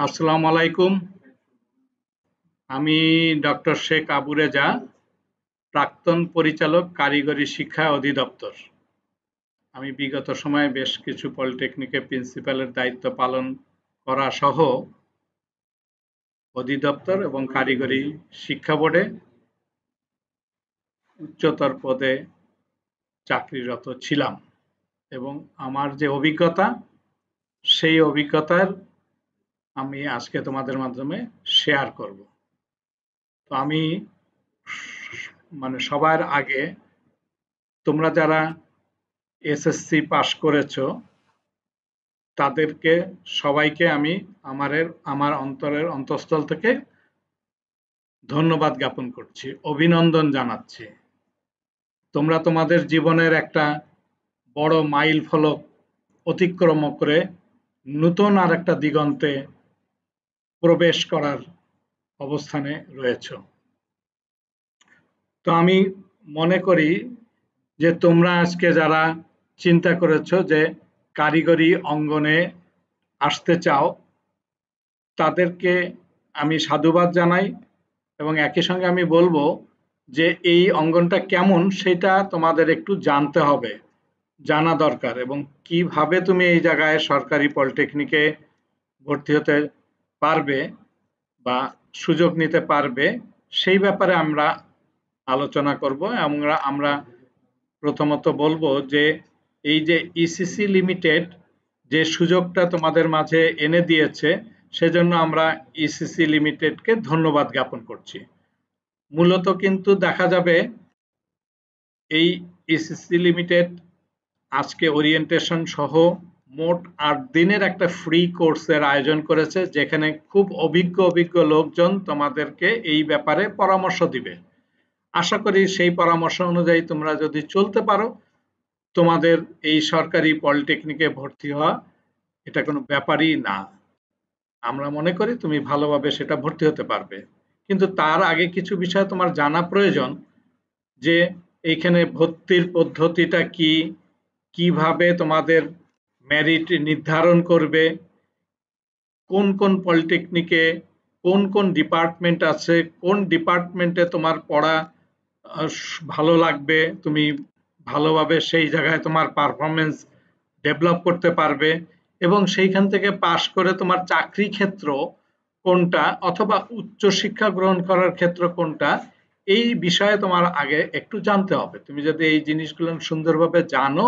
আসসালামু আলাইকুম। আমি ডক্টর শেখ আবু রেজা, প্রাক্তন পরিচালক কারিগরি শিক্ষা অধিদপ্তর। আমি বিগত সময়ে বেশ কিছু পলিটেকনিকে প্রিন্সিপালের দায়িত্ব পালন করা সহ অধিদপ্তর এবং কারিগরি শিক্ষা বোর্ডে উচ্চতর পদে চাকরিরত ছিলাম এবং আমার যে অভিজ্ঞতা সেই অভিজ্ঞতার আমি আজকে তোমাদের মাধ্যমে শেয়ার করব। তো আমি সবার আগে তোমরা যারা এসএসসি পাশ করেছো তাদেরকে সবাইকে আমি আমার অন্তরের অন্তঃস্থল থেকে ধন্যবাদ জ্ঞাপন করছি, অভিনন্দন জানাচ্ছি। তোমরা তোমাদের জীবনের একটা বড় মাইল ফলক অতিক্রম করে নতুন আর একটা দিগন্তে প্রবেশ করার অবস্থানে রয়েছো। তো আমি মনে করি যে তোমরা আজকে যারা চিন্তা করেছো যে কারিগরি অঙ্গনে আসতে চাও তাদেরকে আমি সাধুবাদ জানাই এবং একই সঙ্গে আমি বলবো যে এই অঙ্গনটা কেমন সেটা তোমাদের একটু জানতে হবে, জানা দরকার, এবং কিভাবে তুমি এই জায়গায় সরকারি পলিটেকনিকে ভর্তি হতে পারবে বা সুযোগ নিতে পারবে সেই ব্যাপারে আমরা আলোচনা করব। আমরা প্রথমত বলবো যে এই যে ইসিসি লিমিটেড যে সুযোগটা তোমাদের মাঝে এনে দিয়েছে সেজন্য আমরা ইসিসি লিমিটেডকে ধন্যবাদ জ্ঞাপন করছি। মূলত কিন্তু দেখা যাবে এই ইসিসি লিমিটেড আজকে ওরিয়েন্টেশন সহ মোট ৮ দিনের একটা ফ্রি কোর্সের আয়োজন করেছে, যেখানে খুব অভিজ্ঞ লোকজন তোমাদেরকে এই ব্যাপারে পরামর্শ দিবে। আশা করি সেই পরামর্শ অনুযায়ী তোমরা যদি চলতে পারো তোমাদের এই সরকারি পলিটেকনিকে ভর্তি হওয়া এটা কোনো ব্যাপারই না। আমরা মনে করি তুমি ভালোভাবে সেটা ভর্তি হতে পারবে, কিন্তু তার আগে কিছু বিষয় তোমার জানা প্রয়োজন যে এইখানে ভর্তির পদ্ধতিটা কি, কিভাবে তোমাদের মেরিট নির্ধারণ করবে, কোন কোন পলিটেকনিকে কোন ডিপার্টমেন্ট আছে, কোন ডিপার্টমেন্টে তোমার পড়া ভালো লাগবে, তুমি ভালোভাবে সেই জায়গায় তোমার পারফরমেন্স ডেভেলপ করতে পারবে এবং সেইখান থেকে পাশ করে তোমার চাকরি ক্ষেত্র কোনটা অথবা উচ্চ শিক্ষা গ্রহণ করার ক্ষেত্র কোনটা এই বিষয়ে তোমার আগে একটু জানতে হবে। তুমি যদি এই জিনিসগুলো সুন্দরভাবে জানো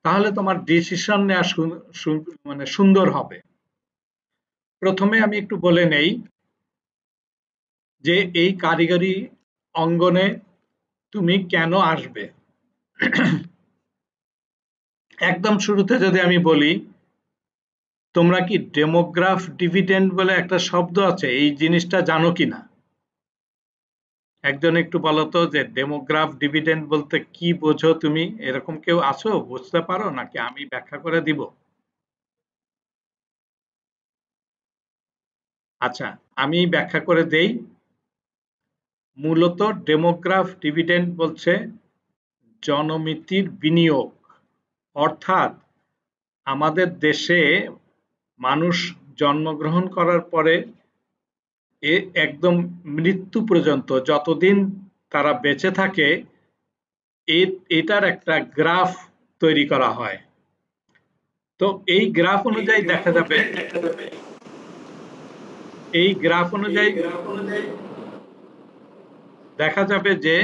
তাহলে তোমার ডিসিশন নেওয়া সুন্দর হবে। প্রথমে আমি একটু বলে নেই যে এই কারিগরি অঙ্গনে তুমি কেন আসবে। একদম শুরুতে যদি আমি বলি, তোমরা কি ডেমোগ্রাফ ডিভিডেন্ড বলে একটা শব্দ আছে, এই জিনিসটা জানো কিনা? একজন একটু বলো তো যে ডেমোগ্রাফ ডিভিডেন্ড বলতে কি বোঝো তুমি? এরকম কেউ আছো, বুঝতে পারো নাকি আমি ব্যাখ্যা করে দিব? আচ্ছা, আমি ব্যাখ্যা করে দেই। মূলত ডেমোগ্রাফ ডিভিডেন্ড বলছে জনমিতির বিনিয়োগ, অর্থাৎ আমাদের দেশে মানুষ জন্মগ্রহণ করার পরে একদম মৃত্যু পর্যন্ত যতদিন তারা বেঁচে থাকে এটার একটা গ্রাফ তৈরি করা হয়। তো এই গ্রাফ অনুযায়ী দেখা যাবে যে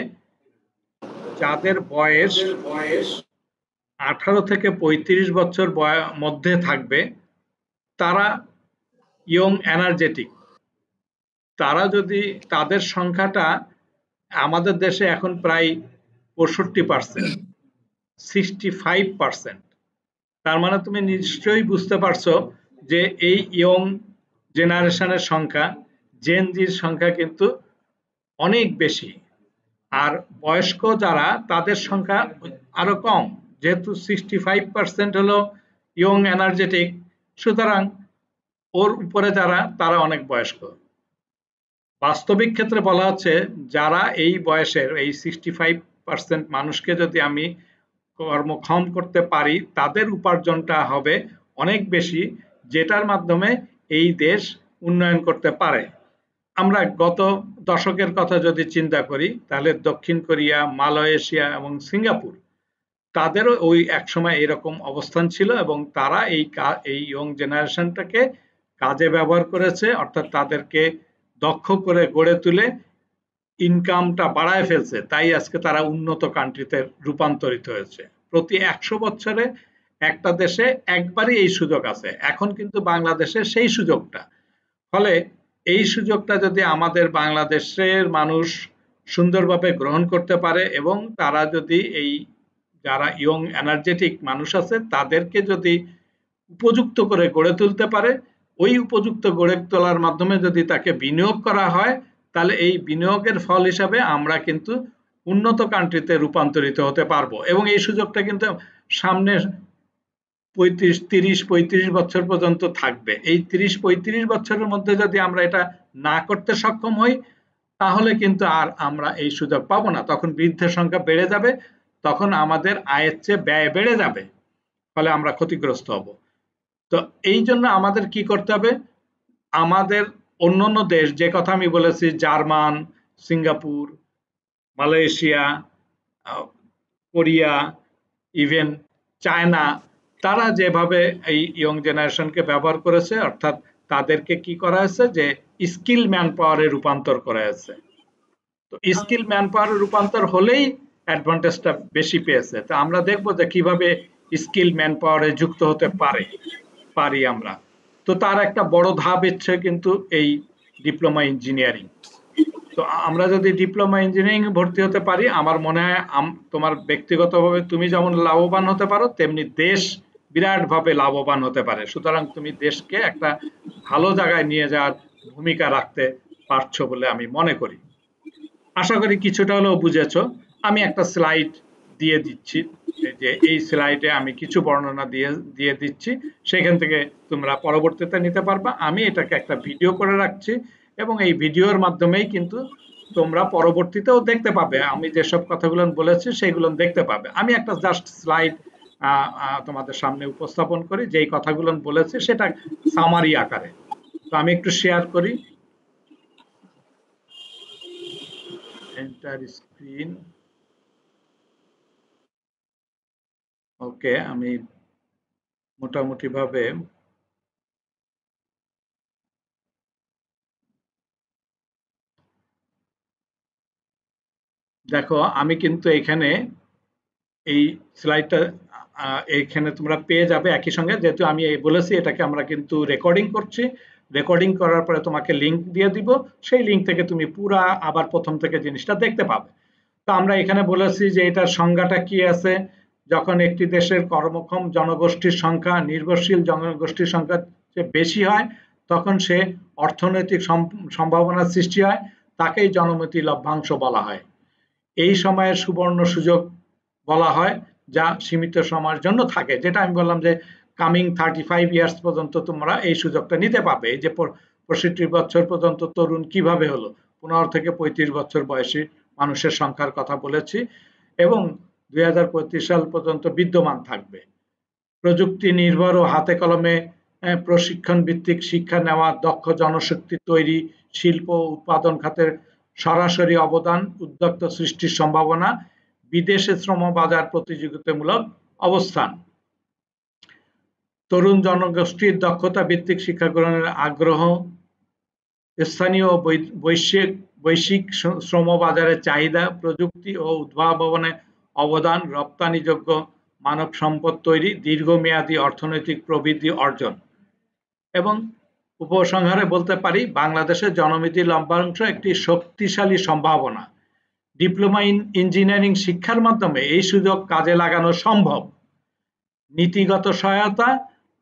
যাদের বয়স 18 থেকে 35 বছর মধ্যে থাকবে তারা ইয়ং এনার্জেটিক। তারা যদি তাদের সংখ্যাটা আমাদের দেশে এখন প্রায় 65%, 65%। তার মানে তুমি নিশ্চয়ই বুঝতে পারছো যে এই ইয়ং জেনারেশনের সংখ্যা, জেন জির সংখ্যা কিন্তু অনেক বেশি। আর বয়স্ক যারা তাদের সংখ্যা আরো কম, যেহেতু 65% হলো ইয়ং এনার্জেটিক, সুতরাং ওর উপরে যারা তারা অনেক বয়স্ক। বাস্তবিক ক্ষেত্রে বলা হচ্ছে যারা এই বয়সের এই 65% মানুষকে যদি আমি কর্মক্ষম করতে পারি তাদের উপার্জনটা হবে অনেক বেশি, যেটার মাধ্যমে এই দেশ উন্নয়ন করতে পারে। আমরা গত দশকের কথা যদি চিন্তা করি তাহলে দক্ষিণ কোরিয়া, মালয়েশিয়া এবং সিঙ্গাপুর তাদেরও ওই একসময় এরকম অবস্থান ছিল এবং তারা এই ইয়ং জেনারেশনটাকে কাজে ব্যবহার করেছে, অর্থাৎ তাদেরকে দক্ষ করে গড়ে তুলে ইনকামটা বাড়ায় ফেলছে, তাই আজকে তারা উন্নত কান্ট্রিতে রূপান্তরিত হয়েছে। প্রতি ১০০ বছরে একটা দেশে একবারই এই সুযোগ আছে, এখন কিন্তু বাংলাদেশে সেই সুযোগটা। ফলে এই সুযোগটা যদি আমাদের বাংলাদেশের মানুষ সুন্দরভাবে গ্রহণ করতে পারে এবং তারা যদি এই যারা ইয়ং এনার্জেটিক মানুষ আছে তাদেরকে যদি উপযুক্ত করে গড়ে তুলতে পারে, ওই উপযুক্ত গড়ে তোলার মাধ্যমে যদি তাকে বিনিয়োগ করা হয়, তাহলে এই বিনিয়োগের ফল হিসাবে আমরা কিন্তু উন্নত কান্ট্রিতে রূপান্তরিত হতে পারবো এবং এই সুযোগটা কিন্তু সামনে ৩০-৩৫ বছর পর্যন্ত থাকবে। এই ৩০-৩৫ বছরের মধ্যে যদি আমরা এটা না করতে সক্ষম হই তাহলে কিন্তু আর আমরা এই সুযোগ পাবো না, তখন বৃদ্ধের সংখ্যা বেড়ে যাবে, তখন আমাদের আয়ের চেয়ে ব্যয় বেড়ে যাবে, ফলে আমরা ক্ষতিগ্রস্ত হব। তো এই জন্য আমাদের কি করতে হবে, আমাদের অন্যান্য দেশ যে কথা আমি বলেছি German, Singapore, Malaysia, Korea, even China, তারা যেভাবে এই ইয়ং জেনারেশনকে ব্যবহার করেছে, অর্থাৎ তাদেরকে কি করা হয়েছে যে স্কিল ম্যান পাওয়ারে রূপান্তর করা হয়েছে। তো স্কিল ম্যান পাওয়ারে রূপান্তর হলেই অ্যাডভান্টেজটা বেশি পেয়েছে। তো আমরা দেখবো যে কিভাবে স্কিল ম্যান পাওয়ারে যুক্ত হতে পারি আমরা। তো তার একটা বড় ধাপ হচ্ছে কিন্তু এই ডিপ্লোমা ইঞ্জিনিয়ারিং। তো আমরা যদি ডিপ্লোমা ইঞ্জিনিয়ারিং ভর্তি হতে পারি, আমার মনে হয় তোমার ব্যক্তিগতভাবে তুমি যেমন লাভবান হতে পারো, তেমনি দেশ বিরাটভাবে লাভবান হতে পারে। সুতরাং তুমি দেশকে একটা ভালো জায়গায় নিয়ে যাওয়ার ভূমিকা রাখতে পারছো বলে আমি মনে করি। আশা করি কিছুটা হলেও বুঝেছো। আমি একটা স্লাইড দিয়ে দিচ্ছি, যে এই স্লাইডে আমি কিছু বর্ণনা দিয়ে দিচ্ছি, সেখান থেকে তোমরা পরবর্তীতে নিতে পারবা। আমি এটাকে একটা ভিডিও করে রাখছি এবং এই ভিডিওর মাধ্যমেই কিন্তু তোমরা পরবর্তীতেও দেখতে পাবে, আমি যেসব কথাগুলো বলেছি সেগুলো দেখতে পাবে। আমি একটা জাস্ট স্লাইড তোমাদের সামনে উপস্থাপন করি, যেই কথাগুলো বলেছি সেটা সামারি আকারে। তো আমি একটু শেয়ার করি, এন্টার স্ক্রিন। ওকে, আমি মোটামুটি ভাবে দেখো, আমি কিন্তু এখানে এই স্লাইডটা এইখানে তোমরা পেয়ে যাবে একই সঙ্গে, যেহেতু আমি বলেছি এটাকে আমরা কিন্তু রেকর্ডিং করছি, রেকর্ডিং করার পরে তোমাকে লিংক দিয়ে দিব, সেই লিংক থেকে তুমি পুরা আবার প্রথম থেকে জিনিসটা দেখতে পাবে। তো আমরা এখানে বলেছি যে এটার সংজ্ঞাটা কি আছে, যখন একটি দেশের কর্মক্ষম জনগোষ্ঠীর সংখ্যা নির্ভরশীল জনগোষ্ঠীর সংখ্যা চেয়ে বেশি হয় তখন সে অর্থনৈতিক সম্ভাবনার সৃষ্টি হয়, তাকেই জনমতি লভ্যাংশ বলা হয়। এই সময়ের সুবর্ণ সুযোগ বলা হয়, যা সীমিত সময়ের জন্য থাকে, যেটা আমি বললাম যে কামিং 35 ইয়ার্স পর্যন্ত তোমরা এই সুযোগটা নিতে পারবে। এই যে 65 বছর পর্যন্ত তরুণ কিভাবে হলো, 15 থেকে 35 বছর বয়সী মানুষের সংখ্যার কথা বলেছি, এবং 2035 সাল পর্যন্ত বিদ্যমান থাকবে। প্রযুক্তি নির্ভর ও হাতে কলমে প্রশিক্ষণ ভিত্তিক শিক্ষা নেওয়া, দক্ষ জনশক্তি তৈরি, শিল্প উৎপাদন খাতের সরাসরি অবদান, উদ্যোক্তা সৃষ্টির সম্ভাবনা, বিদেশে শ্রম বাজার প্রতিযোগিতামূলক অবস্থান, তরুণ জনগোষ্ঠীর দক্ষতা ভিত্তিক শিক্ষা গ্রহণের আগ্রহ, স্থানীয় বৈশ্বিক শ্রম বাজারের চাহিদা, প্রযুক্তি ও উদ্ভাবনে অবদান, রপ্তানিযোগ্য মানব সম্পদ তৈরি, দীর্ঘমেয়াদী অর্থনৈতিক প্রবৃদ্ধি অর্জন। এবং উপসংহারে বলতে পারি, বাংলাদেশের জনমতি লভ্যাংশ একটি শক্তিশালী সম্ভাবনা। ডিপ্লোমা ইঞ্জিনিয়ারিং শিক্ষার মাধ্যমে এই সুযোগ কাজে লাগানো সম্ভব। নীতিগত সহায়তা,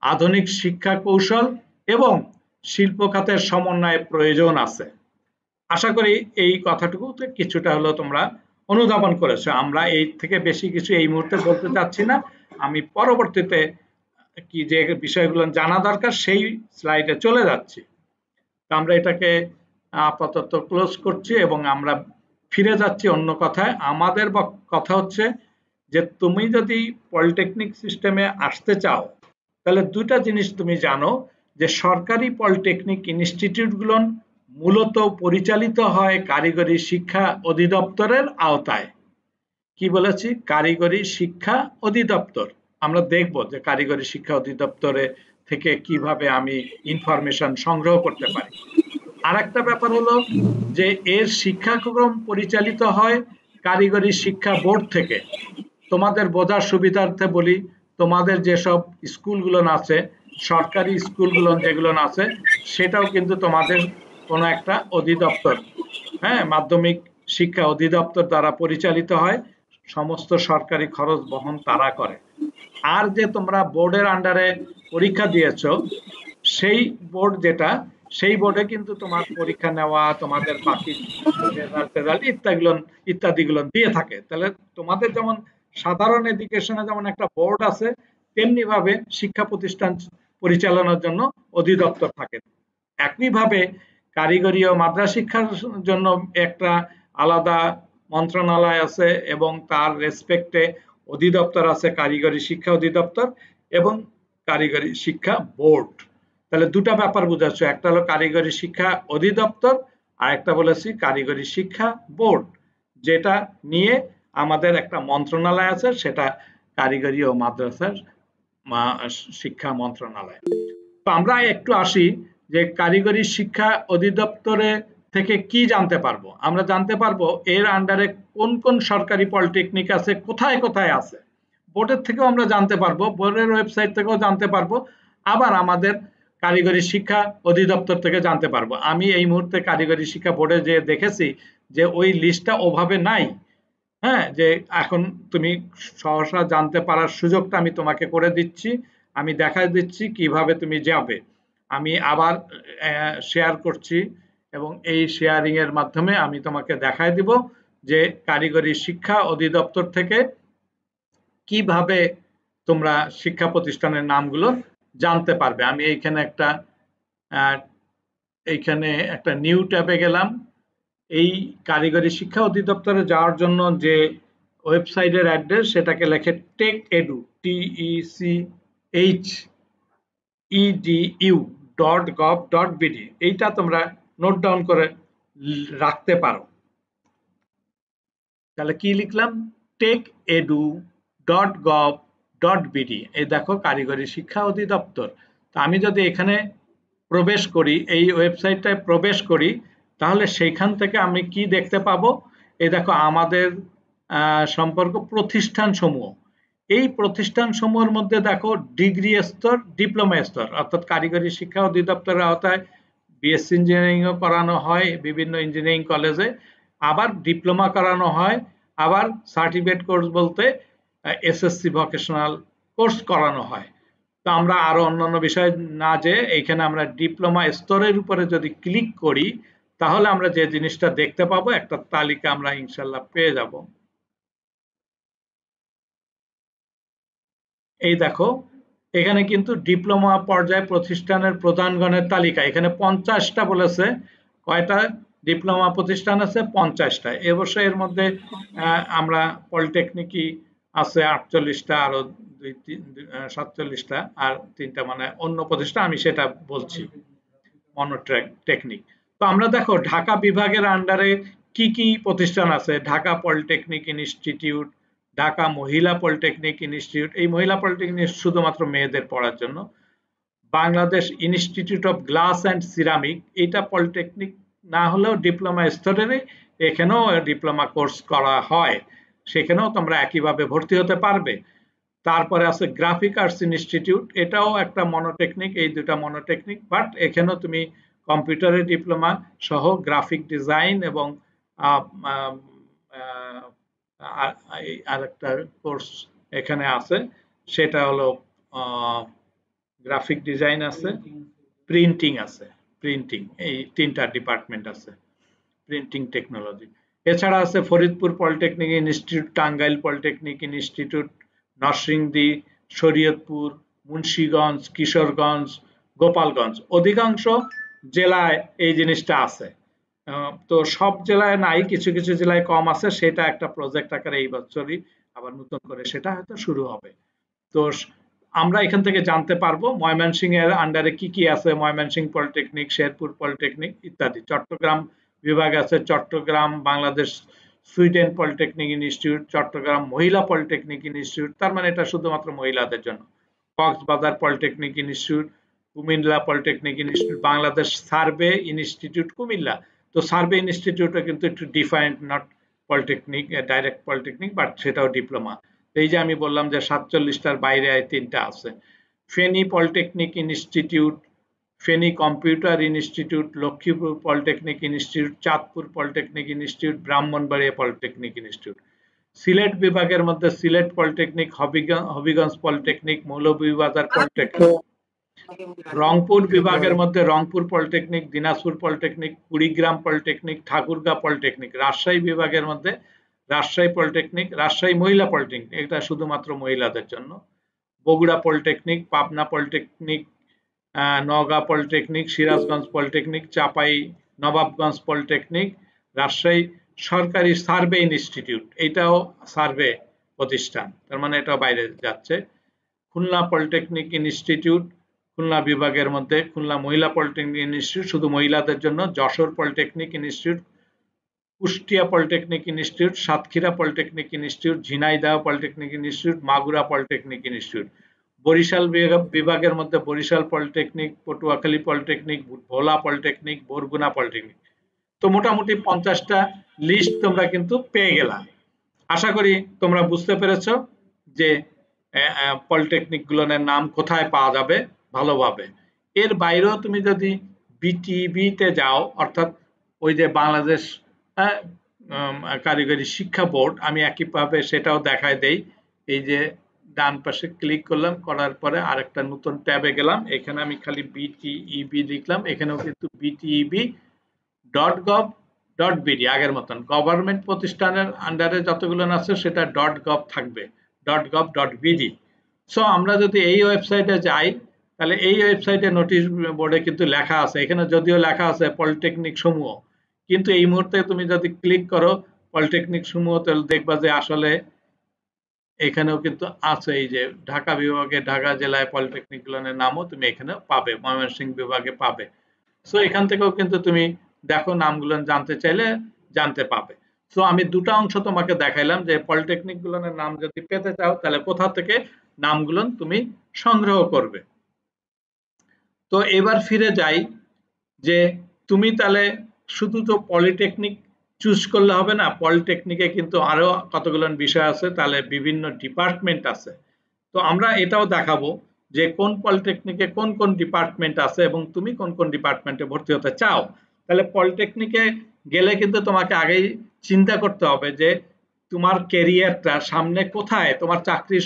আধুনিক শিক্ষা কৌশল এবং শিল্প খাতের সমন্বয়ের প্রয়োজন আছে। আশা করি এই কথাটুকুতে কিছুটা হলেও তোমরা অনুধাবন করেছো। আমরা এই থেকে বেশি কিছু এই মুহূর্তে বলতে চাচ্ছি না, আমি পরবর্তীতে কি যে বিষয়গুলো জানা দরকার সেই স্লাইডে চলে যাচ্ছি। আমরা এটাকে আপাতত ক্লোজ করছি এবং আমরা ফিরে যাচ্ছি অন্য কথায়। আমাদের কথা হচ্ছে যে তুমি যদি পলিটেকনিক সিস্টেমে আসতে চাও তাহলে দুটা জিনিস তুমি জানো, যে সরকারি পলিটেকনিক ইনস্টিটিউটগুলো মূলত পরিচালিত হয় কারিগরি শিক্ষা অধিদপ্তরের আওতায়। কি বলেছি? কারিগরি শিক্ষা অধিদপ্তর। আমরা দেখব যে কারিগরি শিক্ষা অধিদপ্তরে থেকে কিভাবে আমি ইনফরমেশন সংগ্রহ করতে পারি। আরেকটা ব্যাপার হলো যে এর শিক্ষাক্রম পরিচালিত হয় কারিগরি শিক্ষা বোর্ড থেকে। তোমাদের বোঝার সুবিধার্থে বলি, তোমাদের যেসব স্কুলগুলো আছে, সরকারি স্কুলগুলো যেগুলো আছে, সেটাও কিন্তু তোমাদের কোনো একটা অধিদপ্তর, হ্যাঁ, মাধ্যমিক শিক্ষা অধিদপ্তর দ্বারা পরিচালিত হয়। সমস্ত সরকারি খরচ বহন তারা করে। আর যে তোমরা বোর্ডের আন্ডারে পরীক্ষা দিয়েছো, সেই বোর্ড যেটা, সেই বোর্ডে কিন্তু তোমার পরীক্ষা নেওয়া, তোমাদের বাকি রেজাল্ট ইত্যাদিগুলো দিয়ে থাকে। তাহলে তোমাদের যেমন সাধারণ এডুকেশনে যেমন একটা বোর্ড আছে, তেমনি ভাবে শিক্ষা প্রতিষ্ঠান পরিচালনার জন্য অধিদপ্তর থাকে। একইভাবে কারিগরি ও মাদ্রাসা শিক্ষার জন্য একটা আলাদা মন্ত্রণালয় আছে এবং তার রেসপেক্টে অধিদপ্তর আছে, কারিগরি শিক্ষা অধিদপ্তর এবং কারিগরি শিক্ষা বোর্ড। তাহলে দুটা ব্যাপার বুঝাচ্ছ, একটা হলো কারিগরি শিক্ষা অধিদপ্তর আর একটা বলেছি কারিগরি শিক্ষা বোর্ড, যেটা নিয়ে আমাদের একটা মন্ত্রণালয় আছে, সেটা কারিগরি ও মাদ্রাসার শিক্ষা মন্ত্রণালয়। তো আমরা একটু আসি যে কারিগরি শিক্ষা অধিদপ্তরে থেকে কি জানতে পারবো। আমরা জানতে পারবো এর আন্ডারে কোন কোন সরকারি পলিটেকনিক আছে, কোথায় কোথায় আছে। বোর্ডের থেকেও আমরা জানতে পারবো, বোর্ডের ওয়েবসাইট থেকেও জানতে পারবো, আবার আমাদের কারিগরি শিক্ষা অধিদপ্তর থেকে জানতে পারবো। আমি এই মুহূর্তে কারিগরি শিক্ষা বোর্ডে যে দেখেছি যে ওই লিস্টটা ওভাবে নাই, হ্যাঁ, যে এখন তুমি সহসা জানতে পারার সুযোগটা আমি তোমাকে করে দিচ্ছি। আমি দেখাই দিচ্ছি কিভাবে তুমি যাবে। আমি আবার শেয়ার করছি এবং এই শেয়ারিং এর মাধ্যমে আমি তোমাকে দেখাই দিব যে কারিগরি শিক্ষা অধিদপ্তর থেকে কিভাবে তোমরা শিক্ষা প্রতিষ্ঠানের নামগুলো জানতে পারবে। আমি এইখানে একটা নিউ ট্যাবে গেলাম। এই কারিগরি শিক্ষা অধিদপ্তরে যাওয়ার জন্য যে ওয়েবসাইটের অ্যাড্রেস, সেটাকে লেখে TechEdu, TECHEDU.gov.bd। এইটা তোমরা নোট ডাউন করে রাখতে পারো। তাহলে কি লিখলাম? TechEdu.gov.bd। এই দেখো কারিগরি শিক্ষা অধিদপ্তর। তা আমি যদি এখানে প্রবেশ করি, এই ওয়েবসাইটটায় প্রবেশ করি, তাহলে সেইখান থেকে আমি কি দেখতে পাবো? এই দেখো আমাদের সম্পর্ক প্রতিষ্ঠান সমূহ। এই প্রতিষ্ঠান সমূহের মধ্যে দেখো ডিগ্রি স্তর, ডিপ্লোমা স্তর, অর্থাৎ কারিগরি শিক্ষা অধিদপ্তরের আওতায় বিএসসি ইঞ্জিনিয়ারিংও করানো হয় বিভিন্ন ইঞ্জিনিয়ারিং কলেজে, আবার ডিপ্লোমা করানো হয়, আবার সার্টিফিকেট কোর্স বলতে এসএসসি ভোকেশনাল কোর্স করানো হয়। তো আমরা আরো অন্যান্য বিষয় না যে এইখানে আমরা ডিপ্লোমা স্তরের উপরে যদি ক্লিক করি, তাহলে আমরা যে জিনিসটা দেখতে পাবো, একটা তালিকা আমরা ইনশাল্লাহ পেয়ে যাব। এই দেখো এখানে কিন্তু ডিপ্লোমা পর্যায়ে প্রতিষ্ঠানের প্রধানগণের তালিকা, এখানে 50টা বলেছে। কয়টা ডিপ্লোমা প্রতিষ্ঠান আছে? 50টা। এবছর এর মধ্যে আমরা পলিটেকনিকই আছে 48টা, আরো 47টা, আর 3টা মানে অন্য প্রতিষ্ঠান, আমি সেটা বলছি মনোটেকনিক। তো আমরা দেখো ঢাকা বিভাগের আন্ডারে কি কি প্রতিষ্ঠান আছে। ঢাকা পলিটেকনিক ইনস্টিটিউট, ঢাকা মহিলা পলিটেকনিক ইনস্টিটিউট, এই মহিলা পলিটেকনিক শুধুমাত্র মেয়েদের পড়ার জন্য। Bangladesh institute of glass and ceramic, এটা পলিটেকনিক না হলেও ডিপ্লোমা স্তরেরই, এখানেও ডিপ্লোমা কোর্স করা হয়, সেখানেও তোমরা একইভাবে ভর্তি হতে পারবে। তারপরে আছে গ্রাফিক আর্টস ইনস্টিটিউট, এটাও একটা মনোটেকনিক, এই দুটা মনোটেকনিক, বাট এখানেও তুমি কম্পিউটারের ডিপ্লোমা সহ গ্রাফিক ডিজাইন এবং আরেকটা কোর্স এখানে আছে, সেটা হলো গ্রাফিক ডিজাইন আছে, প্রিন্টিং আছে, প্রিন্টিং, এই 3টা ডিপার্টমেন্ট আছে, প্রিন্টিং টেকনোলজি। এছাড়া আছে Faridpur polytechnic institute, Tangail polytechnic institute, Narsingdi, Shariatpur, Munshiganj, Kishoreganj, Gopalganj. অধিকাংশ জেলায় এই জিনিসটা আছে। তো সব জেলায় নাই, কিছু কিছু জেলায় কম আছে, সেটা একটা প্রজেক্ট আকারে এই বছরই আবার নতুন করে সেটা হয়তো শুরু হবে। তো আমরা এখান থেকে জানতে পারবো ময়মনসিংহ এর আন্ডারে কি কি আছে, ময়মনসিংহ পলিটেকনিক, শেরপুর পলিটেকনিক ইত্যাদি। চট্টগ্রাম বিভাগ আছে, Chittagong Bangladesh Sweden polytechnic institute, Chittagong মহিলা পলিটেকনিক ইনস্টিটিউট, তার মানে এটা শুধুমাত্র মহিলাদের জন্য। Cox's Bazar polytechnic institute, Comilla polytechnic institute, Bangladesh survey institute Comilla. তো সার্ভে ইনস্টিটিউটও কিন্তু একটু different, not polytechnic direct polytechnic, but সেটাও ডিপ্লোমা। এই যে আমি বললাম যে 47টার বাইরে 3টা আছে। Feni polytechnic institute, Feni computer institute, Lakshmipur polytechnic institute, Chandpur polytechnic institute, Brahmanbaria polytechnic institute. Sylhet বিভাগের মধ্যে Sylhet polytechnic, Habiganj polytechnic, Moulvibazar polytechnic. Rangpur বিভাগের মধ্যে Rangpur polytechnic, Dinajpur polytechnic, Kurigram polytechnic, Thakurgaon polytechnic. Rajshahi বিভাগের মধ্যে রাজশাহী পলিটেকনিক, রাজশাহী মহিলা পলিটেকনিক, এটা শুধুমাত্র মহিলাদের জন্য। Bogura polytechnic, Pabna polytechnic, Naogaon polytechnic, Sirajganj polytechnic, Chapai Nawabganj polytechnic, Rajshahi সরকারি সার্ভে ইনস্টিটিউট, এটাও সার্ভে প্রতিষ্ঠান, তার মানে এটাও বাইরে যাচ্ছে। খুলনা পলিটেকনিক ইনস্টিটিউট, খুলনা বিভাগের মধ্যে খুলনা মহিলা পলিটেকনিক ইনস্টিটিউট শুধু মহিলাদের জন্য। Jessore polytechnic institute, Kushtia polytechnic institute, Satkhira polytechnic institute, Jhenaidah polytechnic institute, Magura polytechnic institute. Barisal বিভাগের মধ্যে Barisal polytechnic, Patuakhali polytechnic, Bhola polytechnic, Barguna polytechnic. তো মোটামুটি 50টা লিস্ট তোমরা কিন্তু পেয়ে গেলা। আশা করি তোমরা বুঝতে পেরেছো যে পলিটেকনিক গুলোর নাম কোথায় পাওয়া যাবে ভালোভাবে। এর বাইরেও তুমি যদি বিটিবিতে যাও, অর্থাৎ ওই যে বাংলাদেশ কারিগরি শিক্ষা বোর্ড, আমি একইভাবে সেটাও দেখায় দেই। এই যে ডান পাশে ক্লিক করলাম, করার পরে আরেকটা নতুন ট্যাবে গেলাম, এখানে আমি খালি বিটিইবি লিখলাম, এখানেও কিন্তু bteb.gov.bd আগের মতন গভর্নমেন্ট প্রতিষ্ঠানের আন্ডারে যতগুলো আছে সেটা .gov থাকবে, .gov.bd। সো আমরা যদি এই ওয়েবসাইটে যাই, তাহলে এই ওয়েবসাইটে নোটিশ বোর্ডে কিন্তু লেখা আছে, এখানে যদিও লেখা আছে পলিটেকনিক সমূহ, কিন্তু এই মুহূর্তে তুমি যদি ক্লিক করো পলিটেকনিক সমূহ, তাহলে দেখবা যে আসলে এখানেও কিন্তু আছে, এই যে ঢাকা বিভাগে ঢাকা জেলায় পলিটেকনিক গুলোর নামও তুমি এখানে পাবে, ময়মনসিংহ বিভাগে পাবে। সো এখান থেকেও কিন্তু তুমি দেখো নামগুলো জানতে চাইলে জানতে পাবে। সো আমি দুটা অংশ তোমাকে দেখাইলাম যে পলিটেকনিক গুলোর নাম যদি পেতে চাও তাহলে কোথা থেকে নামগুলো তুমি সংগ্রহ করবে। তো এবার ফিরে যাই যে তুমি তাহলে শুধু তো পলিটেকনিক চুজ করলে হবে না, পলিটেকনিকে কিন্তু আরো কতগুলো বিষয় আছে, তাহলে বিভিন্ন ডিপার্টমেন্ট আছে। তো আমরা এটাও দেখাবো যে কোন পলিটেকনিকে কোন কোন ডিপার্টমেন্ট আছে এবং তুমি কোন কোন ডিপার্টমেন্টে ভর্তি হতে চাও। তাহলে পলিটেকনিকে গেলে কিন্তু তোমাকে আগেই চিন্তা করতে হবে যে তোমার ক্যারিয়ারটা সামনে কোথায়, তোমার চাকরির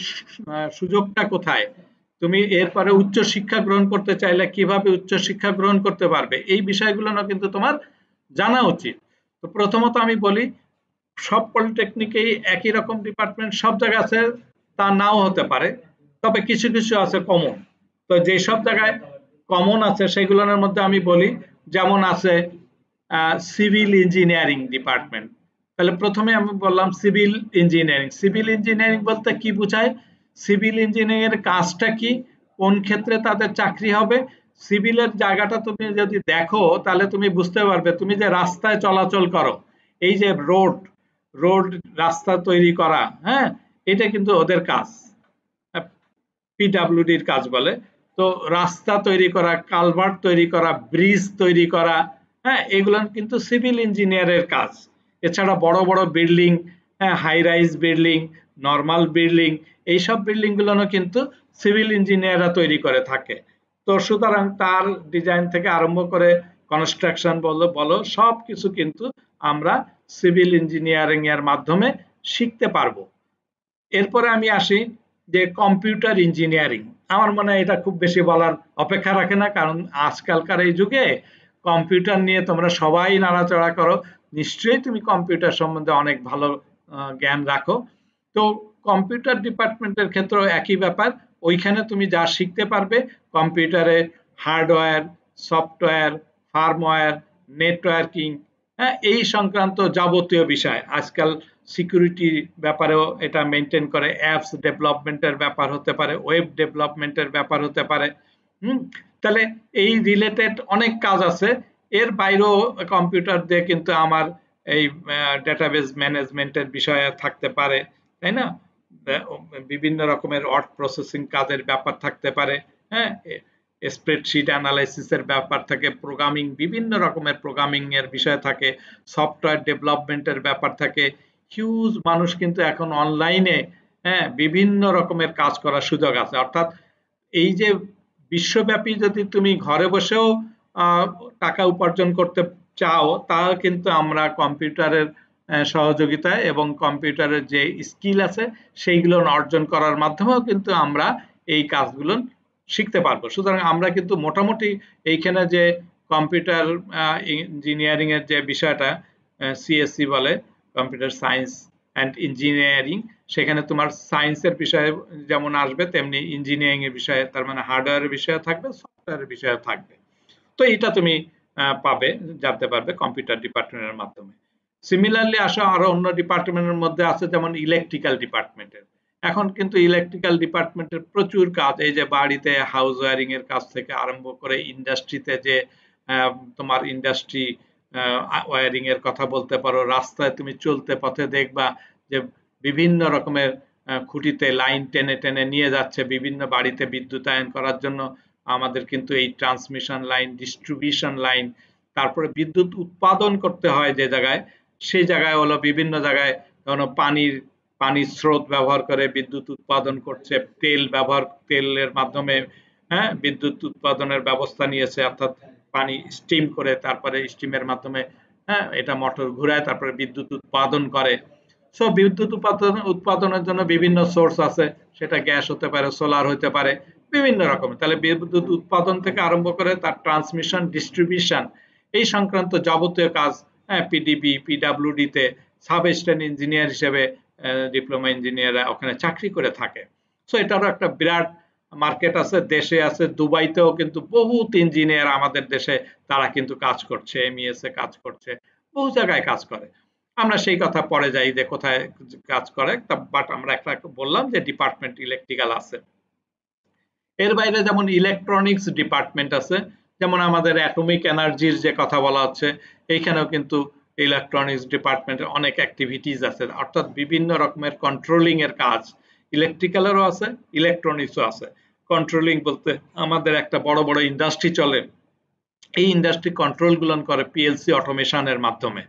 সুযোগটা কোথায়, তুমি এরপরে উচ্চ শিক্ষা গ্রহণ করতে চাইলে কিভাবে উচ্চ শিক্ষা গ্রহণ করতে পারবে, এই বিষয়গুলো কিন্তু তোমার জানা উচিত। তো প্রথমত আমি বলি, সব পলিটেকনিকেই একই রকম ডিপার্টমেন্ট সব জায়গায় আছে তা নাও হতে পারে, তবে কিছু কিছু আছে কমন। তো যে সব জায়গায় কমন আছে সেগুলোর মধ্যে আমি বলি, যেমন আছে সিভিল ইঞ্জিনিয়ারিং ডিপার্টমেন্ট। তাহলে প্রথমে আমি বললাম সিভিল ইঞ্জিনিয়ারিং। সিভিল ইঞ্জিনিয়ারিং বলতে কি বোঝায়, সিভিল ইঞ্জিনিয়ারিং এর কাজটা কি, কোন ক্ষেত্রে তাদের চাকরি হবে, সিভিলের জায়গাটা তুমি যদি দেখো তাহলে তুমি বুঝতে পারবে। তুমি যে রাস্তায় চলাচল করো, এই যে রোড রোড রাস্তা তৈরি করা, হ্যাঁ, এটা কিন্তু ওদের কাজ, পিডব্লিউডির কাজ বলে। তো রাস্তা তৈরি করা, কালভার্ট তৈরি করা, ব্রিজ তৈরি করা, হ্যাঁ, এগুলো কিন্তু সিভিল ইঞ্জিনিয়ারের কাজ। এছাড়া বড় বড় বিল্ডিং, হ্যাঁ, high rise building, normal building, এইসব বিল্ডিং গুলো কিন্তু সিভিল ইঞ্জিনিয়াররা তৈরি করে থাকে। তো সুতরাং তার ডিজাইন থেকে আরম্ভ করে কনস্ট্রাকশন বলো সব কিছু কিন্তু আমরা সিভিল ইঞ্জিনিয়ারিং এর মাধ্যমে শিখতে পারবো। এরপরে আমি আসি যে কম্পিউটার ইঞ্জিনিয়ারিং। আমার মনে হয় এটা খুব বেশি বলার অপেক্ষা রাখে না, কারণ আজকালকার এই যুগে কম্পিউটার নিয়ে তোমরা সবাই নাড়াচড়া করো, নিশ্চয়ই তুমি কম্পিউটার সম্বন্ধে অনেক ভালো জ্ঞান রাখো। তো কম্পিউটার ডিপার্টমেন্টের ক্ষেত্রেও একই ব্যাপার, ওইখানে তুমি যা শিখতে পারবে কম্পিউটারে হার্ডওয়্যার, সফটওয়্যার, ফার্মওয়্যার, নেটওয়ার্কিং, হ্যাঁ, এই সংক্রান্ত যাবতীয় বিষয় আজকাল সিকিউরিটির ব্যাপারেও এটা মেনটেন করে, অ্যাপস ডেভেলপমেন্টের ব্যাপার হতে পারে, ওয়েব ডেভেলপমেন্টের ব্যাপার হতে পারে। তাহলে এই রিলেটেড অনেক কাজ আছে। এর বাইরেও কম্পিউটার দিয়ে কিন্তু আমার এই ডেটাবেস ম্যানেজমেন্টের বিষয় থাকতে পারে, তাই না? বিভিন্ন রকমের ওয়ার্ড প্রসেসিং কাজের ব্যাপার থাকতে পারে, হ্যাঁ, স্প্রেডশিট অ্যানালাইসিসের ব্যাপার থাকে, প্রোগ্রামিং বিভিন্ন রকমের প্রোগ্রামিং এর বিষয় থাকে, সফটওয়্যার ডেভেলপমেন্টের ব্যাপার থাকে। হিউজ মানুষ কিন্তু এখন অনলাইনে, হ্যাঁ, বিভিন্ন রকমের কাজ করার সুযোগ আছে। অর্থাৎ এই যে বিশ্বব্যাপী যদি তুমি ঘরে বসেও টাকা উপার্জন করতে চাও, তা কিন্তু আমরা কম্পিউটারের সহযোগিতায় এবং কম্পিউটারের যে স্কিল আছে সেইগুলো অর্জন করার মাধ্যমেও কিন্তু আমরা এই কাজগুলো শিখতে পারবো। সুতরাং আমরা কিন্তু মোটামুটি এইখানে যে কম্পিউটার ইঞ্জিনিয়ারিং এর যে বিষয়টা সিএসসি বলে, কম্পিউটার সায়েন্স অ্যান্ড ইঞ্জিনিয়ারিং, সেখানে তোমার সায়েন্সের বিষয়ে যেমন আসবে তেমনি ইঞ্জিনিয়ারিং এর বিষয়ে, তার মানে হার্ডওয়্যারের বিষয়ে থাকবে, সফটওয়্যারের বিষয়ে থাকবে। তো এটা তুমি পাবে, জানতে পারবে কম্পিউটার ডিপার্টমেন্টের মাধ্যমে। সিমিলারলি আসা আরো অন্য ডিপার্টমেন্টের মধ্যে আছে যেমন ইলেকট্রিক্যাল ডিপার্টমেন্টের। এখন কিন্তু ইলেকট্রিক্যাল ডিপার্টমেন্টের প্রচুর কাজ, এই যে বাড়িতে হাউস ওয়ারিং এর কাজ থেকে আরম্ভ করে ইন্ডাস্ট্রিতে যে তোমার ইন্ডাস্ট্রি ওয়ারিং এর কথা বলতে পারো, রাস্তায় তুমি চলতে পথে দেখবা যে বিভিন্ন রকমের খুঁটিতে লাইন টেনে টেনে নিয়ে যাচ্ছে বিভিন্ন বাড়িতে বিদ্যুতায়ন করার জন্য। আমাদের কিন্তু এই ট্রান্সমিশন লাইন, ডিস্ট্রিবিউশন লাইন, তারপরে বিদ্যুৎ উৎপাদন করতে হয় যে জায়গায়, সেই জায়গায় হলো বিভিন্ন জায়গায় পানির স্রোত ব্যবহার করে বিদ্যুৎ উৎপাদন করছে, তেলের মাধ্যমে, হ্যাঁ, বিদ্যুৎ উৎপাদনের ব্যবস্থা নিয়েছে, অর্থাৎ পানি স্টিম করে তারপরে স্টিমের মাধ্যমে, হ্যাঁ, এটা মোটর ঘুরায় তারপরে বিদ্যুৎ উৎপাদন করে। সো বিদ্যুৎ উৎপাদনের জন্য বিভিন্ন সোর্স আছে, সেটা গ্যাস হতে পারে, সোলার হতে পারে, বিভিন্ন রকমের। তাহলে বিদ্যুৎ উৎপাদন থেকে আরম্ভ করে তার ট্রান্সমিশন, ডিস্ট্রিবিউশন, এই সংক্রান্ত যাবতীয় কাজ, হ্যাঁ, পিডিবি, পিডাব্লিউডি তে সাব স্টেশন ইঞ্জিনিয়ার হিসেবে ডিপ্লোমা ইঞ্জিনিয়াররা ওখানে চাকরি করে থাকে। সো এটারও একটা বিরাট মার্কেট আছে, দেশে আছে, দুবাইতেও কিন্তু বহুত ইঞ্জিনিয়ার আমাদের দেশে তারা কিন্তু কাজ করছে, এমইএস এ কাজ করছে, বহু জায়গায় কাজ করে। আমরা সেই কথা পরে যাই যে কোথায় কাজ করে, বাট আমরা একটা বললাম যে ডিপার্টমেন্ট ইলেকট্রিক্যাল আছে। এর বাইরে যেমন ইলেকট্রনিক্স ডিপার্টমেন্ট আছে, যেমন আমাদের অ্যাটমিক এনার্জির যে কথা বলা হচ্ছে, এইখানেও কিন্তু ইলেকট্রনিক্স ডিপার্টমেন্টের অনেক অ্যাক্টিভিটিস আছে, অর্থাৎ বিভিন্ন রকমের কন্ট্রোলিং এর কাজ ইলেকট্রিক্যালেরও আছে, ইলেকট্রনিক্সও আছে। কন্ট্রোলিং বলতে আমাদের একটা বড় বড় ইন্ডাস্ট্রি চলে, এই ইন্ডাস্ট্রি কন্ট্রোল গুলো করে পিএলসি অটোমেশনের মাধ্যমে।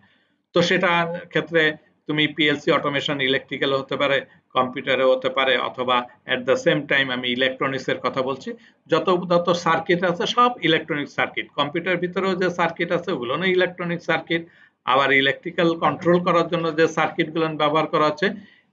তো সেটার ক্ষেত্রে তুমি পিএলসি অটোমেশন ইলেকট্রিক্যাল হতে পারে, কম্পিউটারে হতে পারে, অথবা এট দ্য সেম টাইম আমি ইলেকট্রনিক্স এর কথা বলছি, যত সার্কিট আছে সব ইলেকট্রনিক সার্কিট। কম্পিউটার ভিতরেও যে সার্কিট আছে ওগুলো ইলেকট্রনিক সার্কিট, আবার ইলেকট্রিক্যাল কন্ট্রোল করার জন্য যে সার্কিট গুলো ব্যবহার করা হচ্ছে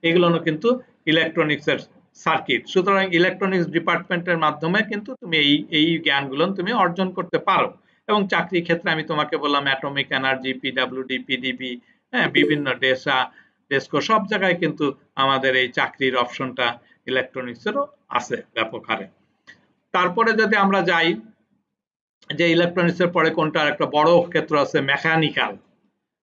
এগুলো কিন্তু ইলেকট্রনিক্স এর সার্কিট। সুতরাং ইলেকট্রনিক্স ডিপার্টমেন্টের মাধ্যমে কিন্তু তুমি এই জ্ঞানগুলো তুমি অর্জন করতে পারো। এবং চাকরির ক্ষেত্রে আমি তোমাকে বললাম অ্যাটমিক এনার্জি, পিডাব্লিউডি, পিডিবি, হ্যাঁ, বিভিন্ন ডেস্কো সব জায়গায় কিন্তু আমাদের এই চাকরির অপশনটা ইলেকট্রনিক্সেরও আছে ব্যাপক হারে। তারপরে যদি আমরা যাই যে ইলেকট্রনিক্সের পরে কোনটা একটা বড় ক্ষেত্র আছে মেকানিক্যাল।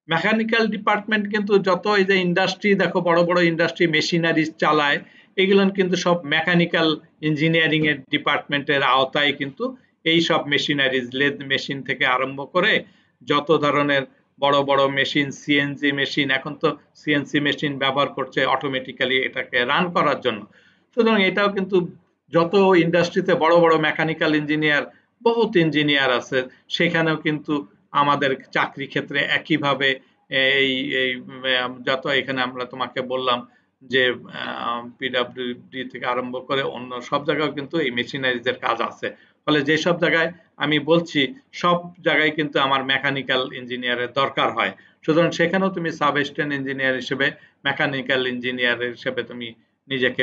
মেকানিক্যাল ডিপার্টমেন্ট কিন্তু যত এই যে ইন্ডাস্ট্রি দেখো, বড় বড় ইন্ডাস্ট্রি মেশিনারি চালায়, এগুলো কিন্তু সব মেকানিক্যাল ইঞ্জিনিয়ারিং এর ডিপার্টমেন্টের আওতায় কিন্তু এই সব মেশিনারিজ, লেদ মেশিন থেকে আরম্ভ করে যত ধরনের বড় বড় মেশিন, সিএনসি মেশিন, এখন তো সিএনসি মেশিন ব্যবহার করছে অটোমেটিক্যালি এটাকে রান করার জন্য। সুতরাং এটাও কিন্তু যত ইন্ডাস্ট্রিতে বড় বড় মেকানিক্যাল ইঞ্জিনিয়ার, বহুত ইঞ্জিনিয়ার আছে, সেখানেও কিন্তু আমাদের চাকরি ক্ষেত্রে একইভাবে এই এই যত এখানে আমরা তোমাকে বললাম যে পিডাব্লিউডি থেকে আরম্ভ করে অন্য সব জায়গায় কিন্তু এই মেশিনারিজের কাজ আছে। ফলে যে সব জায়গায় আমি বলছি সব জায়গায় কিন্তু আমার মেকানিক্যাল ইঞ্জিনিয়ারের দরকার হয়। সুতরাং সেখানেও তুমি সাব অ্যাসিস্ট্যান্ট ইঞ্জিনিয়ার হিসেবে, মেকানিক্যাল ইঞ্জিনিয়ার হিসেবে তুমি নিজেকে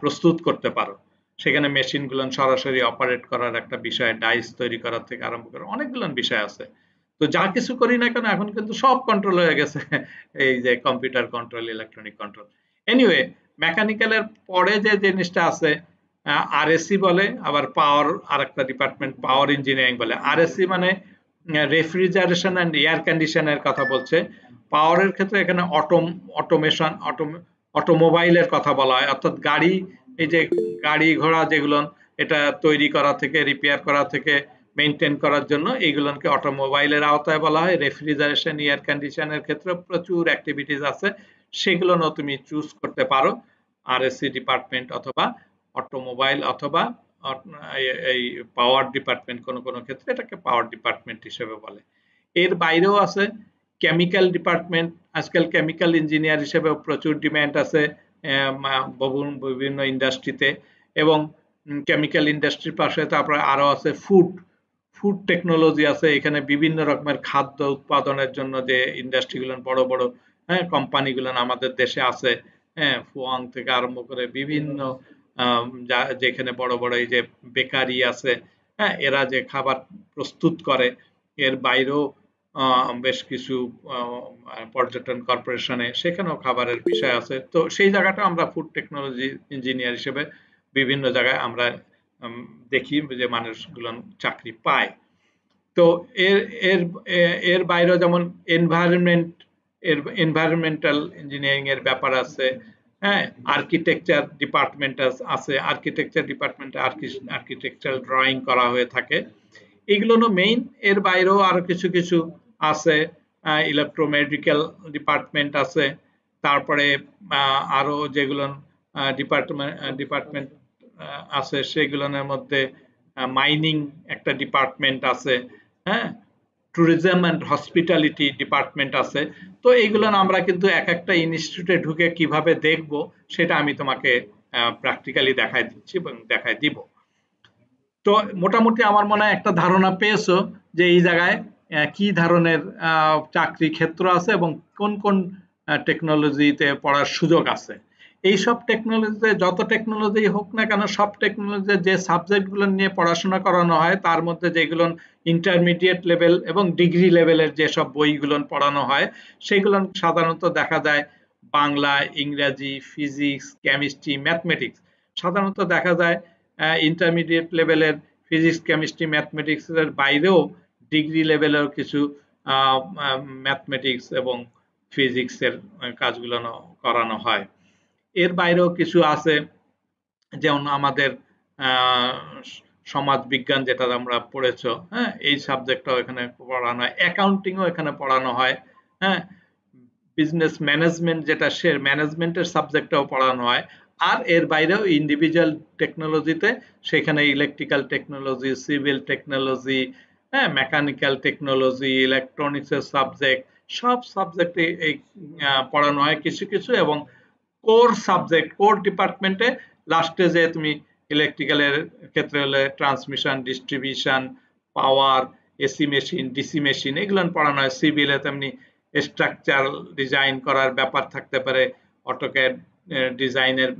প্রস্তুত করতে পারো। সেখানে মেশিনগুলো সরাসরি অপারেট করার একটা বিষয়, ডাইস তৈরি করার থেকে আরম্ভ করে অনেকগুলো বিষয় আছে। তো যা কিছু করি না কেন এখন কিন্তু সব কন্ট্রোল হয়ে গেছে এই যে computer control, electronic control. Anyway, মেকানিক্যালের পরে যে জিনিসটা আছে আরএসসি বলে, আবার পাওয়ার আরেকটা ডিপার্টমেন্ট পাওয়ার ইঞ্জিনিয়ারিং বলে। আরএসসি মানে রেফ্রিজারেশন অ্যান্ড এয়ার কন্ডিশনের কথা বলছে। পাওয়ারের ক্ষেত্রে এখানে অটোমেশন, অটোমোবাইলের কথা বলা হয়, অর্থাৎ গাড়ি, এই যে গাড়ি ঘোড়া যেগুলো এটা তৈরি করা থেকে রিপেয়ার করা থেকে মেনটেন করার জন্য এইগুলোকে অটোমোবাইলের আওতায় বলা হয়। রেফ্রিজারেশন এয়ার কন্ডিশনের ক্ষেত্রে প্রচুর অ্যাক্টিভিটিস আছে, সেগুলো তুমি চুজ করতে পারো আরএসসি ডিপার্টমেন্ট অথবা অটোমোবাইল অথবা এই পাওয়ার ডিপার্টমেন্ট, কোনো কোনো ক্ষেত্রে এটাকে পাওয়ার ডিপার্টমেন্ট হিসেবে বলে। এর বাইরেও আছে কেমিক্যাল ডিপার্টমেন্ট। আজকাল কেমিক্যাল ইঞ্জিনিয়ার হিসেবে প্রচুর ডিমান্ড আছে বিভিন্ন ইন্ডাস্ট্রিতে, এবং কেমিক্যাল ইন্ডাস্ট্রির পাশে তারপরে আরো আছে ফুড ফুড টেকনোলজি আছে। এখানে বিভিন্ন রকমের খাদ্য উৎপাদনের জন্য যে ইন্ডাস্ট্রিগুলো বড় বড় কোম্পানিগুলো আমাদের দেশে আছে, হ্যাঁ, ফুয়াং থেকে আরম্ভ করে বিভিন্ন যেখানে বড় বড় এই যে বেকারি আছে, হ্যাঁ, এরা যে খাবার প্রস্তুত করে, এর বাইরেও বেশ কিছু পর্যটন কর্পোরেশনে সেখানেও খাবারের বিষয় আছে। তো সেই জায়গাটা আমরা ফুড টেকনোলজি ইঞ্জিনিয়ার হিসেবে বিভিন্ন জায়গায় আমরা দেখি যে মানুষগুলো চাকরি পায়। তো এর এর এর বাইরেও যেমন এনভায়রনমেন্টাল ইঞ্জিনিয়ারিং এর ব্যাপার আছে, হ্যাঁ, আর্কিটেকচার ডিপার্টমেন্ট আছে। আর্কিটেকচার ডিপার্টমেন্টে আর্কিটেকচারাল ড্রয়িং করা হয়ে থাকে। এগুলো হলো মেইন। এর বাইরেও আরো কিছু কিছু আছে, ইলেকট্রোমেডিক্যাল ডিপার্টমেন্ট আছে, তারপরে আরো যেগুলো ডিপার্টমেন্ট আছে সেগুলোর মধ্যে মাইনিং একটা ডিপার্টমেন্ট আছে, হ্যাঁ, ট্যুরিজম অ্যান্ড হসপিটালিটি ডিপার্টমেন্ট আছে। তো এইগুলো আমরা কিন্তু এক একটা ইনস্টিটিউটে ঢুকে কিভাবে দেখব সেটা আমি তোমাকে প্র্যাকটিক্যালি দেখাই দিচ্ছি এবং দেখাই দিব। তো মোটামুটি আমার মনে হয় একটা ধারণা পেয়েছো যে এই জায়গায় কি ধরনের চাকরি ক্ষেত্র আছে এবং কোন কোন টেকনোলজিতে পড়ার সুযোগ আছে। এইসব টেকনোলজিতে যত টেকনোলজি হোক না কেন, সব টেকনোলজিতে যে সাবজেক্টগুলো নিয়ে পড়াশোনা করানো হয় তার মধ্যে যেগুলো ইন্টারমিডিয়েট লেভেল এবং ডিগ্রি লেভেলের যেসব বইগুলো পড়ানো হয় সেগুলো সাধারণত দেখা যায় বাংলা, ইংরাজি, ফিজিক্স, কেমিস্ট্রি, ম্যাথমেটিক্স। সাধারণত দেখা যায় ইন্টারমিডিয়েট লেভেলের ফিজিক্স, কেমিস্ট্রি, ম্যাথমেটিক্স এর বাইরেও ডিগ্রি লেভেলের কিছু ম্যাথমেটিক্স এবং ফিজিক্সের কাজগুলো করানো হয়। এর বাইরেও কিছু আছে, যেমন আমাদের সমাজ বিজ্ঞান যেটা আমরা পড়েছো, হ্যাঁ, এই সাবজেক্টটাও এখানে পড়ানো হয়। অ্যাকাউন্টিংও এখানে পড়ানো হয়, হ্যাঁ, বিজনেস ম্যানেজমেন্ট যেটা সে ম্যানেজমেন্টের সাবজেক্টটাও পড়ানো হয়। আর এর বাইরেও ইন্ডিভিজুয়াল টেকনোলজিতে সেখানে ইলেকট্রিক্যাল টেকনোলজি, সিভিল টেকনোলজি, হ্যাঁ, মেকানিক্যাল টেকনোলজি, ইলেকট্রনিক্সের সাবজেক্ট, সব সাবজেক্টে এই পড়ানো হয় কিছু কিছু। এবং কোর সাবজেক্ট, কোর ডিপার্টমেন্টে লাস্টে যে তুমি ইলেকট্রিক্যালের ক্ষেত্রে হলে ট্রান্সমিশন, ডিস্ট্রিবিউশন, পাওয়ার, এসি মেশিন, ডিসি মেশিন, এগুলো পড়ানো হয়। সিভিলে তেমনি স্ট্রাকচার ডিজাইন করার ব্যাপার থাকতে পারে, অটোক্যাড ডিজাইনের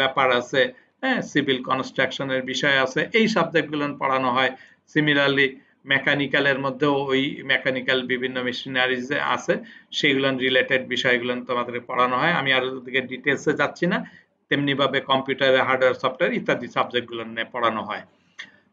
ব্যাপার আছে, হ্যাঁ, সিভিল কনস্ট্রাকশনের বিষয় আছে, এই সাবজেক্টগুলো পড়ানো হয়। সিমিলারলি মেকানিক্যালের মধ্যেও ওই মেকানিক্যাল বিভিন্ন মেশিনারিজ আছে, সেগুলো রিলেটেড বিষয়গুলো তোমাদের পড়ানো হয়। আমি আর ওদিকে ডিটেলসে যাচ্ছি না। তেমনি ভাবে কম্পিউটারের হার্ডওয়্যার, সফটওয়্যার ইত্যাদি সাবজেক্টগুলো নিয়ে পড়ানো হয়।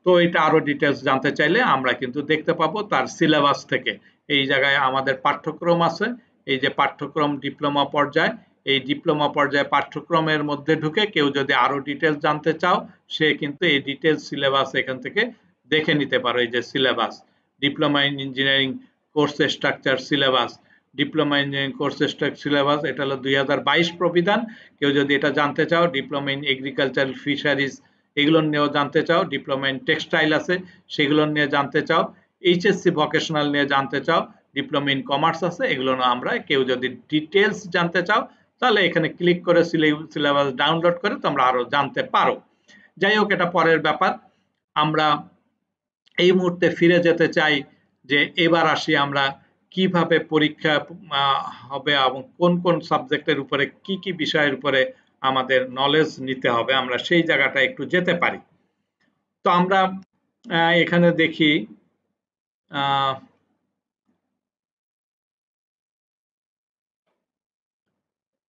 তো এটা আরো ডিটেলস জানতে চাইলে আমরা কিন্তু দেখতে পাবো তার সিলেবাস থেকে। এই জায়গায় আমাদের পাঠ্যক্রম আছে, এই যে পাঠ্যক্রম ডিপ্লোমা পর্যায়ে, এই ডিপ্লোমা পর্যায়ে পাঠ্যক্রমের মধ্যে ঢুকে কেউ যদি আরো ডিটেলস জানতে চাও, সে কিন্তু এই ডিটেলস সিলেবাস এখান থেকে দেখে নিতে পারো। এই যে syllabus, diploma in engineering course structure syllabus, diploma engineering course structure syllabus, এটা হলো 2022 প্রবিধান। কেউ যদি এটা জানতে চাও, ডিপ্লোমা ইন এগ্রিকালচারাল ফিশারিজ এগুলো নিয়েও জানতে চাও, ডিপ্লোমা ইন টেক্সটাইল আছে সেগুলো নিয়ে জানতে চাও, এইচএসসি ভোকেশনাল নিয়ে জানতে চাও, ডিপ্লোমা ইন কমার্স আছে, এগুলো আমরা কেউ যদি ডিটেলস জানতে চাও তাহলে এখানে ক্লিক করে সিলেবাস ডাউনলোড করে তোমরা আরো জানতে পারো। যাই হোক, এটা পরের ব্যাপার। আমরা এই মুহূর্তে ফিরে যেতে চাই যে এবার আসি আমরা কিভাবে পরীক্ষা হবে এবং কোন কোন সাবজেক্টের উপরে কি কি বিষয়ের উপরে আমাদের নলেজ নিতে হবে, আমরা সেই জায়গাটা একটু যেতে পারি। তো আমরা এখানে দেখি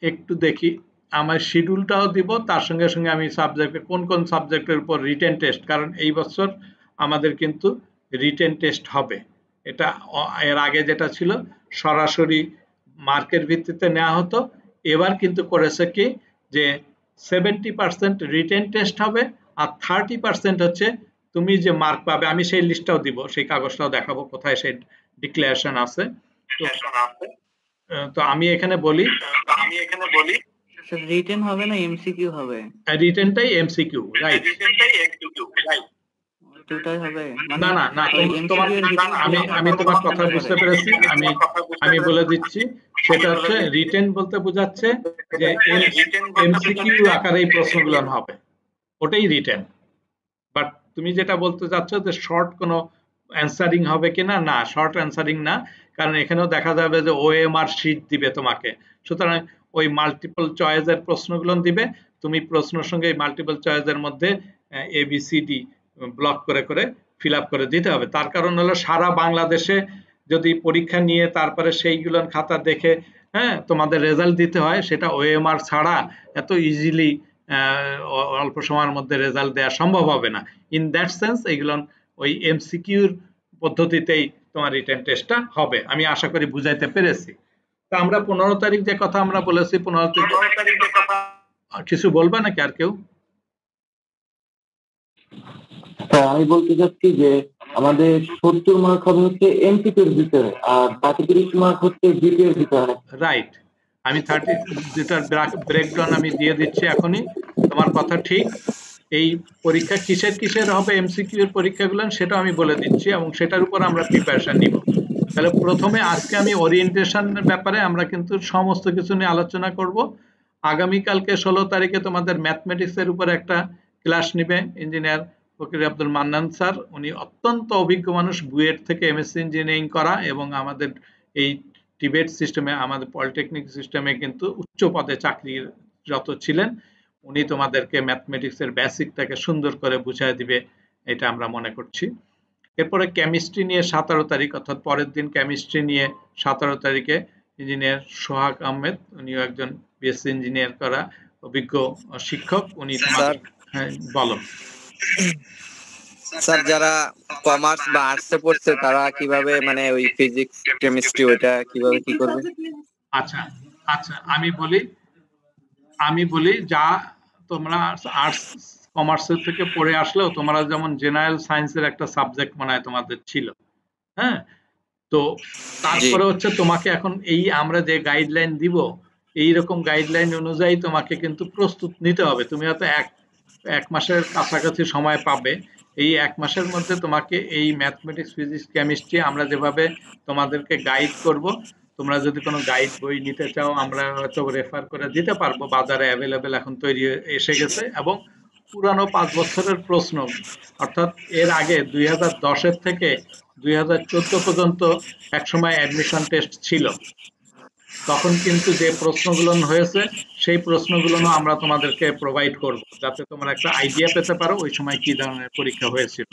একটু দেখি আমার শিডিউলটাও দিব, তার সঙ্গে সঙ্গে আমি সাবজেক্টে কোন কোন সাবজেক্টের উপর রিটেন টেস্ট, কারণ এই বছর আমাদের কিন্তু রিটেন টেস্ট হবে। এটা এর আগে যেটা ছিল সরাসরি মার্কের ভিত্তিতে নেওয়া হতো, এবার কিন্তু করেছে কি যে 70% রিটেন টেস্ট হবে আর 30% হচ্ছে তুমি যে মার্ক পাবে, আমি সেই লিস্টটাও দিব, সেই কাগজটাও দেখাবো কোথায় সেই ডিক্লারেশন আছে। তো তো আমি এখানে বলি রিটেন হবে না এমসিকিউ হবে? রিটেনটাই এমসিকিউ, রাইট? দুটাই হবে না মানে না না, ওই তোমার এমসিকিউ এর ভিতরে আমি তোমার কথা বুঝতে পেরেছি, আমি বলে দিচ্ছি। সেটা হচ্ছে রিটেন বলতে বোঝাচ্ছে যে এমসিকিউ আকারে এই প্রশ্নগুলো হবে, ওটাই রিটেন। বাট তুমি যেটা বলতে চাচ্ছ যে শর্ট কোনো অ্যান্সারিং হবে কিনা, না শর্ট অ্যান্সারিং না, কারণ এখানেও দেখা যাবে যে ওএমআর শিট দিবে তোমাকে, সুতরাং ওই মাল্টিপল চয়েসের প্রশ্নগুলো দিবে, তুমি প্রশ্নের সঙ্গে মাল্টিপল চয়েসের মধ্যে এবিসিডি ব্লক করে করে ফিল আপ করে দিতে হবে। তার কারণ হলো সারা বাংলাদেশে যদি পরীক্ষা নিয়ে তারপরে সেইগুলো খাতা দেখে হ্যাঁ তোমাদের রেজাল্ট দিতে হয়, সেটা ওএমআর ছাড়া এত ইজিলি অল্প সময়ের মধ্যে রেজাল্ট দেওয়া সম্ভব হবে না। ইন দ্যাট সেন্স এইগুলো ওই এমসিকিউর পদ্ধতিতেই তোমার রিটেন টেস্টটা হবে, আমি আশা করি বুঝাইতে পেরেছি। তা আমরা 15 তারিখ যে কথা আমরা বলেছি, 15 তারিখ কিছু বলবা নাকি আর কেউ? হ্যাঁ, আমি বলতে চাচ্ছি যে আমাদের 70 মার্ক হবে হচ্ছে এমসিকিউর ভিতরে আর বাকি 30 মার্ক হচ্ছে জিপিএ এর ভিতরে। রাইট, আমি 30 যেটার ব্রেকডাউন আমি দিয়ে দিচ্ছি এখনই, তোমার কথা ঠিক। এই পরীক্ষা কিসের কিসের হবে, এমসিকিউ এর পরীক্ষাগুলো সেটা আমি বলে দিচ্ছি এবং সেটার উপর আমরা প্রিপারেশন নিব। তাহলে প্রথমে আজকে আমি ওরিয়েন্টেশনের ব্যাপারে আমরা কিন্তু সমস্ত কিছু নিয়ে আলোচনা করব। আগামীকালকে 16 তারিখে তোমাদের ম্যাথমেটিক্স এর উপর একটা ক্লাস নিবে ইঞ্জিনিয়ার ফকির আব্দুল মান্নান স্যার। উনি অত্যন্ত অভিজ্ঞ মানুষ, বুয়েট থেকে এমএসসি ইঞ্জিনিয়ারিং করা এবং আমাদের এই টিবেট সিস্টেমে, আমাদের পলিটেকনিক সিস্টেমে কিন্তু উচ্চ পদে চাকরিরত ছিলেন। উনি তোমাদেরকে ম্যাথমেটিক্সের বেসিকটাকে সুন্দর করে বুঝিয়ে দিবে, এটা আমরা মনে করছি। এরপরে কেমিস্ট্রি নিয়ে 17 তারিখ অর্থাৎ পরের দিন কেমিস্ট্রি নিয়ে 17 তারিখে ইঞ্জিনিয়ার সোহাগ আহমেদ, উনিও একজন বিএসসি ইঞ্জিনিয়ার করা অভিজ্ঞ শিক্ষক, উনি তোমাদের হ্যাঁ বলো। স্যার যারা কমার্স বা আর্টসে পড়ছে তারা কিভাবে মানে ওই ফিজিক্স কেমিস্ট্রি ওইটা কিভাবে কি করবে? আচ্ছা আচ্ছা, আমি বলি যা তোমরা আর্টস কমার্সের থেকে পড়ে আসলেও তোমরা যেমন জেনারেল সায়েন্সের একটা সাবজেক্ট মনে হয় তোমাদের ছিল, হ্যাঁ? তো তারপরে হচ্ছে তোমাকে এখন এই আমরা যে গাইডলাইন দিব, এই রকম গাইডলাইন অনুযায়ী তোমাকে কিন্তু প্রস্তুত নিতে হবে। তুমি হয়তো এক মাসের কাছাকাছি সময় পাবে, এই 1 মাসের মধ্যে তোমাকে এই ম্যাথমেটিক্স ফিজিক্স কেমিস্ট্রি আমরা যেভাবে তোমাদেরকে গাইড করব, তোমরা যদি কোনো গাইড বই নিতে চাও আমরা হয়তো রেফার করে দিতে পারবো, বাজারে অ্যাভেলেবেল এখন তৈরি এসে গেছে। এবং পুরানো 5 বছরের প্রশ্ন, অর্থাৎ এর আগে 2010-এর থেকে 2014 পর্যন্ত একসময় অ্যাডমিশন টেস্ট ছিল, তখন কিন্তু যে প্রশ্নগুলো হয়েছে সেই প্রশ্নগুলো আমরা তোমাদেরকে প্রোভাইড করব, যাতে তোমরা একটা আইডিয়া পেতে পারো ওই সময় কি ধরনের পরীক্ষা হয়েছিল।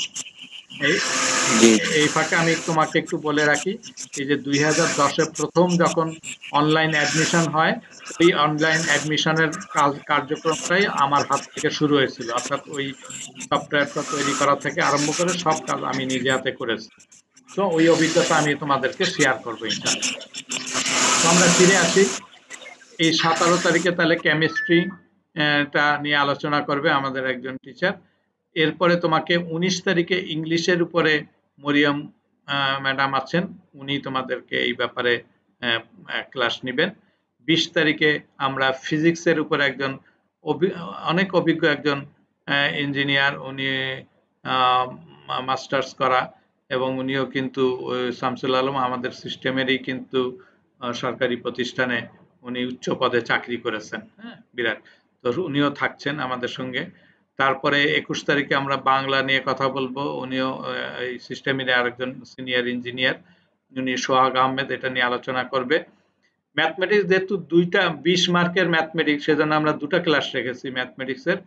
এই ফাঁকে আমি তোমাকে একটু বলে রাখি, এই যে 2010-এ প্রথম যখন অনলাইন অ্যাডমিশন হয়, ওই অনলাইন অ্যাডমিশনের কার্যক্রমটাই আমার হাত থেকে শুরু হয়েছিল, অর্থাৎ ওই সফটওয়্যারটা তৈরি করা থেকে আরম্ভ করে সব কাজ আমি নিজে হাতে করেছি। তো ওই অভিজ্ঞতা আমি তোমাদেরকে শেয়ার করবো ইনশাআল্লাহ। তো আমরা ফিরে আসি, এই 17 তারিখে তাহলে কেমিস্ট্রি টা নিয়ে আলোচনা করবে আমাদের একজন টিচার। এরপরে তোমাকে 19 তারিখে ইংলিশের উপরে মরিয়ম ম্যাডাম আছেন, উনি তোমাদেরকে এই ব্যাপারে ক্লাস নেবেন। 20 তারিখে আমরা ফিজিক্সের উপর একজন অনেক অভিজ্ঞ একজন ইঞ্জিনিয়ার, উনি মাস্টার্স করা এবং উনিও কিন্তু শামসুল আলম আমাদের সিস্টেমেরই কিন্তু সরকারি প্রতিষ্ঠানে উনি উচ্চ পদে চাকরি করেছেন, হ্যাঁ বিরাট, তো উনিও থাকছেন আমাদের সঙ্গে। তারপরে 21 তারিখে আমরা বাংলা নিয়ে কথা বলবো, উনিও এই সিস্টেমের আরেকজন সিনিয়র ইঞ্জিনিয়ার, উনি সোহাগ আহমেদ, এটা নিয়ে আলোচনা করবে। ম্যাথমেটিক্স যেহেতু 20 মার্কের ম্যাথমেটিক্স, সেজন্য আমরা 2টা ক্লাস রেখেছি ম্যাথমেটিক্সের।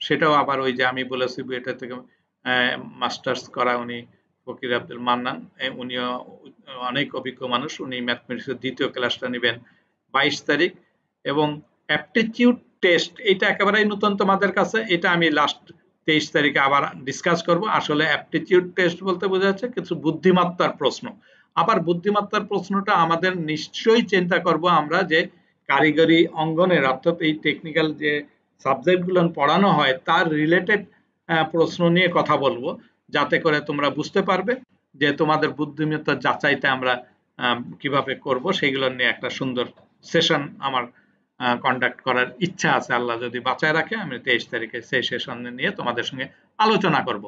সেটাও আবার ওই যে আমি বলেছি এটা থেকে মাস্টার্স করা উনি ফকির আব্দুল মান্নান, উনিও অনেক অভিজ্ঞ মানুষ, উনি ম্যাথমেটিক্সের 2য় ক্লাসটা নেবেন 22 তারিখ। এবং অ্যাপটিটিউড টেস্ট, এটা একেবারেই নতুন তোমাদের কাছে, এটা আমি লাস্ট 23 তারিখে আবার ডিসকাস করব। আসলে অ্যাপটিটিউড টেস্ট বলতে বোঝা যাচ্ছে কিছু বুদ্ধিমত্তার প্রশ্ন। আবার বুদ্ধিমত্তার প্রশ্নটা আমাদের নিশ্চয়ই চিন্তা করব আমরা যে কারিগরি অঙ্গনের অর্থাৎ এই টেকনিক্যাল যে সাবজেক্টগুলো পড়ানো হয় তার রিলেটেড প্রশ্ন নিয়ে কথা বলবো, যাতে করে তোমরা বুঝতে পারবে যে তোমাদের বুদ্ধিমত্তার যাচাইটা আমরা কিভাবে করব সেগুলো নিয়ে একটা সুন্দর সেশন আমার কন্ডাক্ট করার ইচ্ছা আছে। আল্লাহ যদি বাঁচায় রাখে আমি 23 তারিখে সেই সেশন নিয়ে তোমাদের সঙ্গে আলোচনা করব।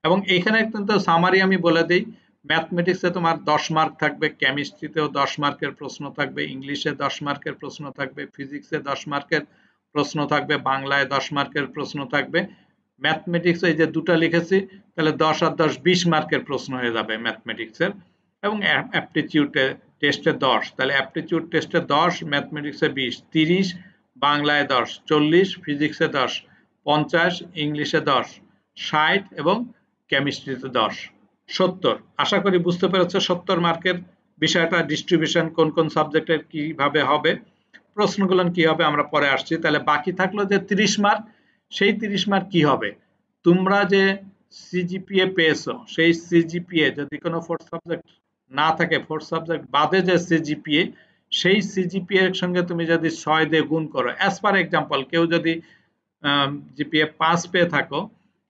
এবং এখানে কিন্তু সামারি আমি বলে দিই, ম্যাথমেটিক্সে তোমার 10 মার্ক থাকবে, কেমিস্ট্রিতেও 10 মার্কের প্রশ্ন থাকবে, ইংলিশে 10 মার্কের প্রশ্ন থাকবে, ফিজিক্সে 10 মার্কের প্রশ্ন থাকবে, বাংলায় 10 মার্কের প্রশ্ন থাকবে। ম্যাথমেটিক্স এই যে দুটো লিখেছি তাহলে 10 আর 10 20 মার্কের প্রশ্ন হয়ে যাবে ম্যাথমেটিক্সের। এবং অ্যাপটিটিউডে টেস্টে 10, তাহলে অ্যাপটিটিউড টেস্টে 10, ম্যাথমেটিক্সে 20, 30, বাংলায় 10, 40, ফিজিক্সে 10, 50, ইংলিশে 10, 60 এবং কেমিস্ট্রিতে 10, 70। আশা করি বুঝতে পেরেছো 70 মার্কের বিষয়টা ডিস্ট্রিবিউশন কোন কোন সাবজেক্টের কিভাবে হবে, প্রশ্নগুলো কি হবে আমরা পরে আসছি। তাহলে বাকি থাকলো যে 30 মার্ক, সেই 30 মার্ক কি হবে? তোমরা যে সিজিপিএ পেয়েছো সেই সিজিপিএ যদি কোনো ফোর্থ সাবজেক্ট না থাকে, ফোর্থ সাবজেক্ট বাদে যে সিজিপিএ, সেই সিজিপিএ এর সঙ্গে তুমি যদি 6 দিয়ে গুণ করো, অ্যাজ পার এক্সাম্পল কেউ যদি জিপিএ 5 পেয়ে থাকো,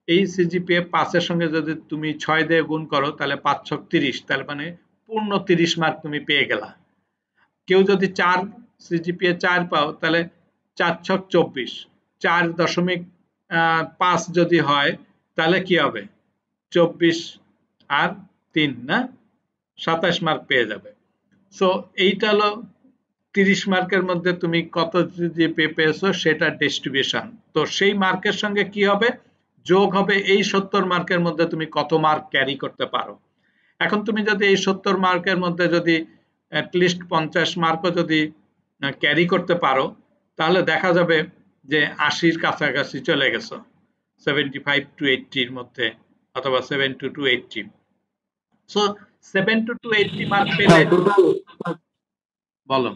এই সিজিপিএ 5 এর সঙ্গে যদি তুমি 6 দিয়ে গুণ করো তাহলে 5 ছক 30, তার মানে পূর্ণ 30 মার্ক তুমি পেয়ে গেলা। কেউ যদি 4 সিজিপিএ 4 পাও তাহলে 4 ছক 24, 4.5 যদি হয় তাহলে কি হবে 24 আর 3 না 27 মার্ক পেয়ে যাবে। সো এইটা হলো 30 মার্কের মধ্যে তুমি কত জিপিএ পেয়েছো সেটা ডিস্ট্রিবিউশন। তো সেই মার্কের সঙ্গে কি হবে যোগ হবে এই 70 মার্কের মধ্যে তুমি কত মার্ক ক্যারি করতে পারো। এখন তুমি যদি এই 70 মার্কের মধ্যে যদি অ্যাটলিস্ট 50 মার্কও যদি ক্যারি করতে পারো তাহলে দেখা যাবে যে 80-র কাছাকাছি চলে গেছো, 75 to 80 এর মধ্যে অথবা 70 to 80। সো 70 to 80 মার্ক পেলে বলো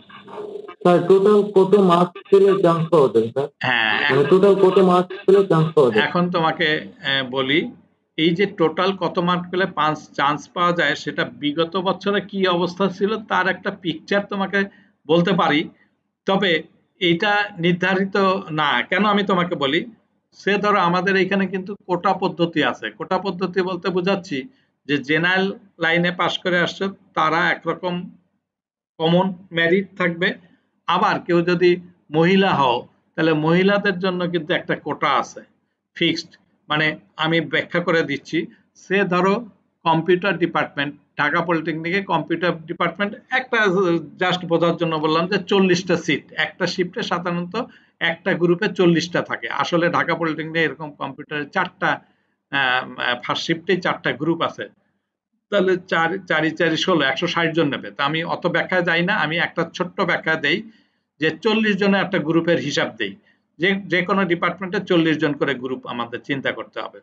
স্যার টোটাল কত মার্কস পেলে চান্স পাওয়া যায় স্যার? হ্যাঁ, মানে টোটাল কত মার্কস পেলে চান্স পাওয়া যায়? এখন তোমাকে বলি এই যে টোটাল কত মার্ক পেলে চান্স পাওয়া যায় সেটা বিগত বছরে কি অবস্থা ছিল তার একটা পিকচার তোমাকে বলতে পারি, তবে এটা নির্ধারিত না। কেন আমি তোমাকে বলি, সে ধরো আমাদের এখানে কিন্তু কোটা পদ্ধতি আছে। কোটা পদ্ধতি বলতে বোঝাচ্ছি যে জেনারেল লাইনে পাশ করে আসছে তারা একরকম কমন মেরিট থাকবে, আবার কেউ যদি মহিলা হও তাহলে মহিলাদের জন্য কিন্তু একটা কোটা আছে ফিক্সড। মানে আমি ব্যাখ্যা করে দিচ্ছি, সে ধরো কম্পিউটার ডিপার্টমেন্ট, ঢাকা পলিটেকনিকে কম্পিউটার ডিপার্টমেন্ট, একটা জাস্ট বোঝার জন্য বললাম যে 40টা সিট, একটা শিফটে সাধারণত একটা গ্রুপে 40টা থাকে। আসলে ঢাকা পলিটেকনিকে এরকম কম্পিউটারের 4টা ফার্স্ট শিফটেই 4টা গ্রুপ আছে, তাহলে 4 4 4 16 160 জন নেবে। তা আমি অত ব্যাখ্যা যাই না, আমি একটা ছোট্ট ব্যাখ্যা দেই যে 40 জনের একটা গ্রুপের হিসাব দেই, যে কোনো ডিপার্টমেন্টে 40 জন করে গ্রুপ আমাদের চিন্তা করতে হবে।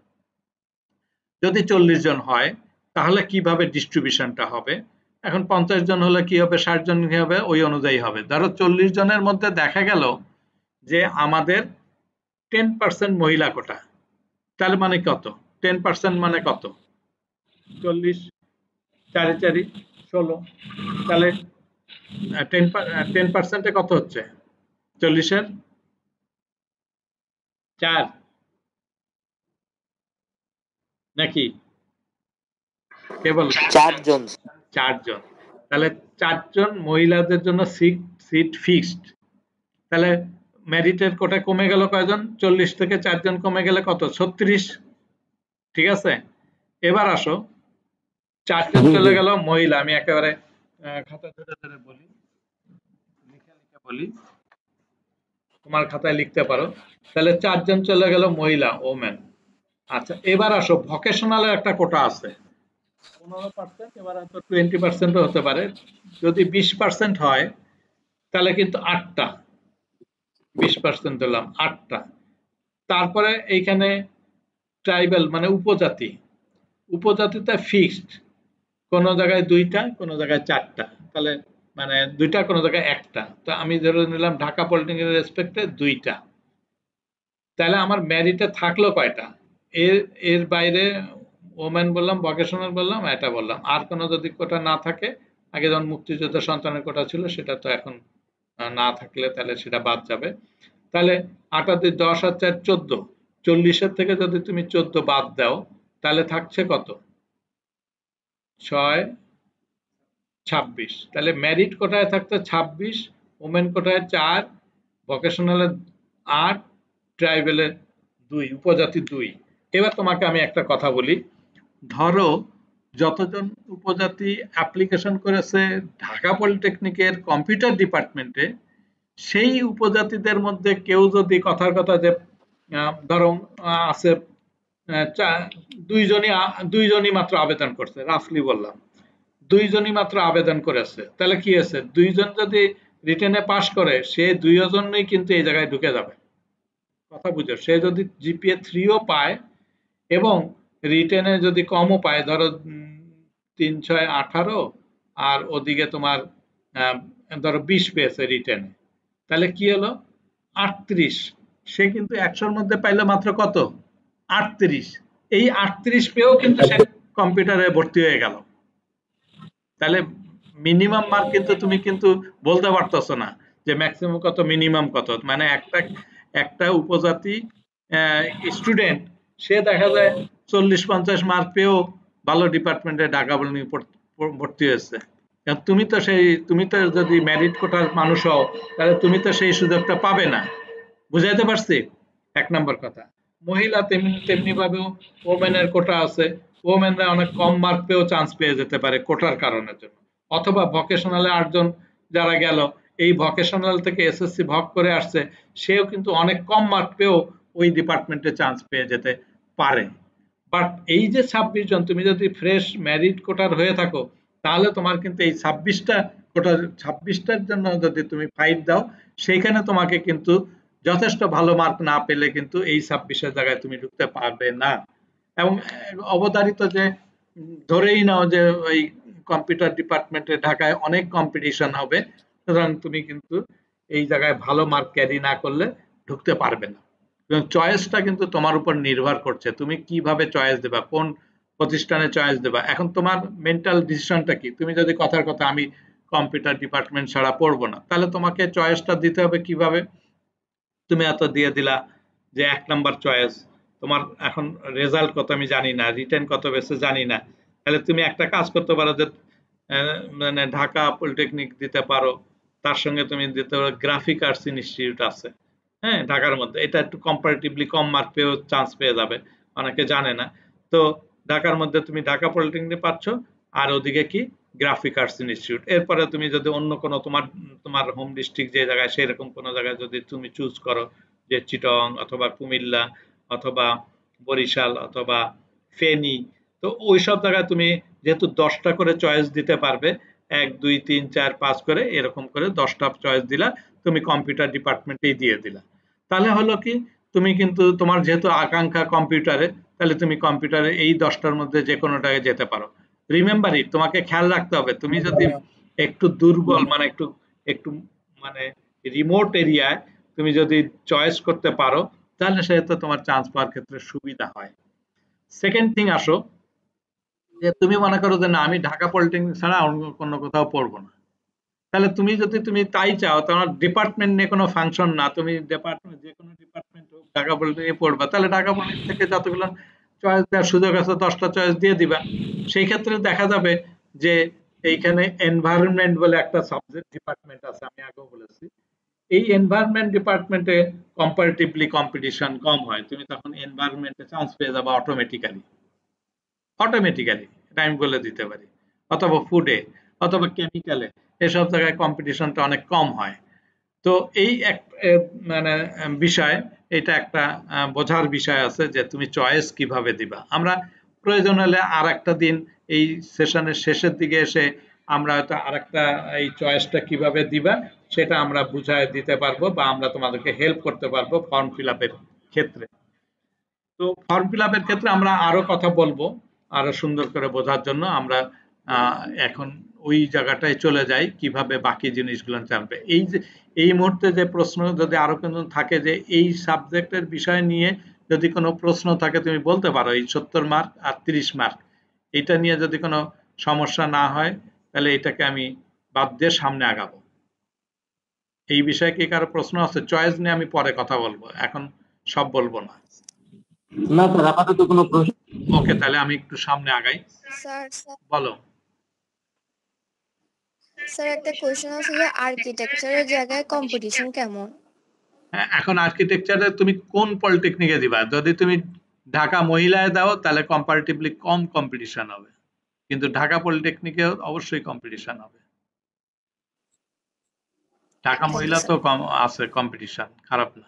যদি 40 জন হয় তাহলে কিভাবে ডিস্ট্রিবিউশনটা হবে, এখন 50 জন হলে কি হবে, 60 জন কি হবে, ওই অনুযায়ী হবে। ধরো 40 জনের মধ্যে দেখা গেল যে আমাদের 10% মহিলা কোটা, তাহলে মানে কত 10% মানে কত 40 4 4 16, তাহলে 10% কত হচ্ছে 40-এর 4 নাকি কেবল 4 জন। 4 জন, তাহলে 4 জন মহিলাদের জন্য সিট ফিক্সড। তাহলে মেরিটের কোটা কমে গেল কয়জন, 40 থেকে 4 জন কমে গেলে কত 36, ঠিক আছে। এবার আসো 4 জন চলে গেল মহিলা, আমি একেবারে খাতা ধরে ধরে বলি, লিখে লিখে বলি, তোমার খাতায় লিখতে পারো। তাহলে 4 জন চলে গেল মহিলা ওমেন। আচ্ছা এবার আসো ভোকেশনালের একটা কোটা আছে 15%, এবার হয়তো 20% হতে পারে। যদি 20% হয় তাহলে কিন্তু 8টা, 20% দিলাম 8টা। তারপরে এইখানে ট্রাইবাল মানে উপজাতি, উপজাতিতে ফিক্সড, কোন জায়গায় 2টা কোন জায়গায় 4টা, তাহলে মানে 2টা কোন জায়গায় 1টা। তো আমি ধরে নিলাম ঢাকা পলিটেকনিকের রেসপেক্টে 2টা, তাহলে আমার মেরিটে থাকলো কয়টা, এর এর বাইরে ওমেন বললাম, ভোকেশনাল বললাম, এটা বললাম। আর কোনো যদি কোটা না থাকে, আগে যেমন মুক্তিযোদ্ধা সন্তানের কোটা ছিল, সেটা তো এখন না থাকলে তাহলে সেটা বাদ যাবে। তাহলে 8 আর 2 10 আর 4 14, 40-এর থেকে যদি তুমি 14 বাদ দাও, তাহলে থাকছে কত? 6 26। তাহলে মেরিট কোটায় থাকতো 26, ওমেন কোটায় 4, ভোকেশনালে 8, ট্রাইবেলে 2, উপজাতি 2। এবার তোমাকে আমি একটা কথা বলি, ধরো যতজন উপজাতি অ্যাপ্লিকেশন করেছে ঢাকা পলিটেকনিকের কম্পিউটার ডিপার্টমেন্টে, সেই উপজাতিদের মধ্যে কেউ যদি কথার কথা যে ধরো আছে দুইজনই মাত্র আবেদন করছে, রাফলি বললাম, দুইজনই মাত্র আবেদন করেছে, তাহলে কি আছে? দুইজন যদি রিটেনে পাশ করে, সে দুইজনই কিন্তু এই জায়গায় ঢুকে যাবে। কথা বুঝো, সে যদি জিপিএ 3ও পায় এবং রিটেনে যদি কমও পায়, ধরো 3 6 18, আর ওদিকে তোমার ধরো 20 পেয়েছে রিটেনে, তাহলে কি হলো? 38। সে কিন্তু 100-র মধ্যে পাইলো মাত্র কত? 38। এই 38 পেয়েও কিন্তু সে কম্পিউটারে ভর্তি হয়ে গেল। তাহলে মিনিমাম মার্ক কিন্তু তুমি কিন্তু বলতে পারতেছো না যে ম্যাক্সিমাম কত, মিনিমাম কত। মানে একটা উপজাতি স্টুডেন্ট, সে দেখা যায় 40-50 মার্ক পেয়েও ভালো ডিপার্টমেন্টে ঢাকা ভর্তি হয়েছে। তুমি তো যদি মেরিট কোটার মানুষ হও, তাহলে তুমি তো সেই সুযোগটা পাবে না। বুঝাইতে পারছি? 1 নম্বর কথা। মহিলা তেমনি ভাবেও ওমেনের কোটা আছে, ওমেনরা অনেক কম মার্ক পেয়েও চান্স পেয়ে যেতে পারে কোটার কারণের জন্য। অথবা ভোকেশনালে 8 জন যারা গেল, এই ভোকেশনাল থেকে এসএসসি ভোগ করে আসছে, সেও কিন্তু অনেক কম মার্ক পেয়েও ওই ডিপার্টমেন্টে চান্স পেয়ে যেতে পারে। বাট এই যে 26 জন, তুমি যদি ফ্রেশ মেরিট কোটার হয়ে থাকো, তাহলে তোমার কিন্তু এই 26টা কোটার 26টার জন্য যদি তুমি ফাইট দাও, সেইখানে তোমাকে কিন্তু যথেষ্ট ভালো মার্ক না পেলে কিন্তু এই 26-এর জায়গায় তুমি ঢুকতে পারবে না। এবং অবধারিত যে ধরেই নাও যে ওই কম্পিউটার ডিপার্টমেন্টে ঢাকায় অনেক কম্পিটিশন হবে, সুতরাং তুমি কিন্তু এই জায়গায় ভালো মার্ক ক্যারি না করলে ঢুকতে পারবে না। এবং চয়েসটা কিন্তু তোমার উপর নির্ভর করছে, তুমি কিভাবে চয়েস দেবা, কোন প্রতিষ্ঠানে চয়েস দেবা। এখন তোমার মেন্টাল ডিসিশনটা কি? তুমি যদি কথার কথা আমি কম্পিউটার ডিপার্টমেন্ট ছাড়া পড়বো না, তাহলে তোমাকে চয়েসটা দিতে হবে কিভাবে? তুমি এত দিয়ে দিলা যে 1 নাম্বার চয়েস, তোমার এখন রেজাল্ট কত আমি জানি না, রিটেন কত বেশি জানি না, তাহলে তুমি একটা কাজ করতে পারো যে মানে ঢাকা পলিটেকনিক দিতে পারো, তার সঙ্গে তুমি দিতে পারো গ্রাফিক আর্টস ইনস্টিটিউট আছে, হ্যাঁ, ঢাকার মধ্যে। এটা একটু কম্পারেটিভলি কম মার্ক পেয়েও চান্স পেয়ে যাবে, অনেকে জানে না। তো ঢাকার মধ্যে তুমি ঢাকা পলিটেকনিক পাচ্ছ, আর ওদিকে কি গ্রাফিক আর্টস ইনস্টিটিউট। এরপরে তুমি যদি অন্য কোনো তোমার হোম ডিস্ট্রিক্ট যে জায়গায়, সেরকম কোনো জায়গায় যদি তুমি চুজ করো, যে চিটং অথবা কুমিল্লা অথবা বরিশাল অথবা ফেনী, তো ওই সব জায়গায় তুমি যেহেতু 10টা করে চয়েস দিতে পারবে, 1 2 3 4 5 করে, এরকম করে 10টা চয়েস দিলা, তুমি কম্পিউটার ডিপার্টমেন্টেই দিয়ে দিলা। তাহলে হলো কি, তুমি কিন্তু তোমার যেহেতু আকাঙ্ক্ষা কম্পিউটারে, তাহলে তুমি কম্পিউটারে এই 10টার মধ্যে যে কোনোটায় যেতে পারো। রিমেম্বার ইট, তোমাকে খেয়াল রাখতে হবে, তুমি যদি একটু দুর্বল, মানে একটু মানে রিমোট এরিয়ায় তুমি যদি চয়েস করতে পারো, তাহলে সেটা তোমার চান্স পাওয়ার ক্ষেত্রে সুবিধা হয়। সেকেন্ড থিং আসো, যে তুমি মনে করো যে না, আমি ঢাকা পলিটেকনিক ছাড়া অন্য কোথাও পড়বো না, তাহলে তুমি তাই চাও, তোমার ডিপার্টমেন্ট নিয়ে কোনো ফাংশন না, তুমি ডিপার্টমেন্ট যে কোনো ডিপার্টমেন্ট হোক, ঢাকা পলিটেকনিকে পড়বা, তাহলে ঢাকা পলিটেকনিক থেকে যতগুলো চয়েস দেওয়ার সুযোগ আছে 10টা চয়েস দিয়ে দিবা। সেই ক্ষেত্রে দেখা যাবে যে এইখানে এনভায়রনমেন্ট বলে একটা সাবজেক্ট ডিপার্টমেন্ট আছে, আমি আগেও বলেছি। এই এনভায়রনমেন্ট ডিপার্টমেন্টে কম্পারেটিভলি কম্পিটিশন কম হয়, তুমি তখন এনভায়রনমেন্টে চান্স পেয়ে যাবা অটোমেটিক্যালি। এটা আমি বলে দিতে পারি। অথবা ফুডে অথবা কেমিক্যালে, এসব জায়গায় কম্পিটিশনটা অনেক কম হয়। তো এই এক মানে বিষয়, এটা একটা বোঝার বিষয় আছে যে তুমি চয়েস কিভাবে দিবা। আমরা প্রয়োজন হলে আর একটা দিন এই সেশনের শেষের দিকে এসে আমরা হয়তো আর একটা এই চয়েসটা কিভাবে দিবা সেটা আমরা বুঝায় দিতে পারবো, বা আমরা তোমাদেরকে হেল্প করতে পারবো ফর্ম ফিল আপের ক্ষেত্রে। তো ফর্ম ফিল আপের ক্ষেত্রে আমরা আরো কথা বলবো, আরো সুন্দর করে বোঝার জন্য আমরা এখন ওই জায়গাটায় চলে যাই, কিভাবে বাকি জিনিসগুলো জানবে। এই যে এই মুহূর্তে যে প্রশ্ন যদি আরো কোনো থাকে যে এই সাবজেক্টের বিষয় নিয়ে যদি কোনো প্রশ্ন থাকে তুমি বলতে পারো, এই 70 মার্ক আর 30 মার্ক এটা নিয়ে যদি কোনো সমস্যা না হয় তাহলে এটাকে আমি বাদ দিয়ে সামনে আগাবো। এই বিষয়ে কি কারো প্রশ্ন আছে? চয়েস নিয়ে আমি পরে কথা বলবো, এখন সব বলবো না। না স্যার, আপাতত কোনো প্রশ্ন। ওকে, তাহলে আমি একটু সামনে আগাই। স্যার বলো। স্যার একটা কোশ্চেন আছে যে আর্কিটেকচারের জায়গায় কম্পিটিশন কেমন? হ্যাঁ, এখন আর্কিটেকচারে তুমি কোন পলিটেকনিকে দিবা? যদি তুমি ঢাকা মহিলায় দাও তাহলে কম্পারেটিভলি কম কম্পিটিশন হবে, কিন্তু ঢাকা পলিটেকনিকে অবশ্যই কম্পিটিশন হবে। ঢাকা মহিলা তো কম আছে, কম্পিটিশন খারাপ না।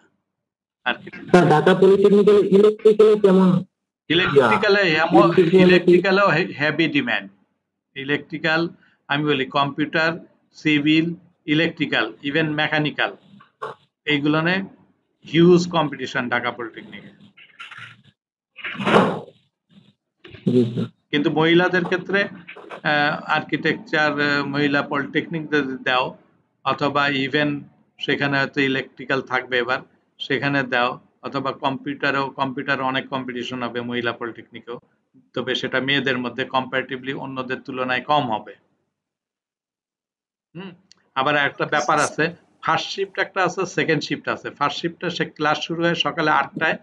স্যার ঢাকা পলিটেকনিক্যাল ইলেকট্রিক্যাল কেমন? ইলেকট্রিক্যালও হেভি ডিমান্ড। ইলেকট্রিক্যাল আমি বলি computer, civil, electrical, even mechanical, এইগুলো নিয়ে হিউজ কম্পিটিশন ঢাকা পলিটেকনিকে। জি স্যার। কিন্তু মহিলাদের ক্ষেত্রে আর্কিটেকচার মহিলা পলিটেকনিক যদি দাও, অথবা ইভেন সেখানে হয়তো ইলেকট্রিক্যাল থাকবে এবার, সেখানে দাও, অথবা কম্পিউটার অনেক কম্পিটিশন হবে মহিলা পলিটেকনিকেও, তবে সেটা মেয়েদের মধ্যে কম্পারেটিভলি অন্যদের তুলনায় কম হবে। আবার একটা ব্যাপার আছে, ফার্স্ট শিফট একটা আছে, সেকেন্ড শিফট আছে। ফার্স্ট শিফটে সে ক্লাস শুরু হয় সকালে 8টায়,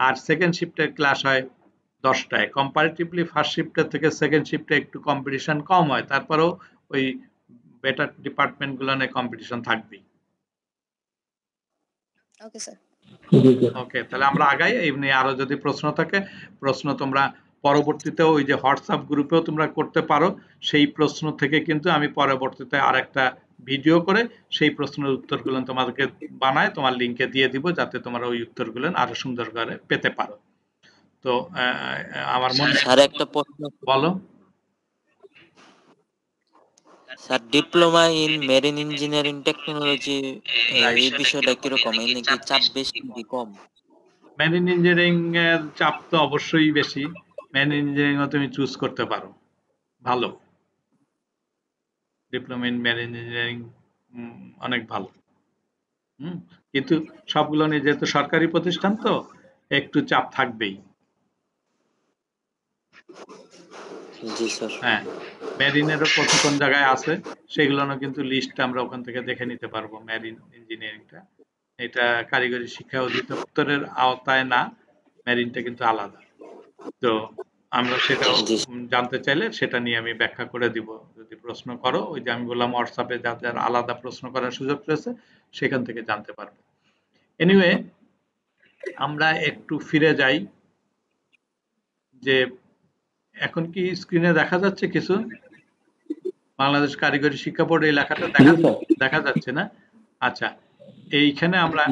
আর সেকেন্ড শিফটের ক্লাস হয় 10টায়। কম্পারেটিভলি ফার্স্ট শিফটের থেকে সেকেন্ড শিফটে একটু কম্পিটিশন কম হয়, তারপরেও ওই বেটার ডিপার্টমেন্ট গুলো নিয়ে কম্পিটিশন থাকবেই। Okay sir. ওকে, তাহলে আমরা আগাই। এমনি আরো যদি প্রশ্ন থাকে, প্রশ্ন তোমরা পরবর্তীতে ওই যে হোয়াটসঅ্যাপ গ্রুপেও তোমরা করতে পারো। সেই প্রশ্ন থেকে কিন্তু আমি পরবর্তীতে আরেকটা ভিডিও করে সেই প্রশ্নের উত্তরগুলো তোমাদেরকে বানায় তোমার লিংকে দিয়ে দিব, যাতে তোমরা ওই উত্তরগুলো আরো সুন্দর করে পেতে পারো। তো আমার মনে স্যার একটা প্রশ্ন, বলো। Sir diploma in marine engineering technology এই বিষয়টা কিরকম? এই নাকি চাপ বেশি নাকি কম? মেরিন ইঞ্জিনিয়ারিং এর চাপ তো অবশ্যই বেশি। মেরিন ইঞ্জিনিয়ারিং ও তুমি চুজ করতে পারো, ভালো। ডিপ্লোমা ইন মেরিন ইঞ্জিনিয়ারিং অনেক ভালো। কিন্তু সবগুলো নিয়ে যেহেতু সরকারি প্রতিষ্ঠান, তো একটু চাপ থাকবেই। জি স্যার। হ্যাঁ, মেরিনেরও কোন কোন জায়গায় আছে সেগুলো কিন্তু লিস্ট আমরা ওখান থেকে দেখে নিতে পারবো। মেরিন ইঞ্জিনিয়ারিংটা এটা কারিগরি শিক্ষা অধিদপ্তরের আওতায় না, মেরিনটা কিন্তু আলাদা। তো আমরা সেটাও জানতে চাইলে সেটা নিয়ে আমি ব্যাখ্যা করে দিব, যদি প্রশ্ন করো। ওই যে আমি বললাম হোয়াটসঅ্যাপে যাদের আলাদা প্রশ্ন করার সুযোগ রয়েছে সেখান থেকে জানতে পারবে। এনিওয়ে, আমরা একটু ফিরে যাই, যে এখন কি স্ক্রিনে দেখা যাচ্ছে কিছু? বাংলাদেশ কারিগরি শিক্ষা বোর্ড এই লেখাটা দেখা যাচ্ছে না? আচ্ছা, এইখানে আমরা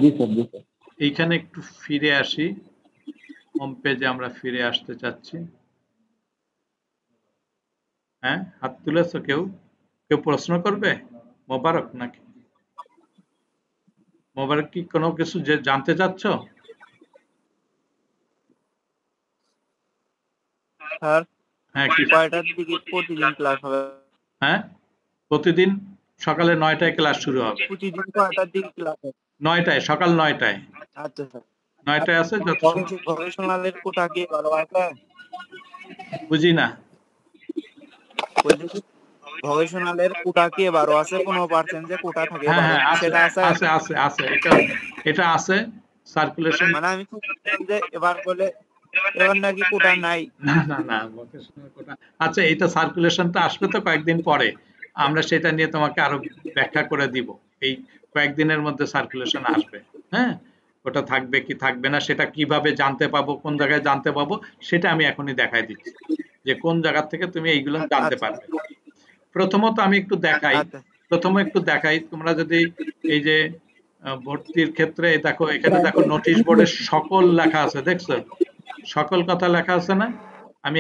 এইখানে একটু ফিরে আসি, হোম পেজে আমরা ফিরে আসতে চাচ্ছি। হ্যাঁ, হাত তুলেছো কেউ? কেউ প্রশ্ন করবে? মোবারক নাকি? মোবারক কি কোনো কিছু জানতে চাচ্ছ? স্যার হ্যাঁ, কয়টার দিকে প্রতিদিন ক্লাস হবে? হ্যাঁ, প্রতিদিন সকালে 9টায় ক্লাস শুরু হবে। প্রতিদিন কয়টার দিকে ক্লাস হবে? 9টায়, সকাল 9টায়। আচ্ছা স্যার। 9টায় আছে। যত প্রফেশনালের কোটা কি ভালো আছে? বুঝি না। প্রফেশনালের কোটা কি বারো আছে? 15% যে কোটা থাকে হ্যাঁ, বারো, হ্যাঁ, সেটা আছে? আছে। এটা আছে সার্কুলেশন। মানে আমি শুনছিলাম যে এবার নাকি কোটা নাই। না, ভোকেশনাল কোটা আচ্ছা, এটা সার্কুলেশনটা আসবে তো কয়েকদিন পরে, আমরা সেটা নিয়ে তোমাকে আরো ব্যাখ্যা করে দিব। এই কয়েকদিনের মধ্যে সার্কুলেশন আসবে। হ্যাঁ, ওটা থাকবে কি থাকবে না সেটা কিভাবে জানতে পাবো, কোন জায়গায় জানতে পাবো, সেটা আমি এখনই দেখাই দিচ্ছি, যে কোন জায়গা থেকে তুমি এইগুলো জানতে পারবে। প্রথমত আমি একটু দেখাই, তোমরা যদি এই যে ভর্তির ক্ষেত্রে দেখো, এখানে দেখো নোটিশ বোর্ডে সকল লেখা আছে, দেখছো? সকল কথা লেখা আছে না? আমি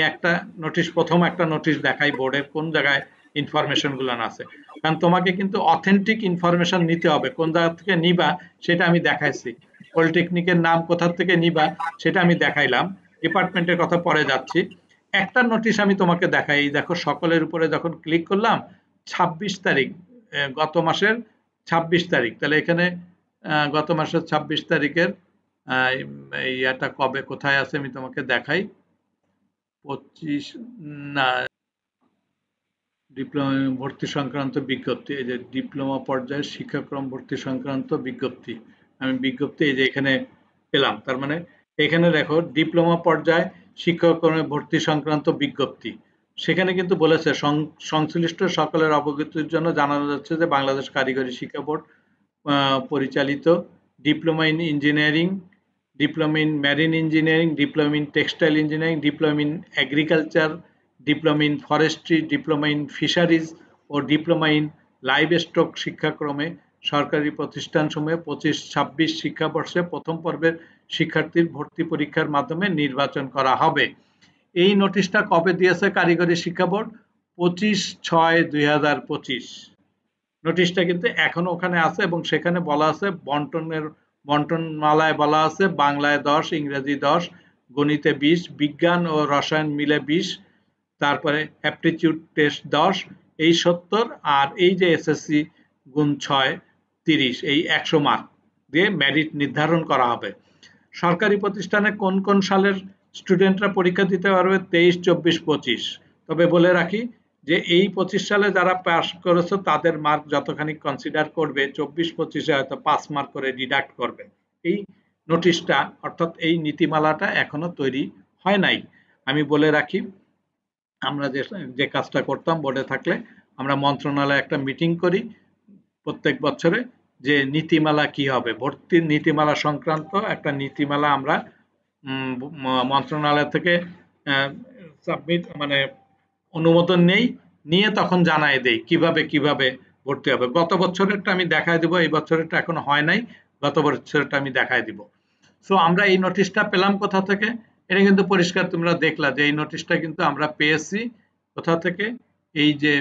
প্রথম একটা নোটিশ দেখাই বোর্ডের কোন জায়গায় ইনফরমেশন গুলো আছে, কারণ তোমাকে কিন্তু অথেন্টিক ইনফরমেশন নিতে হবে। কোন জায়গা থেকে নিবা সেটা আমি দেখাইছি, পলিটেকনিকের নাম কোথা থেকে নিবা সেটা আমি দেখাইলাম, ডিপার্টমেন্টের কথা পরে যাচ্ছি। একটা নোটিশ আমি তোমাকে দেখাই, দেখো সকলের উপরে যখন ক্লিক করলাম, 26 তারিখ, গত মাসের 26 তারিখ, তাহলে এখানে গত মাসের 26 তারিখের ইয়াটা কবে কোথায় আছে আমি তোমাকে দেখাই। 25 না, ডিপ্লোমা ভর্তি সংক্রান্ত বিজ্ঞপ্তি, এই যে ডিপ্লোমা পর্যায়ের শিক্ষাক্রম ভর্তি সংক্রান্ত বিজ্ঞপ্তি, আমি বিজ্ঞপ্তি এই যে এখানে পেলাম। তার মানে এখানে দেখো ডিপ্লোমা পর্যায়ে শিক্ষাক্রমে ভর্তি সংক্রান্ত বিজ্ঞপ্তি, সেখানে কিন্তু বলেছে সংশ্লিষ্ট সকলের অবগতির জন্য জানানো যাচ্ছে যে বাংলাদেশ কারিগরি শিক্ষা বোর্ড পরিচালিত diploma in engineering, diploma in marine engineering, diploma in textile engineering, diploma in agriculture, diploma in forestry, diploma in fisheries ও ডিপ্লোমা ইন লাইভস্টক শিক্ষাক্রমে সরকারি প্রতিষ্ঠানসমূহে 25-26 শিক্ষাবর্ষে প্রথম পর্বের শিক্ষার্থীর ভর্তি পরীক্ষার মাধ্যমে নির্বাচন করা হবে। এই নোটিশটা কবে দিয়েছে কারিগরি শিক্ষা বোর্ড? 25/6/2025। নোটিশটা কিন্তু এখনো ওখানে আছে এবং সেখানে বলা আছে বন্টনমালায় বলা আছে বাংলায় 10, ইংরেজি 10, গণিতে 20, বিজ্ঞান ও রসায়ন মিলে 20, তারপরে অ্যাপটিটিউড টেস্ট 10, এই 70, আর এই যে এসএসসি গুণ 6 30, এই 100 মার্ক দিয়ে মেরিট নির্ধারণ করা হবে। সরকারি প্রতিষ্ঠানে কোন কোন সালের স্টুডেন্টরা পরীক্ষা দিতে পারবে? 23, 24, 25। তবে বলে রাখি যে এই 25 সালে যারা পাস করেছে তাদের মার্ক যতখানি কনসিডার করবে, 24-25-এ হয়তো 5 মার্ক করে ডিডাক্ট করবে। এই নোটিশটা অর্থাৎ এই নীতিমালাটা এখনো তৈরি হয় নাই। আমি বলে রাখি, আমরা যে কাজটা করতাম বোর্ডে থাকলে, আমরা মন্ত্রণালয়ে একটা মিটিং করি প্রত্যেক বছরে, যে নীতিমালা কি হবে, ভর্তির নীতিমালা সংক্রান্ত একটা নীতিমালা আমরা মন্ত্রণালয় থেকে সাবমিট মানে অনুমোদন নেই, নিয়ে তখন জানাই দেই কিভাবে কিভাবে ভর্তি হবে। গত বছরেরটা আমি দেখাই দিব, এই বছরেরটা এখনো হয় নাই, গত বছরেরটা আমি দেখাই দিব। সো আমরা এই নোটিশটা পেলাম কোথা থেকে? এটা কিন্তু পরিষ্কার তোমরা দেখলা যে এই নোটিশটা কিন্তু আমরা পেয়েছি কোথা থেকে? এই যে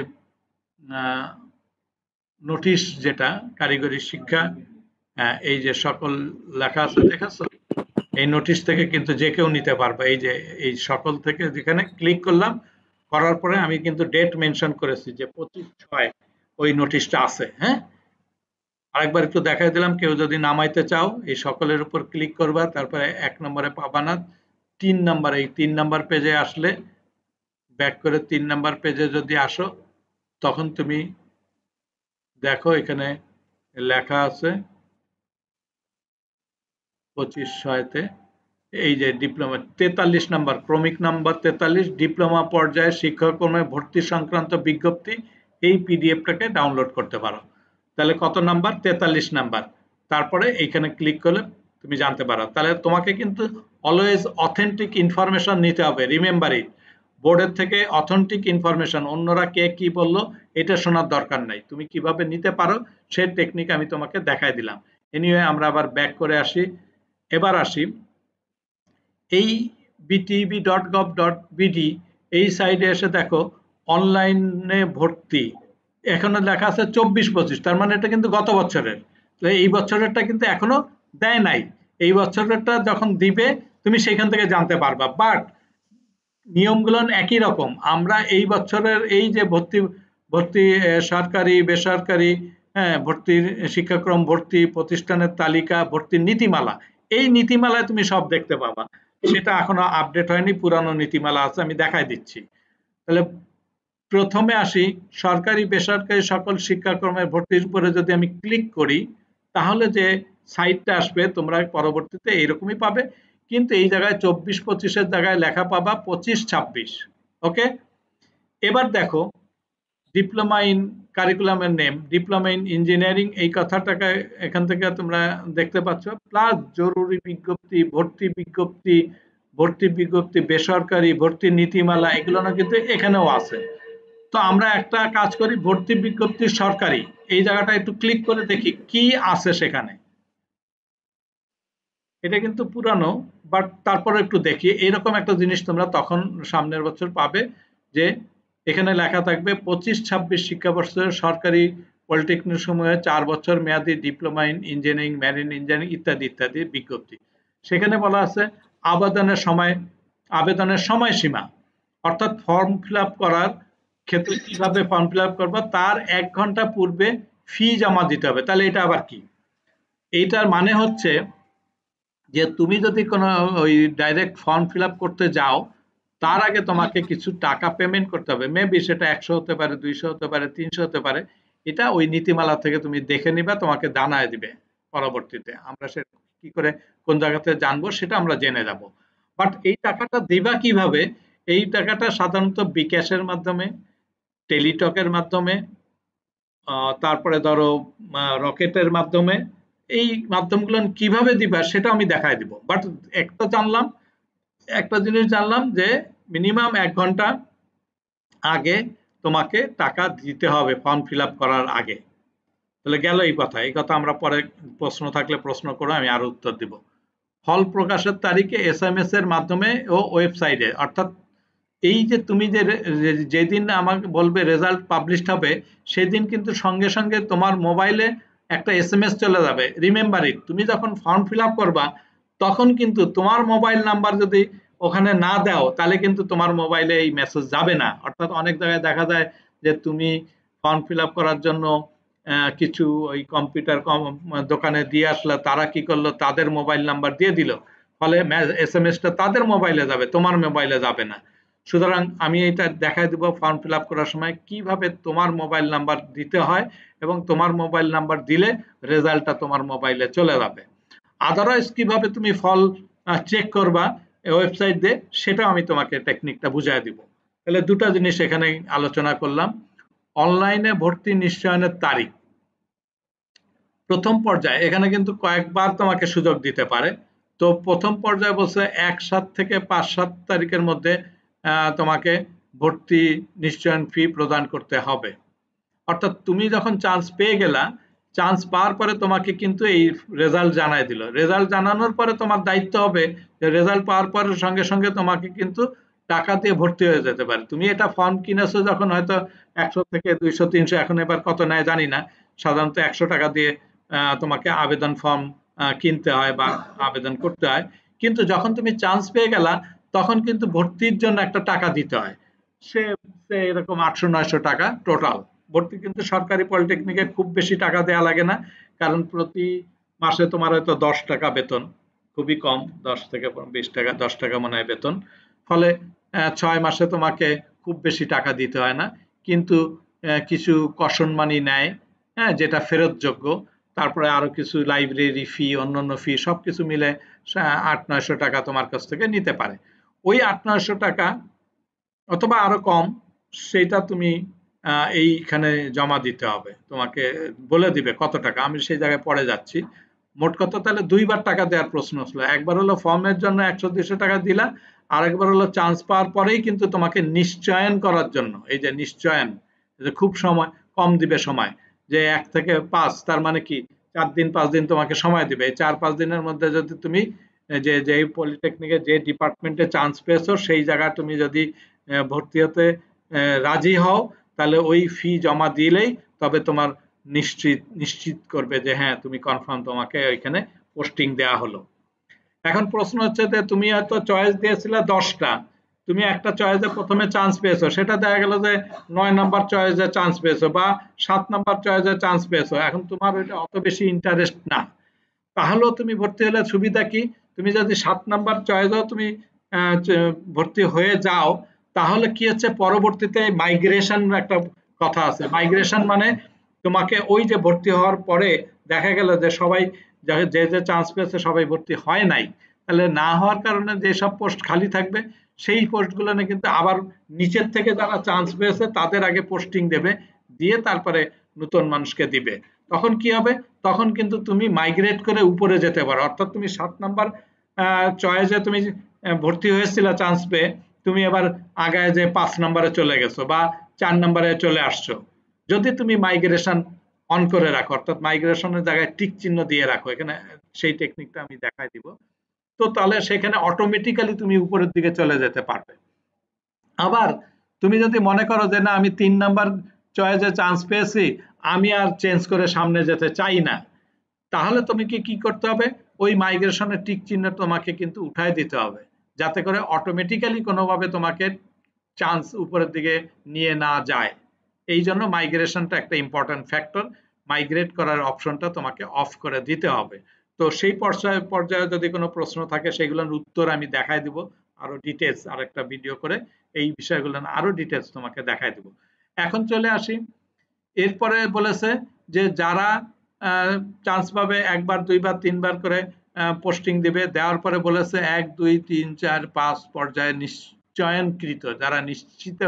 নোটিশ যেটা কারিগরি শিক্ষা, এই যে সকল লেখা আছে দেখাচ্ছ, এই নোটিশ থেকে কিন্তু যে কেউ নিতে পারবে। এই যে এই সকল থেকে যেখানে ক্লিক করলাম, করার পরে আমি কিন্তু ডেট মেনশন করেছি যে 25/6 ওই নোটিশটা আছে। হ্যাঁ, আরেকবার একটু দেখাই দিলাম, কেউ যদি নামাইতে চাও এই সকলের উপর ক্লিক করবা, তারপরে 1 নম্বরে পাবা না, 3 নম্বর, এই 3 নম্বর পেজে আসলে ব্যাক করে 3 নম্বর পেজে যদি আসো, তখন তুমি দেখো এখানে লেখা আছে 25/6-তে এই যে ডিপ্লোমা 43 নম্বর, ক্রমিক নাম্বার 43, ডিপ্লোমা পর্যায়ে শিক্ষাক্রমে ভর্তি সংক্রান্ত বিজ্ঞপ্তি, এই পিডিএফটাকে ডাউনলোড করতে পারো। তাহলে কত নাম্বার? 43 নাম্বার। তারপরে এইখানে ক্লিক করলে তুমি জানতে পারো। তাহলে তোমাকে কিন্তু অলওয়েজ অথেন্টিক ইনফরমেশন নিতে হবে, রিমেম্বার ইট। বোর্ডের থেকে অথেন্টিক ইনফরমেশন, অন্যরা কে কি বললো এটা শোনার দরকার নাই, তুমি কিভাবে নিতে পারো সেই টেকনিক আমি তোমাকে দেখাই দিলাম। এনিওয়ে আমরা আবার ব্যাক করে আসি। এবার আসি এই btb.gov.bd, এই সাইডে এসে দেখো অনলাইনে ভর্তি, এখানে লেখা আছে 24-25, তার মানে এটা কিন্তু গত বছরের। এই বছরেরটা কিন্তু এখনো দেয় নাই, এই বছরেরটা যখন দিবে তুমি সেখান থেকে জানতে পারবা। বাট নিয়মগুলো একই রকম। আমরা এই বছরের এই যে ভর্তি সরকারি বেসরকারি ভর্তির শিক্ষাক্রম ভর্তি প্রতিষ্ঠানের তালিকা, ভর্তির নীতিমালা, এই নীতিমালায় তুমি সব দেখতে পাবা। সেটা এখনো আপডেট হয়নি, পুরানো নীতিমালা আছে, আমি দেখাই দিচ্ছি। তাহলে প্রথমে আসি সরকারি বেসরকারি সকল শিক্ষাক্রমের ভর্তির উপরে যদি আমি ক্লিক করি, তাহলে যে সাইটটা আসবে তোমরা পরবর্তীতে এইরকমই পাবে, কিন্তু এই জায়গায় 24-25-এর জায়গায় লেখা পাবা 25-26। ওকে, এবার দেখো ডিপ্লোমা ইন কারিকুলামের নেম, ডিপ্লোমা ইন ইঞ্জিনিয়ারিং, এই কথাটাকে এখান থেকে তোমরা দেখতে পাচ্ছ, প্লাস জরুরি বিজ্ঞপ্তি, ভর্তি বিজ্ঞপ্তি, ভর্তি বিজ্ঞপ্তি বেসরকারি, ভর্তি নীতিমালা, এগুলো না কিন্তু এখানেও আছে। তো আমরা একটা কাজ করি, ভর্তি বিজ্ঞপ্তি সরকারি, এই জায়গাটা একটু ক্লিক করে দেখি কি আছে সেখানে। এটা কিন্তু পুরানো, বাট তারপরে একটু দেখি, এরকম একটা জিনিস তোমরা তখন সামনের বছর পাবে, যে এখানে লেখা থাকবে 25-26 শিক্ষাবর্ষের সরকারি পলিটেকনিক সমূহে 4 বছর মেয়াদী diploma in engineering, marine engineering ইত্যাদি ইত্যাদি বিজ্ঞপ্তি। সেখানে বলা আছে আবেদনের সময়সীমা, অর্থাৎ ফর্ম ফিল আপ করার ক্ষেত্রে কিভাবে ফর্ম ফিল আপ করবো, তার 1 ঘন্টা পূর্বে ফি জমা দিতে হবে। তাহলে এটা আবার কি? এইটার মানে হচ্ছে যে তুমি যদি কোনো ওই ডাইরেক্ট ফর্ম ফিল আপ করতে যাও, তার আগে তোমাকে কিছু টাকা পেমেন্ট করতে হবে। মেবি সেটা 100 হতে পারে, 200 হতে পারে, 300 হতে পারে। এটা ওই নীতিমালা থেকে তুমি দেখে নিবা, তোমাকে জানায় দিবে পরবর্তীতে। আমরা সে কি করে কোন জায়গাতে জানবো সেটা আমরা জেনে যাব। বাট এই টাকাটা দিবা কিভাবে? এই টাকাটা সাধারণত বিকাশের মাধ্যমে, টেলিটকের মাধ্যমে, তারপরে ধরো রকেটের মাধ্যমে, এই মাধ্যমগুলো কিভাবে দিবা সেটা আমি দেখাই দিব। বাট একটা জিনিস জানলাম যে মিনিমাম 1 ঘন্টা আগে তোমাকে টাকা দিতে হবে ফর্ম ফিল আপ করার আগে। তাহলে গেল এই কথা। এই কথা আমরা পরে প্রশ্ন থাকলে প্রশ্ন করো, আমি আরো উত্তর দিব। ফল প্রকাশের তারিখে এসএমএস এর মাধ্যমে ও ওয়েবসাইটে, অর্থাৎ এই যে তুমি যেদিন আমাকে বলবে রেজাল্ট পাবলিশড হবে, সেদিন কিন্তু সঙ্গে সঙ্গে তোমার মোবাইলে একটা এসএমএস চলে যাবে। রিমেম্বার ইট, তুমি যখন ফর্ম ফিল আপ করবা তখন কিন্তু তোমার মোবাইল নাম্বার যদি ওখানে না দাও, তাহলে কিন্তু তোমার মোবাইলে এই মেসেজ যাবে না। অর্থাৎ অনেক জায়গায় দেখা যায় যে তুমি ফর্ম ফিল আপ করার জন্য কিছু ওই কম্পিউটার দোকানে দিয়ে আসলে, তারা কি করলো, তাদের মোবাইল নাম্বার দিয়ে দিল, ফলে এসএমএসটা তাদের মোবাইলে যাবে, তোমার মোবাইলে যাবে না। সুতরাং আমি এটা দেখাই দেব ফর্ম ফিল আপ করার সময় কিভাবে তোমার মোবাইল নাম্বার দিতে হয়, এবং তোমার মোবাইল নাম্বার দিলে রেজাল্টটা তোমার মোবাইলে চলে যাবে। আদারওয়াইজ কিভাবে তুমি ফল চেক করবা ওয়েবসাইট দিয়ে, সেটা আমি তোমাকে টেকনিকটা বুঝাই দিব। তাহলে দুটো জিনিস এখানে আলোচনা করলাম। অনলাইনে ভর্তি নিশ্চয়নের তারিখ প্রথম পর্যায়ে, এখানে কিন্তু কয়েকবার তোমাকে সুযোগ দিতে পারে। তো প্রথম পর্যায়ে বলছে 1/7 থেকে 5-7 তারিখের মধ্যে তোমাকে ভর্তি নিশ্চয়ন ফি প্রদান করতে হবে। অর্থাৎ তুমি যখন চান্স পেয়ে গেলা, চান্স পাওয়ার পরে তোমাকে কিন্তু এই রেজাল্ট জানাই দিল। রেজাল্ট জানানোর পরে তোমার দায়িত্ব হবে যে রেজাল্ট পাওয়ার পরে সঙ্গে সঙ্গে তোমাকে কিন্তু টাকা দিয়ে ভর্তি হয়ে যেতে পারে। তুমি এটা ফর্ম কিনেছো যখন, হয়তো 100 থেকে 200, 300, এখন এবার কত নেয় জানি না, সাধারণত 100 টাকা দিয়ে তোমাকে আবেদন ফর্ম কিনতে হয় বা আবেদন করতে হয়। কিন্তু যখন তুমি চান্স পেয়ে গেলা, তখন কিন্তু ভর্তির জন্য একটা টাকা দিতে হয়। সে এরকম 800-900 টাকা টোটাল ভর্তি। কিন্তু সরকারি পলিটেকনিকে খুব বেশি টাকা দেওয়া লাগে না, কারণ প্রতি মাসে তোমার হয়তো 10 টাকা বেতন, খুবই কম, 10 থেকে 20 টাকা, 10 টাকা মনে হয় বেতন। ফলে 6 মাসে তোমাকে খুব বেশি টাকা দিতে হয় না। কিন্তু কিছু কশন মানি নেয়, হ্যাঁ, যেটা ফেরতযোগ্য। তারপরে আরো কিছু লাইব্রেরি ফি, অন্যান্য ফি, সবকিছু মিলে 800-900 টাকা তোমার কাছ থেকে নিতে পারে। ওই 800-900 টাকা অথবা আরো কম, সেটা তুমি এইখানে জমা দিতে হবে। তোমাকে বলে দিবে কত টাকা, আমি সেই জায়গায় পরে যাচ্ছি। মোট কথা তাহলে দুইবার টাকা দেওয়ার প্রশ্ন ছিল। একবার হলো ফর্মের জন্য 100-200 টাকা দিলা, আর একবার হলো চান্স পাওয়ার পরেই কিন্তু তোমাকে নিশ্চয়ন করার জন্য, এই যে নিশ্চয়ন, যে খুব সময় কম দিবে সময়, যে 1 থেকে 5, তার মানে কি 4 দিন 5 দিন তোমাকে সময় দিবে। এই 4-5 দিনের মধ্যে যদি তুমি যে পলিটেকনিকে যে ডিপার্টমেন্টে চান্স পেয়েছো, সেই জায়গায় তুমি যদি ভর্তি হতে রাজি হও, তাহলে ওই ফি জমা দিলেই তবে তোমার নিশ্চিত করবে যে হ্যাঁ তুমি কনফার্ম, তোমাকে ওইখানে পোস্টিং দেওয়া হলো। এখন প্রশ্ন হচ্ছে যে তুমি হয়তো চয়েস দিয়েছিলে 10টা, তুমি একটা চয়েসে প্রথমে চান্স পেয়েছো, সেটা দেখা গেল যে 9 নাম্বার চয়েসে চান্স পেয়েছো বা 7 নাম্বার চয়েসে চান্স পেয়েছো। এখন তোমার ওইটা অত বেশি ইন্টারেস্ট না, তাহলেও তুমি ভর্তি হলে সুবিধা কি, তুমি যদি 7 নাম্বার চয়েসেও তুমি ভর্তি হয়ে যাও, তাহলে কি হচ্ছে, পরবর্তীতে মাইগ্রেশন একটা কথা আছে। মাইগ্রেশন মানে তোমাকে ওই যে ভর্তি হওয়ার পরে দেখা গেল যে সবাই যে চান্স পেয়েছে সবাই ভর্তি হয় নাই, তাহলে না হওয়ার কারণে যেসব পোস্ট খালি থাকবে, সেই পোস্টগুলো কিন্তু আবার নিচের থেকে যারা চান্স পেয়েছে তাদের আগে পোস্টিং দেবে, দিয়ে তারপরে নতুন মানুষকে দিবে। তখন কি হবে, তখন কিন্তু তুমি মাইগ্রেট করে উপরে যেতে পারো। অর্থাৎ তুমি 7 নাম্বার চয়েসে তুমি ভর্তি হয়েছিল চান্স পেয়ে, তুমি এবার আগায় যে 5 নাম্বারে চলে গেছো বা 4 নাম্বারে চলে আসছো, যদি তুমি মাইগ্রেশন অন করে রাখো, অর্থাৎ মাইগ্রেশনের জায়গায় টিক চিহ্ন দিয়ে রাখো। এখানে সেই টেকনিকটা আমি দেখাই দিব। তো তাহলে সেখানে অটোমেটিক্যালি তুমি উপরের দিকে চলে যেতে পারবে। আবার তুমি যদি মনে করো যে না, আমি 3 নাম্বার চয়েসে চান্স পেয়েছি, আমি আর চেঞ্জ করে সামনে যেতে চাই না, তাহলে তুমি কি করতে হবে, ওই মাইগ্রেশনের টিক চিহ্ন তোমাকে কিন্তু উঠায় দিতে হবে, যাতে করে অটোমেটিক্যালি কোনোভাবে তোমাকে চান্স উপরের দিকে নিয়ে না যায়। এই জন্য মাইগ্রেশনটা একটা ইম্পর্টেন্ট ফ্যাক্টর। মাইগ্রেট করার অপশনটা তোমাকে অফ করে দিতে হবে। তো সেই পর্যায়ে যদি কোনো প্রশ্ন থাকে সেগুলোর উত্তর আমি দেখায় দিব আরো ডিটেলস আরেকটা ভিডিও করে, এই বিষয়গুলো আরো ডিটেলস তোমাকে দেখায় দিব। এখন চলে আসি, এরপরে বলেছে যে যারা চান্স পাবে একবার দুইবার তিনবার করে পোস্টিং দিবে, দেওয়ার পরে বলেছে 1 2 3 4 5 পর্যায়ে নিশ্চয়নকৃত যারা নিশ্চিত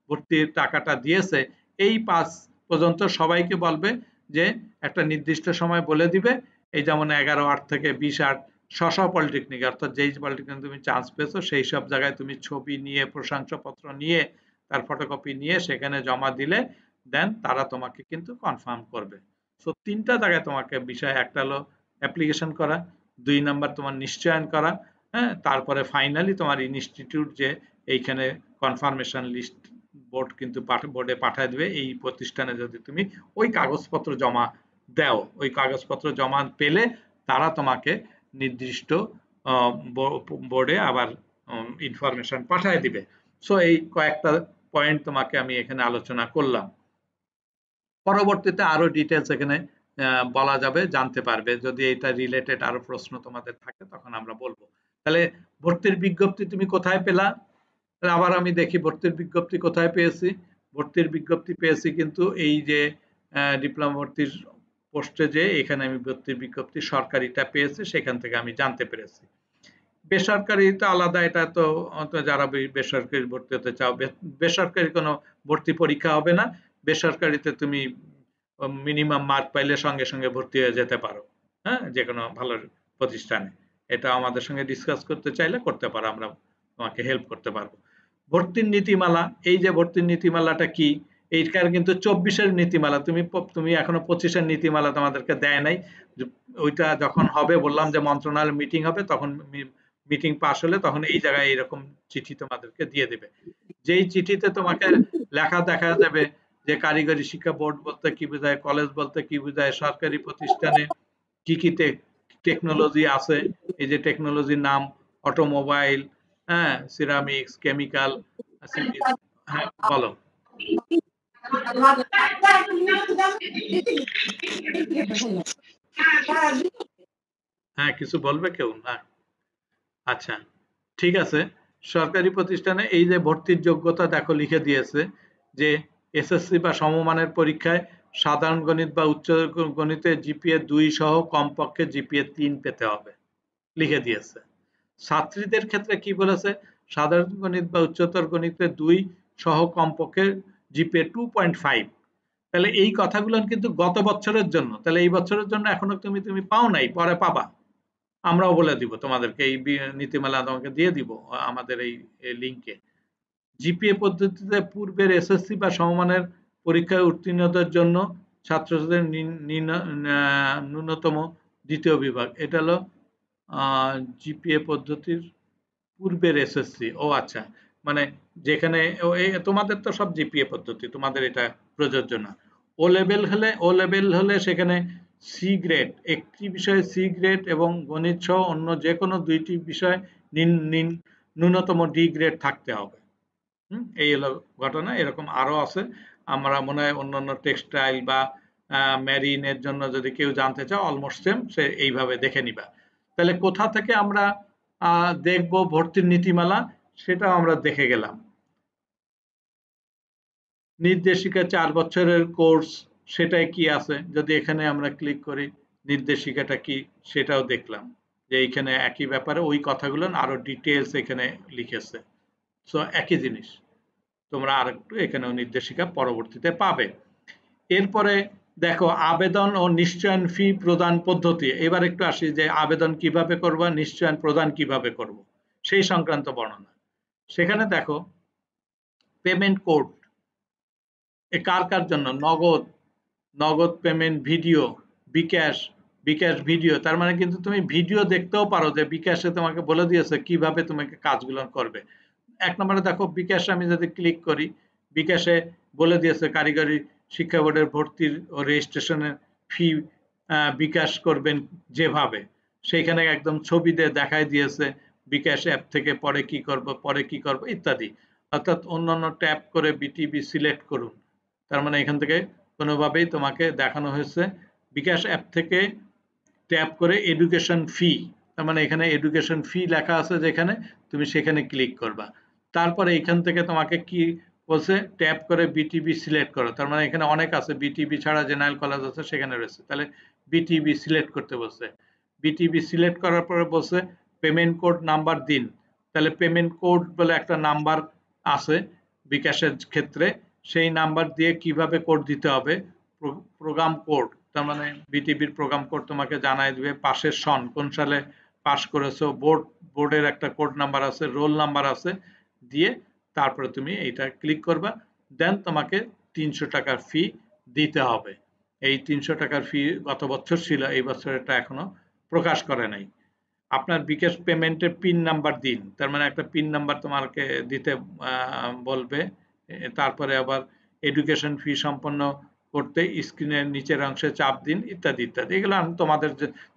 ভর্তির টাকাটা দিয়েছে এই 5 পর্যন্ত সবাইকে বলবে যে একটা নির্দিষ্ট সময় বলে দিবে, এই যেমন 11/8 থেকে 20/8 স্ব পলিটেকনিক অর্থাৎ যেই পলিটেকনিক তুমি চান্স পেয়েছো সেই সব জায়গায় তুমি ছবি নিয়ে প্রশংসাপত্র নিয়ে তার ফটোকপি নিয়ে সেখানে জমা দিলে দেন তারা তোমাকে কিন্তু কনফার্ম করবে। সো 3টা জায়গায় তোমাকে বিষয়, একটা হলো অ্যাপ্লিকেশন করা, 2 নাম্বার তোমার নিশ্চয়ন করা, হ্যাঁ, তারপরে ফাইনালি তোমার ইনস্টিটিউট যে এইখানে কনফার্মেশন লিস্ট বোর্ড কিন্তু বোর্ডে পাঠিয়ে দেবে এই প্রতিষ্ঠানে যদি তুমি ওই কাগজপত্র জমা দাও, ওই কাগজপত্র জমা পেলে তারা তোমাকে নির্দিষ্ট বোর্ডে আবার ইনফরমেশন পাঠিয়ে দিবে। সো এই কয়েকটা পয়েন্ট তোমাকে আমি এখানে আলোচনা করলাম। পরবর্তীতে আরো ডিটেলস এখানে বলা যাবে, জানতে পারবে, যদি এটা রিলেটেড আরো প্রশ্ন তোমাদের থাকে তখন আমরা বলবো। তাহলে ভর্তির বিজ্ঞপ্তি তুমি কোথায় পেলা? আবার আমি দেখি ভর্তির বিজ্ঞপ্তি কোথায় পেয়েছি। ভর্তির বিজ্ঞপ্তি পেয়েছি কিন্তু এই যে ডিপ্লোমা ভর্তির পোস্টে, যে এখানে আমি ভর্তির বিজ্ঞপ্তি সরকারিটা পেয়েছি, সেখান থেকে আমি জানতে পেরেছি। বেসরকারি তো আলাদা, এটা তো যারা বেসরকারি ভর্তি হতে চাও, বেসরকারি কোনো ভর্তি পরীক্ষা হবে না, বেসরকারিতে তুমি মিনিমাম মার্ক পাইলে সঙ্গে সঙ্গে ভর্তি হয়ে যেতে পারো, হ্যাঁ, যে কোনো ভালো প্রতিষ্ঠানে। এটা আমাদের সঙ্গে ডিসকাস করতে চাইলে করতে পারো, আমরা তোমাকে হেল্প করতে পারবো। ভর্তির নীতিমালা, এই যে ভর্তির নীতিমালাটা কি, এইটার কিন্তু 24-এর নীতিমালা, তুমি এখনো 25-এর নীতিমালা তোমাদেরকে দেয় নাই। ওইটা যখন হবে, বললাম যে মন্ত্রণালয় মিটিং হবে, তখন মিটিং পাস হলে তখন এই জায়গায় এরকম চিঠি তোমাদেরকে দিয়ে দেবে, যেই চিঠিতে তোমাকে লেখা দেখা যাবে যে কারিগরি শিক্ষা বোর্ড বলতে কি বোঝায়, কলেজ বলতে কি বোঝায়, সরকারি প্রতিষ্ঠানে কি কি টেকনোলজি আছে, এই যে টেকনোলজির নাম অটোমোবাইল, হ্যাঁ, সিরামিক্স, কেমিক্যাল, হ্যাঁ বলো। হ্যাঁ, কিছু বলবে কেউ না? আচ্ছা, ঠিক আছে। সরকারি প্রতিষ্ঠানে এই যে ভর্তির যোগ্যতা দেখো লিখে দিয়েছে যে এসএসসি বা সমমানের পরীক্ষায় সাধারণ গণিত বা উচ্চ গণিতে জিপিএ 2 সহ কমপক্ষে জিপিএ 3 পেতে হবে, লিখে দিয়েছে। ছাত্রীদের ক্ষেত্রে কি বলেছে? সাধারণ গণিত বা উচ্চতর গণিতে 2 সহ কমপক্ষে জিপিএ 2.5। তাহলে এই কথাগুলো কিন্তু গত বছরের জন্য, তাহলে এই বছরের জন্য এখনো তুমি পাও নাই, পরে পাবা, আমরাও বলে দিব তোমাদেরকে, এই নীতিমালা তোমাকে দিয়ে দিব আমাদের এই লিংকে। জিপিএ পদ্ধতিতে পূর্বের এসএসসি বা সমমানের পরীক্ষায় উত্তীর্ণতার জন্য ছাত্রছাত্রীদের ন্যূনতম দ্বিতীয় বিভাগ, এটা হলো জিপিএ পদ্ধতির পূর্বের এসএসসি। ও আচ্ছা, মানে যেখানে তোমাদের তো সব জিপিএ পদ্ধতি, তোমাদের এটা প্রযোজ্য না। ও লেভেল হলে সেখানে সি গ্রেড, একটি বিষয়ে সি গ্রেড এবং গণিত সহ অন্য যে কোনো 2টি বিষয় ন্যূনতম ডি গ্রেড থাকতে হবে। এই হলো ঘটনা। এরকম আরো আছে, আমরা মনে হয় অন্যান্য টেক্সটাইল বা মেরিনের জন্য যদি কেউ জানতে চাও অলমোস্ট সেম, সে এইভাবে দেখে নিবা। তাহলে কোথা থেকে আমরা দেখব ভর্তির নীতিমালা, সেটাও আমরা দেখে গেলাম। নির্দেশিকা 4 বছরের কোর্স, সেটাই কি আছে, যদি এখানে আমরা ক্লিক করি নির্দেশিকাটা কি সেটাও দেখলাম, যে এইখানে একই ব্যাপারে ওই কথাগুলো আরো ডিটেলস এখানে লিখেছে। সো একই জিনিস তোমরা আরেকটু এখানেও নির্দেশিকা পরবর্তীতে পাবে। এরপরে দেখো আবেদন ও নিশ্চয়ন ফি প্রদান পদ্ধতি। এবার একটু আসি যে আবেদন কিভাবে করব, নিশ্চয়ন প্রদান কিভাবে করব, সেই সংক্রান্ত বর্ণনা। সেখানে দেখো পেমেন্ট কোড, কার কার জন্য, নগদ পেমেন্ট, ভিডিও, বিকাশ ভিডিও, তার মানে কিন্তু তুমি ভিডিও দেখতেও পারো, যে বিকাশে তোমাকে বলে দিয়েছে কিভাবে তোমাকে কাজগুলো করবে। 1 নম্বরে দেখো বিকাশে আমি যদি ক্লিক করি, বিকাশে বলে দিয়েছে কারিগরি শিক্ষা বোর্ডের ভর্তির ও রেজিস্ট্রেশনের ফি বিকাশ করবেন যেভাবে, সেইখানে একদম ছবি দিয়ে দেখাই দিয়েছে বিকাশ অ্যাপ থেকে পরে কি করব ইত্যাদি। অর্থাৎ অন্যান্য ট্যাপ করে বিটিবি সিলেক্ট করুন, তার মানে এখান থেকে কোনোভাবেই তোমাকে দেখানো হয়েছে বিকাশ অ্যাপ থেকে ট্যাপ করে এডুকেশন ফি, তার মানে এখানে এডুকেশন ফি লেখা আছে যেখানে, তুমি সেখানে ক্লিক করবা। তারপরে এখান থেকে তোমাকে কি বলছে, ট্যাপ করে বিটিবি সিলেক্ট করো, তার মানে এখানে অনেক আছে, বিটিবি ছাড়া জেনারেল কলেজ আছে সেখানে রয়েছে, তাহলে বিটিবি সিলেক্ট করতে বলছে। বিটিবি সিলেক্ট করার পরে বলছে পেমেন্ট কোড নাম্বার দিন, তাহলে পেমেন্ট কোড বলে একটা নাম্বার আছে বিকাশের ক্ষেত্রে, সেই নাম্বার দিয়ে কিভাবে কোড দিতে হবে, প্রোগ্রাম কোড, তার মানে বিটিবির প্রোগ্রাম কোড তোমাকে জানাই দিবে, পাশের সন কোন সালে পাস করেছো, বোর্ডের একটা কোড নাম্বার আছে, রোল নাম্বার আছে, দিয়ে তারপরে তুমি এইটা ক্লিক করবা, দেন তোমাকে 300 টাকার ফি দিতে হবে। এই 300 টাকার ফি গত বছর ছিল, এই বছর এটা এখনো প্রকাশ করে নাই। আপনার বিকাশ পেমেন্টের পিন নাম্বার দিন, তার মানে একটা পিন নাম্বার তোমাকে দিতে বলবে। তারপরে আবার এডুকেশন ফি সম্পন্ন করতে স্ক্রিনের নিচের অংশে চাপ দিন, ইত্যাদি ইত্যাদি। এগুলো তোমাদের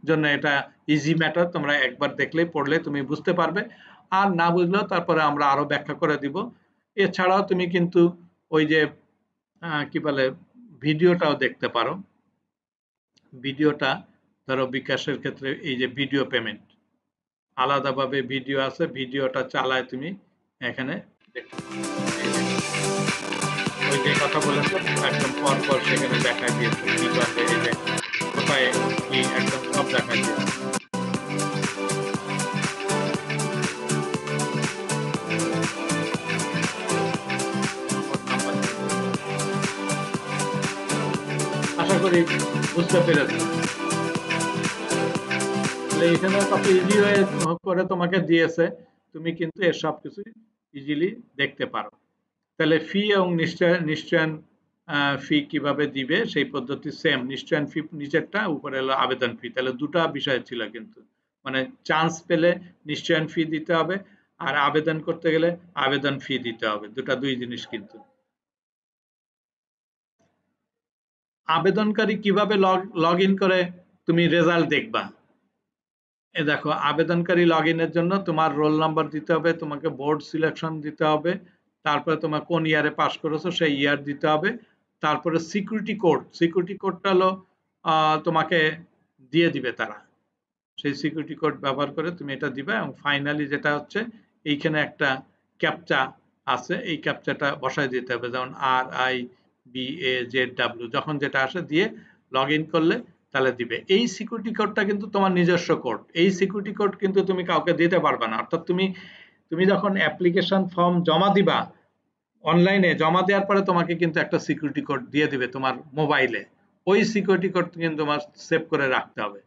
জন্য এটা ইজি ম্যাটার, তোমরা একবার দেখলে পড়লে তুমি বুঝতে পারবে, আর না বুঝলেও তারপরে আমরা আরো ব্যাখ্যা করে দিব। এছাড়াও তুমি কিন্তু ওই যে কি বলে ভিডিওটাও দেখতে পারো। ভিডিওটা ধরো বিকাশের ক্ষেত্রে এই যে ভিডিও পেমেন্ট, আলাদাভাবে ভিডিও আছে, ভিডিওটা চালায় তুমি এখানে দেখতে পারো। ওই যে কথা বলেছো একদম পর পর সেখানে দেখা দিয়েছে কিভাবে, এই যে কোথায় কি একদম সব দেখা দিয়েছে। আশা করি বুঝতে পেরেছো। এখানে কত ইজি করে তোমাকে দিয়েছে, তুমি কিন্তু এর সবকিছু ইজিলি দেখতে পারো। তাহলে ফি এবং নিশ্চয়ন ফি কিভাবে দিবে সেই পদ্ধতি সেম। নিশ্চয়ন ফি নিচেরটা, উপরে হলো আবেদন ফি। তাহলে দুটো বিষয় ছিল কিন্তু, মানে চান্স পেলে নিশ্চয়ন ফি দিতে হবে, আর আবেদন করতে গেলে আবেদন ফি দিতে হবে, দুই জিনিস কিন্তু। আবেদনকারী কিভাবে লগ ইন করে তুমি রেজাল্ট দেখবা, এ দেখো আবেদনকারী লগ ইনের জন্য তোমার রোল নাম্বার দিতে হবে, তোমাকে বোর্ড সিলেকশন দিতে হবে, তারপরে তোমার কোন ইয়ারে পাস করেছো সেই ইয়ার দিতে হবে, তারপরে সিকিউরিটি কোডটা হলো তোমাকে দিয়ে দিবে তারা, সেই সিকিউরিটি কোড ব্যবহার করে তুমি এটা দিবে, এবং ফাইনালি যেটা হচ্ছে এইখানে একটা ক্যাপচা আছে, এই ক্যাপচাটা বসায় দিতে হবে, যেমন RIBAZW, যখন যেটা আসে দিয়ে লগ ইন করলে তাহলে দিবে। এই সিকিউরিটি কোডটা কিন্তু তোমার নিজস্ব কোড, এই সিকিউরিটি কোড কিন্তু তুমি কাউকে দিতে পারবে না। অর্থাৎ তুমি যখন অ্যাপ্লিকেশন ফর্ম জমা দিবা, অনলাইনে জমা দেওয়ার পরে তোমাকে কিন্তু একটা সিকিউরিটি কোড দিয়ে দিবে তোমার মোবাইলে, ওই সিকিউরিটি কোড কিন্তু তোমার সেভ করে রাখতে হবে।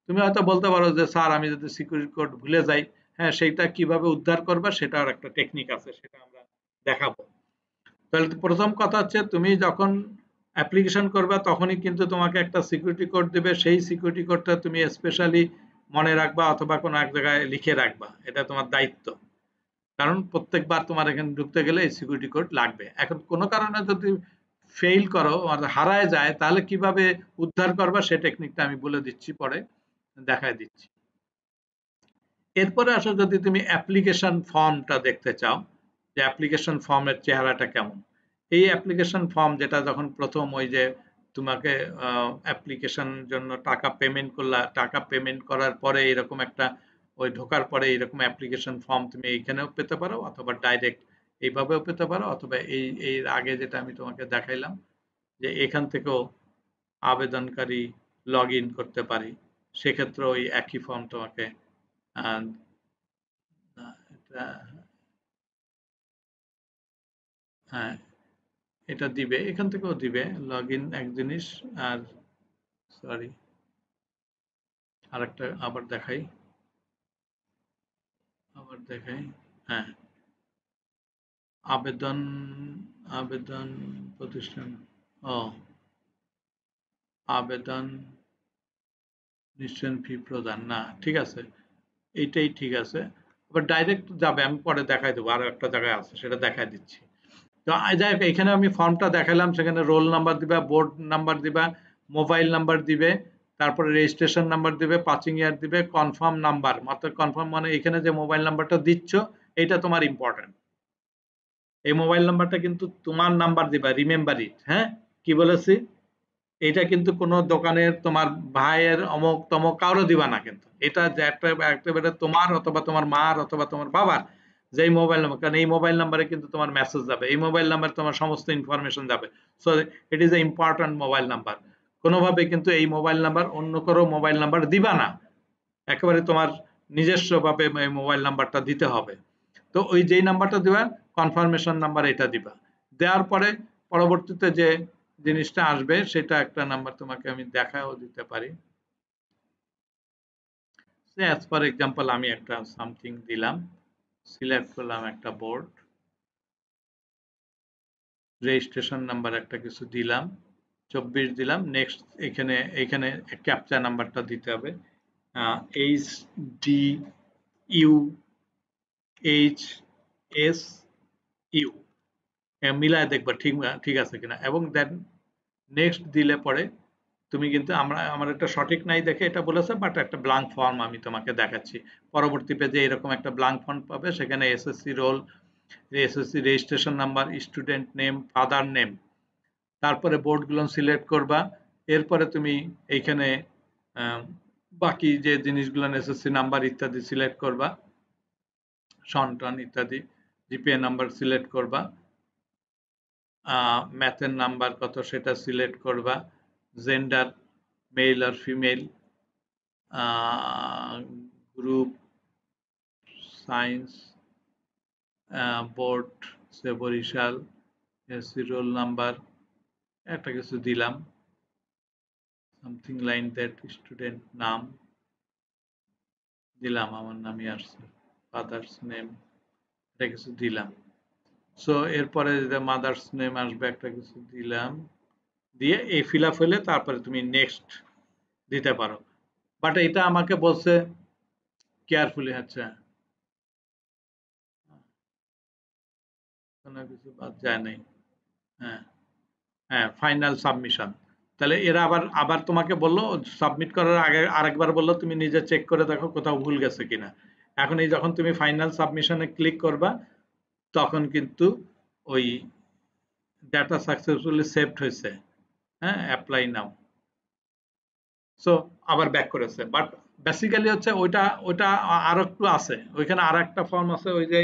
তুমি হয়তো বলতে পারো যে স্যার আমি যদি সিকিউরিটি কোড ভুলে যাই, হ্যাঁ সেইটা কিভাবে উদ্ধার করবা সেটার একটা টেকনিক আছে, সেটা আমরা দেখাবো। তাহলে প্রথম কথা হচ্ছে তুমি যখন অ্যাপ্লিকেশন করবা তখনই কিন্তু তোমাকে একটা সিকিউরিটি কোড দেবে, সেই সিকিউরিটি কোডটা তুমি স্পেশালি মনে রাখবা অথবা কোনো এক জায়গায় লিখে রাখবা, এটা তোমার দায়িত্ব, কারণ প্রত্যেকবার তোমার এখানে ঢুকতে গেলে এই সিকিউরিটি কোড লাগবে। এখন কোনো কারণে যদি ফেইল করো, হারায় যায়, তাহলে কিভাবে উদ্ধার করবা সে টেকনিকটা আমি বলে দিচ্ছি, পরে দেখায় দিচ্ছি। এরপরে আসো, যদি তুমি অ্যাপ্লিকেশন ফর্মটা দেখতে চাও যে অ্যাপ্লিকেশন ফর্মের চেহারাটা কেমন, এই অ্যাপ্লিকেশন ফর্ম যেটা যখন প্রথম ওই যে তোমাকে অ্যাপ্লিকেশন জন্য টাকা পেমেন্ট করলা, টাকা পেমেন্ট করার পরে এরকম একটা ওই ঢোকার পরে এরকম অ্যাপ্লিকেশন ফর্ম তুমি এইখানেও পেতে পারো, অথবা ডাইরেক্ট এইভাবেও পেতে পারো, অথবা এই আগে যেটা আমি তোমাকে দেখাইলাম যে এখান থেকেও আবেদনকারী লগ ইন করতে পারি, সেক্ষেত্রে ওই একই ফর্ম তোমাকে হ্যাঁ এটা দিবে, এখান থেকেও দিবে লগ ইন এক জিনিস। আর সরি আরেকটা আবার দেখাই, হ্যাঁ আবেদন প্রতিষ্ঠান, আবেদন নিশ্চয়ন ফি প্রদান, না ঠিক আছে, এইটাই ঠিক আছে। আবার ডাইরেক্ট যাবে, আমি পরে দেখাই দেবো, আরো একটা জায়গায় আছে সেটা দেখাই দিচ্ছি। তো যাই হোক, এখানে আমি ফর্মটা দেখালাম, সেখানে রোল নাম্বার দিবা, বোর্ড নাম্বার দিবা, মোবাইল নাম্বার দিবে, তারপরে রেজিস্ট্রেশন নাম্বার দিবে, পাসিং ইয়ার দিবে, কনফার্ম নাম্বার, মাত্র কনফার্ম মানে এখানে যে মোবাইল নাম্বারটা দিচ্ছ এটা তোমার ইম্পর্টেন্ট, এই মোবাইল নাম্বারটা কিন্তু তোমার নাম্বার দিবা, রিমেম্বার ইট। হ্যাঁ কি বলেছি, এটা কিন্তু কোনো দোকানের তোমার ভাইয়ের অমুক তমুক কারো দিবা না, কিন্তু এটা যে একেবারে তোমার অথবা তোমার মার অথবা তোমার বাবার যেই মোবাইল নাম্বার, কারণ এই মোবাইল নাম্বারে কিন্তু তোমার মেসেজ যাবে, এই মোবাইল নাম্বারে তোমার সমস্ত ইনফরমেশন যাবে। So it is a important mobile number. কোনোভাবে কিন্তু এই মোবাইল নাম্বার অন্য কারো মোবাইল নাম্বার দিবা না, একেবারে তোমার নিজস্বভাবে এই মোবাইল নাম্বারটা দিতে হবে। তো ওই যেই নাম্বারটা দিবা কনফার্মেশন নাম্বার এটা দিবা। দেওয়ার পরে পরবর্তীতে যে জিনিসটা আসবে সেটা একটা নাম্বার তোমাকে আমি দেখাও দিতে পারি। অ্যাজ ফর এক্সাম্পল আমি একটা সামথিং দিলাম, সিলেক্ট করলাম একটা বোর্ড, রেজিস্ট্রেশন নাম্বার একটা কিছু দিলাম, 24 দিলাম, নেক্সট এখানে এখানে ক্যাপচা নাম্বারটা দিতে হবে, HDUHSU মিলায় দেখবা ঠিক আছে কিনা, এবং দেন নেক্সট দিলে পরে তুমি কিন্তু আমার একটা সঠিক নাই দেখে এটা বলেছে, বাট একটা ব্ল্যাঙ্ক ফর্ম আমি তোমাকে দেখাচ্ছি। পরবর্তী পেজে এরকম একটা ব্ল্যাঙ্ক ফর্ম পাবে, সেখানে SSC role, SSC registration number, student name, father name, তারপরে বোর্ডগুলো সিলেক্ট করবা। এরপরে তুমি এইখানে বাকি যে জিনিসগুলো এসএসসি নাম্বার ইত্যাদি সিলেক্ট করবা, সন্তান ইত্যাদি, জিপিএ নাম্বার সিলেক্ট করবা, ম্যাথের নাম্বার কত সেটা সিলেক্ট করবা, জেন্ডার মেল আর ফিমেল, গ্রুপ সায়েন্স, বোর্ড সে বরিশাল, এসসি রোল নাম্বার একটা কিছু দিলাম, সামথিং লাইন দ্যাট, স্টুডেন্ট নাম দিলাম, আমার নামই আসছে, ফাদার্স নেম এটা কিছু দিলাম। সো এরপরে মাদার্স নেম আসবে একটা কিছু দিলাম, দিয়ে এই ফিল আপ হলে তারপরে তুমি নেক্সট দিতে পারো। বাট এটা আমাকে বলছে কেয়ারফুলি, আচ্ছা কোনো কিছু বাদ যায় নাই, হ্যাঁ হ্যাঁ ফাইনাল সাবমিশন। তাহলে এরা আবার আবার তোমাকে বললো সাবমিট করার আগে আরেকবার বললো তুমি নিজে চেক করে দেখো কোথাও ভুল গেছে কিনা। এখন এই যখন তুমি ফাইনাল সাবমিশনে ক্লিক করবা তখন কিন্তু ওই ডাটা সাকসেসফুলি সেভড হয়েছে, হ্যাঁ অ্যাপ্লাই নাও। সো আবার ব্যাক করেছে, বাট বেসিক্যালি হচ্ছে ওইটা ওইটা আরো একটু আছে, ওইখানে আর একটা ফর্ম আছে, ওই যে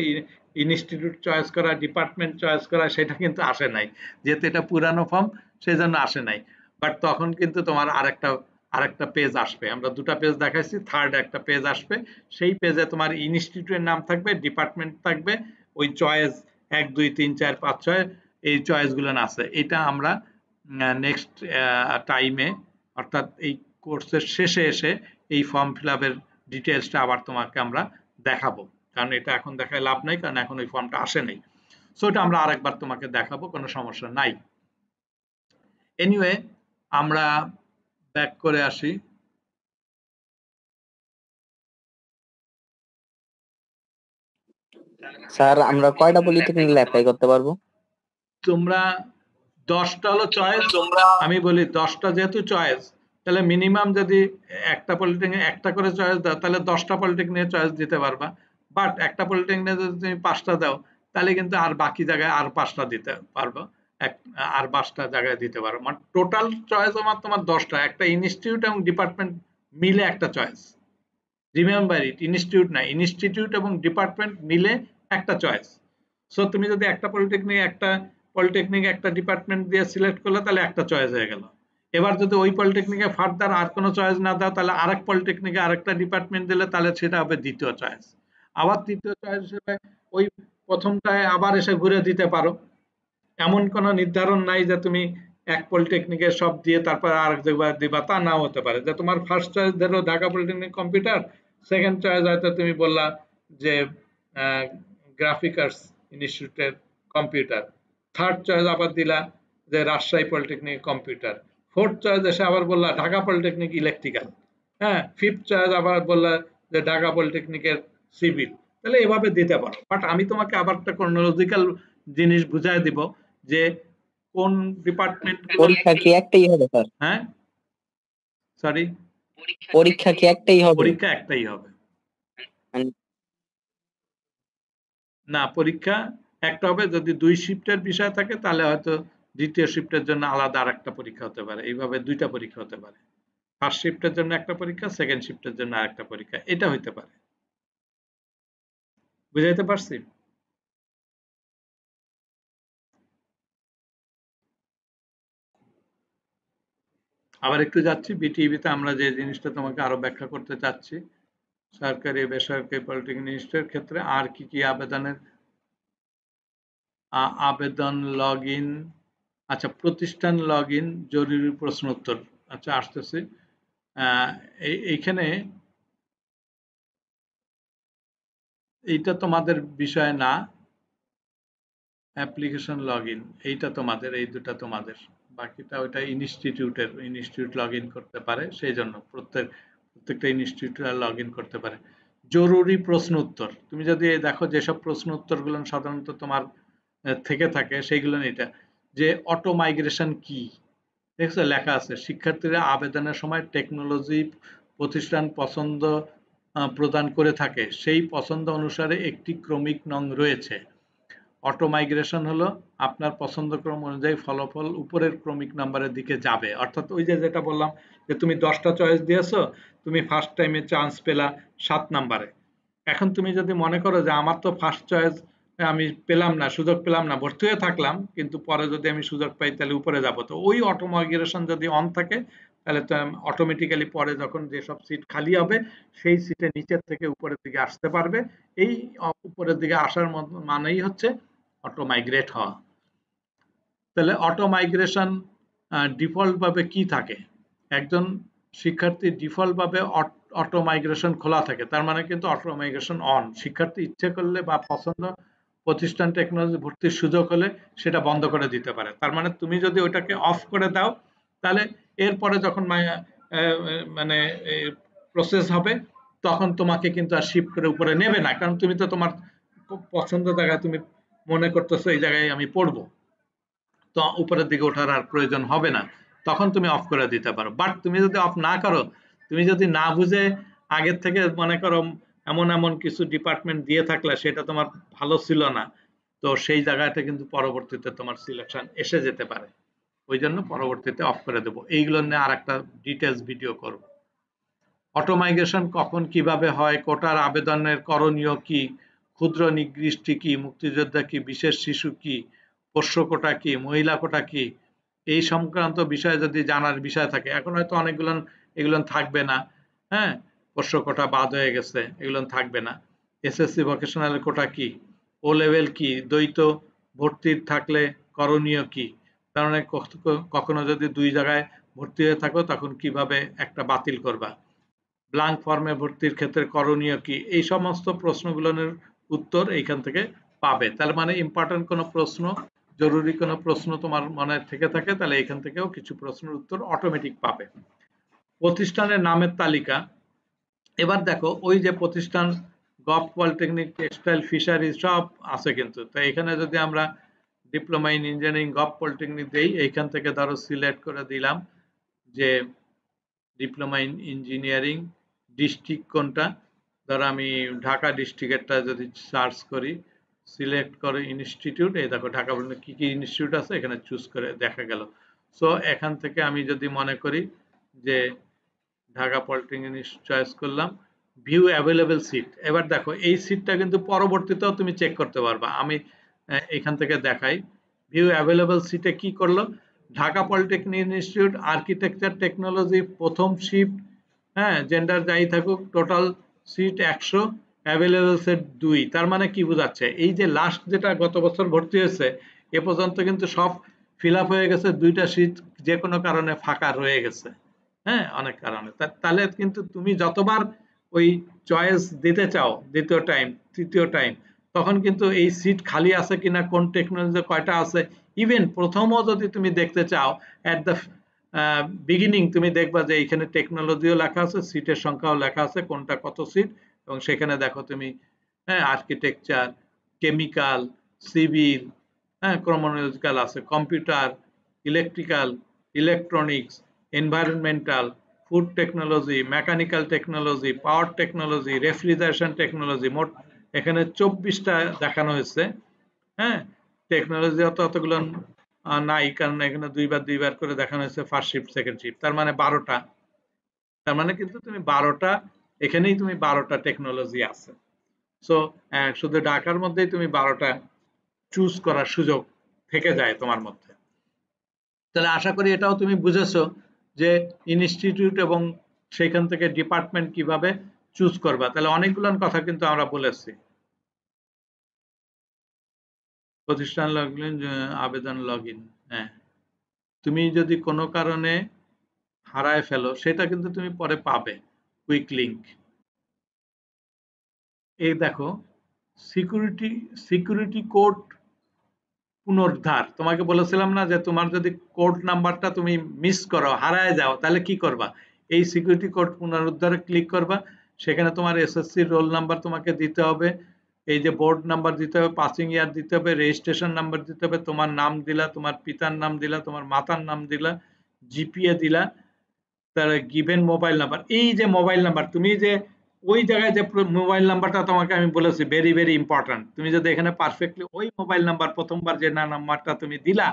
ইনস্টিটিউট চয়েস করা, ডিপার্টমেন্ট চয়েস করা, সেটা কিন্তু আসে নাই, যেহেতু এটা পুরানো ফর্ম সেই জন্য আসে নাই। বাট তখন কিন্তু তোমার আরেকটা পেজ আসবে, আমরা দুটা পেজ দেখাইছি, থার্ড একটা পেজ আসবে, সেই পেজে তোমার ইনস্টিটিউটের নাম থাকবে, ডিপার্টমেন্ট থাকবে, ওই চয়েস 1 2 3 4 5 6 এই চয়েসগুলো আছে। এটা আমরা নেক্সট টাইমে অর্থাৎ এই কোর্সের শেষে এসে এই ফর্ম ফিল আপের ডিটেলসটা আবার তোমাকে আমরা দেখাবো, কারণ এটা এখন দেখায় লাভ নাই, কারণ এখন ওই ফর্মটা আসে নাই। সো এটা আমরা আরেকবার তোমাকে দেখাবো, কোনো সমস্যা নাই। এনিওয়ে আমরা ব্যাক করে আসি। স্যার আমরা কয়টা পলিটেকনিক অ্যাপ্লাই করতে পারবো? তোমরা 10টা হলো চয়েস, আমি বলি 10টা যেহেতু চয়েস, তাহলে মিনিমাম যদি একটা পলিটেকনিক একটা করে চয়েস দাও তাহলে 10টা পলিটেকনিক চয়েস দিতে পারবা। বাট একটা পলিটেকনিক যদি তুমি 5টা দাও তাহলে কিন্তু আর বাকি জায়গায় আর 5টা দিতে পারবো, আর 5টা জায়গায় দিতে পারবো, মানে টোটাল চয়েস আমার তোমার 10টা, একটা ইনস্টিটিউট এবং ডিপার্টমেন্ট মিলে একটা চয়েস। রিমেম্বার ইট, ইনস্টিটিউট না, ইনস্টিটিউট এবং ডিপার্টমেন্ট মিলে একটা চয়েস। সো তুমি যদি একটা পলিটেকনিক একটা ডিপার্টমেন্ট দিয়ে সিলেক্ট করলে তাহলে একটা চয়েস হয়ে গেল। এবার যদি ওই পলিটেকনিকে ফার্দার আর কোনো চয়েস না দাও তাহলে আরেক পলিটেকনিকে আরেকটা ডিপার্টমেন্ট দিলে তাহলে সেটা হবে দ্বিতীয় চয়েস। আবার তৃতীয় চয়েস হিসেবে ওই প্রথমটায় আবার এসে ঘুরে দিতে পারো, এমন কোনো নির্ধারণ নাই যে তুমি এক পলিটেকনিকে সব দিয়ে তারপর আরেক জায়গায় দিবা, তা নাও হতে পারে। যে তোমার ফার্স্ট চয়েস ধরো Dhaka polytechnic computer, second choice হয়তো তুমি বললা যে গ্রাফিক আর্টস ইনস্টিটিউটের কম্পিউটার, থার্ড চয়েস আবার দিলা যে Rajshahi polytechnic computer, fourth choice এসে আবার বললা ঢাকা পলিটেকনিক ইলেকট্রিক্যাল, হ্যাঁ ফিফথ চয়েস আবার বললা যে ঢাকা পলিটেকনিকের সিভিল। তাহলে এভাবে দিতে পারো। বাট আমি তোমাকে আবার একটা ক্রোনোলজিক্যাল জিনিস বুঝাই দিব যে কোন ডিপার্টমেন্ট, পরীক্ষা কি একটাই হবে স্যার? হ্যাঁ সরি, পরীক্ষা কি একটাই হবে? পরীক্ষা একটাই হবে না, পরীক্ষা একটা হবে। যদি 2 শিফটের বিষয় থাকে তাহলে হয়তো দ্বিতীয় শিফটের জন্য আলাদা আরেকটা পরীক্ষা হতে পারে, এইভাবে দুইটা পরীক্ষা হতে পারে। ফার্স্ট শিফটের জন্য একটা পরীক্ষা, সেকেন্ড শিফটের জন্য আরেকটা পরীক্ষা, এটা হইতে পারে। বুঝাইতে পারছি? আবার একটু যাচ্ছি বিটিইবিতে আমরা যে জিনিসটা তোমাকে আরো ব্যাখ্যা করতে চাচ্ছি, সরকারি বেসরকারি পলিটেকনিক ইনস্টিটিউটের ক্ষেত্রে আর কি কি আবেদন লগ ইন, আচ্ছা প্রতিষ্ঠান লগ ইন, জরুরি প্রশ্ন উত্তর, আচ্ছা আসতেছি। এইখানে এইটা তোমাদের বিষয় না, অ্যাপ্লিকেশন লগ ইন এইটা তোমাদের, এই দুটা তোমাদের, বাকিটা ওইটা ইনস্টিটিউটের, ইনস্টিটিউট লগ ইন করতে পারে, সেই জন্য প্রত্যেকটা ইনস্টিটিউট লগ ইন করতে পারে। জরুরি প্রশ্ন উত্তর, তুমি যদি দেখো যেসব প্রশ্ন উত্তরগুলো সাধারণত তোমার থেকে থাকে সেইগুলো এটা, যে অটো মাইগ্রেশন কি দেখছো লেখা আছে, শিক্ষার্থীরা আবেদনের সময় টেকনোলজি প্রতিষ্ঠান পছন্দ প্রদান করে থাকে, সেই পছন্দ অনুসারে একটি ক্রমিক নং রয়েছে। অটো মাইগ্রেশন হলো আপনার পছন্দক্রম অনুযায়ী ফলাফল উপরের ক্রমিক নাম্বারের দিকে যাবে, অর্থাৎ ওই যে যেটা বললাম যে তুমি 10টা চয়েস দিয়েছো, তুমি ফার্স্ট টাইমে চান্স পেলা 7 নাম্বারে, এখন তুমি যদি মনে করো যে আমার তো ফার্স্ট চয়েস আমি পেলাম না, সুযোগ পেলাম না, ভর্তি হয়ে থাকলাম, কিন্তু পরে যদি আমি সুযোগ পাই তাহলে উপরে যাব, তো ওই অটো মাইগ্রেশন যদি অন থাকে তাহলে তো অটোমেটিক্যালি পরে যখন যেসব সিট খালি হবে সেই সিটে নিচের থেকে উপরের দিকে আসতে পারবে। এই উপরের দিকে আসার মানেই হচ্ছে অটো মাইগ্রেট হওয়া। তাহলে অটো মাইগ্রেশন ডিফল্ট ভাবে কি থাকে, একজন শিক্ষার্থী ডিফল্ট ভাবে অটো মাইগ্রেশন খোলা থাকে, তার মানে কিন্তু অটো মাইগ্রেশন অন, শিক্ষার্থী ইচ্ছে করলে বা পছন্দ প্রতিষ্ঠান টেকনোলজি ভর্তির সুযোগ হলে সেটা বন্ধ করে দিতে পারে। তার মানে তুমি যদি ওটাকে অফ করে দাও তাহলে এরপরে যখন মানে প্রসেস হবে তখন তোমাকে কিন্তু আর শিফট করে উপরে নেবে না, কারণ তুমি তো তোমার পছন্দ জায়গায় তুমি মনে করতেছো এই জায়গায় আমি পড়বো, তো উপরের দিকে ওঠার আর প্রয়োজন হবে না, তখন তুমি অফ করে দিতে পারো। বাট তুমি যদি অফ না করো, তুমি যদি না বুঝে আগের থেকে মনে করো এমন এমন কিছু ডিপার্টমেন্ট দিয়ে থাকলে সেটা তোমার ভালো ছিল না, তো সেই জায়গাটা কিন্তু পরবর্তীতে তোমার সিলেকশন এসে যেতে পারে, ওই জন্য পরবর্তীতে অফ করে দেবো। এইগুলো নিয়ে আর একটা ডিটেলস ভিডিও করব। অটো মাইগ্রেশন কখন কিভাবে হয়, কোটার আবেদনের করণীয় কি, ক্ষুদ্র নিগৃষ্টি কি, মুক্তিযোদ্ধা কি, বিশেষ শিশু কি, পোষ্য কোটা কি, মহিলা কোটা কি, এই সংক্রান্ত বিষয়ে যদি জানার বিষয় থাকে, এখন হয়তো অনেকগুলো এগুলো থাকবে না, হ্যাঁ পোষ্য কোটা বাদ হয়ে গেছে, এগুলো থাকবে না। এসএসসি ভোকেশনাল কোটা কি, ও লেভেল কি, দ্বৈত ভর্তির থাকলে করণীয় কি, তার মানে কখনো যদি দুই জায়গায় ভর্তি হয়ে থাকো তখন কিভাবে একটা বাতিল করবা, ব্ল্যাঙ্ক ফর্মে ভর্তির ক্ষেত্রে করণীয় কি, এই সমস্ত প্রশ্নগুলোর উত্তর এইখান থেকে পাবে। তার মানে ইম্পর্টেন্ট কোনো প্রশ্ন, জরুরি কোনো প্রশ্ন তোমার মনে থেকে থাকে তাহলে এখান থেকেও কিছু প্রশ্নের উত্তর অটোমেটিক পাবে। প্রতিষ্ঠানের নামের তালিকা, এবার দেখো ওই যে প্রতিষ্ঠান গভ পলিটেকনিক, টেক্সটাইল, ফিশারি সব আছে কিন্তু, তো এখানে যদি আমরা diploma in engineering gov polytechnic দেই, এইখান থেকে ধরো সিলেক্ট করে দিলাম যে ডিপ্লোমা ইন ইঞ্জিনিয়ারিং, ডিস্ট্রিক্ট কোনটা, ধরো আমি ঢাকা ডিস্ট্রিক্টেরটা যদি সার্চ করি, সিলেক্ট করে ইনস্টিটিউট, এই দেখো ঢাকা পলিটেকনিক কি কি ইনস্টিটিউট আছে এখানে চুজ করে দেখা গেল। সো এখান থেকে আমি যদি মনে করি যে ঢাকা পলিটেকনিক চয়েস করলাম, ভিউ অ্যাভেলেবল সিট, এবার দেখো এই সিটটা কিন্তু পরবর্তীতেও তুমি চেক করতে পারবা। আমি এখান থেকে দেখাই, ভিউ অ্যাভেলেবল সিটে কি করলো, Dhaka polytechnic institute architecture technology প্রথম শিফট, হ্যাঁ জেন্ডার যাই থাকুক, টোটাল সিট 100, অ্যাভেলেবল সিট 2, তার মানে কি বোঝাচ্ছে, এই যে লাস্ট যেটা গত বছর ভর্তি হয়েছে এ পর্যন্ত কিন্তু সব ফিল আপ হয়ে গেছে, 2টা সিট যে কোনো কারণে ফাঁকা রয়ে গেছে, হ্যাঁ অনেক কারণে। তাহলে কিন্তু তুমি যতবার ওই চয়েস দিতে চাও, দ্বিতীয় টাইম তৃতীয় টাইম, তখন কিন্তু এই সিট খালি আছে কিনা, কোন টেকনোলজি কয়টা আছে, ইভেন প্রথমও যদি তুমি দেখতে চাও অ্যাট দ্য বিগিনিং তুমি দেখবা যে এখানে টেকনোলজিও লেখা আছে, সিটের সংখ্যাও লেখা আছে, কোনটা কত সিট, এবং সেখানে দেখো তুমি হ্যাঁ আর্কিটেকচার, কেমিক্যাল, সিভিল, হ্যাঁ ক্রোনোলজিক্যাল আছে, computer, electrical, electronics, environmental, food technology, mechanical technology, পাওয়ার টেকনোলজি, রেফ্রিজারেশন টেকনোলজি, মোট এখানে 24টা দেখানো হয়েছে। হ্যাঁ টেকনোলজি অতগুলো নাই, কারণ এখানে দুইবার করে দেখানো হয়েছে ফার্স্ট শিফট সেকেন্ড শিফট, তার মানে 12টা। তার মানে কিন্তু তুমি 12টা, এখানেই তুমি 12টা টেকনোলজি আছে। সো শুধু ঢাকার মধ্যেই তুমি 12টা চুজ করার সুযোগ থেকে যায় তোমার মধ্যে। তাহলে আশা করি এটাও তুমি বুঝেছো যে ইনস্টিটিউট এবং সেখান থেকে ডিপার্টমেন্ট কিভাবে চুজ করবা। তাহলে অনেকগুলো কথা কিন্তু আমরা বলেছি। প্রতিষ্ঠান লগইন, আবেদন লগইন। হ্যাঁ, তুমি যদি কোনো কারণে হারায় ফেলো সেটা কিন্তু তুমি পরে পাবে কুইক লিংক। এই দেখো সিকিউরিটি কোড পুনরুদ্ধার। তোমাকে বলেছিলাম না যে তোমার যদি কোড নাম্বারটা তুমি মিস করো, হারায় যাও, তাহলে কি করবা? এই সিকিউরিটি কোড পুনরুদ্ধারে ক্লিক করবা। সেখানে তোমার এসএসসি রোল নাম্বার তোমাকে দিতে হবে, এই যে বোর্ড নাম্বার দিতে হবে, পাসিং ইয়ার দিতে হবে, রেজিস্ট্রেশন নাম্বার দিতে হবে, তোমার নাম দিলা, তোমার পিতার নাম দিলা, তোমার মাতার নাম দিলা, জিপিএ দিলা, তার গিভেন মোবাইল নাম্বার। এই যে মোবাইল নাম্বার, তুমি যে ওই জায়গায় যে মোবাইল নাম্বারটা তোমাকে আমি বলেছি ভেরি ইম্পর্টেন্ট, তুমি যদি এখানে পারফেক্টলি ওই মোবাইল নাম্বার প্রথমবার যে নাম্বারটা তুমি দিলা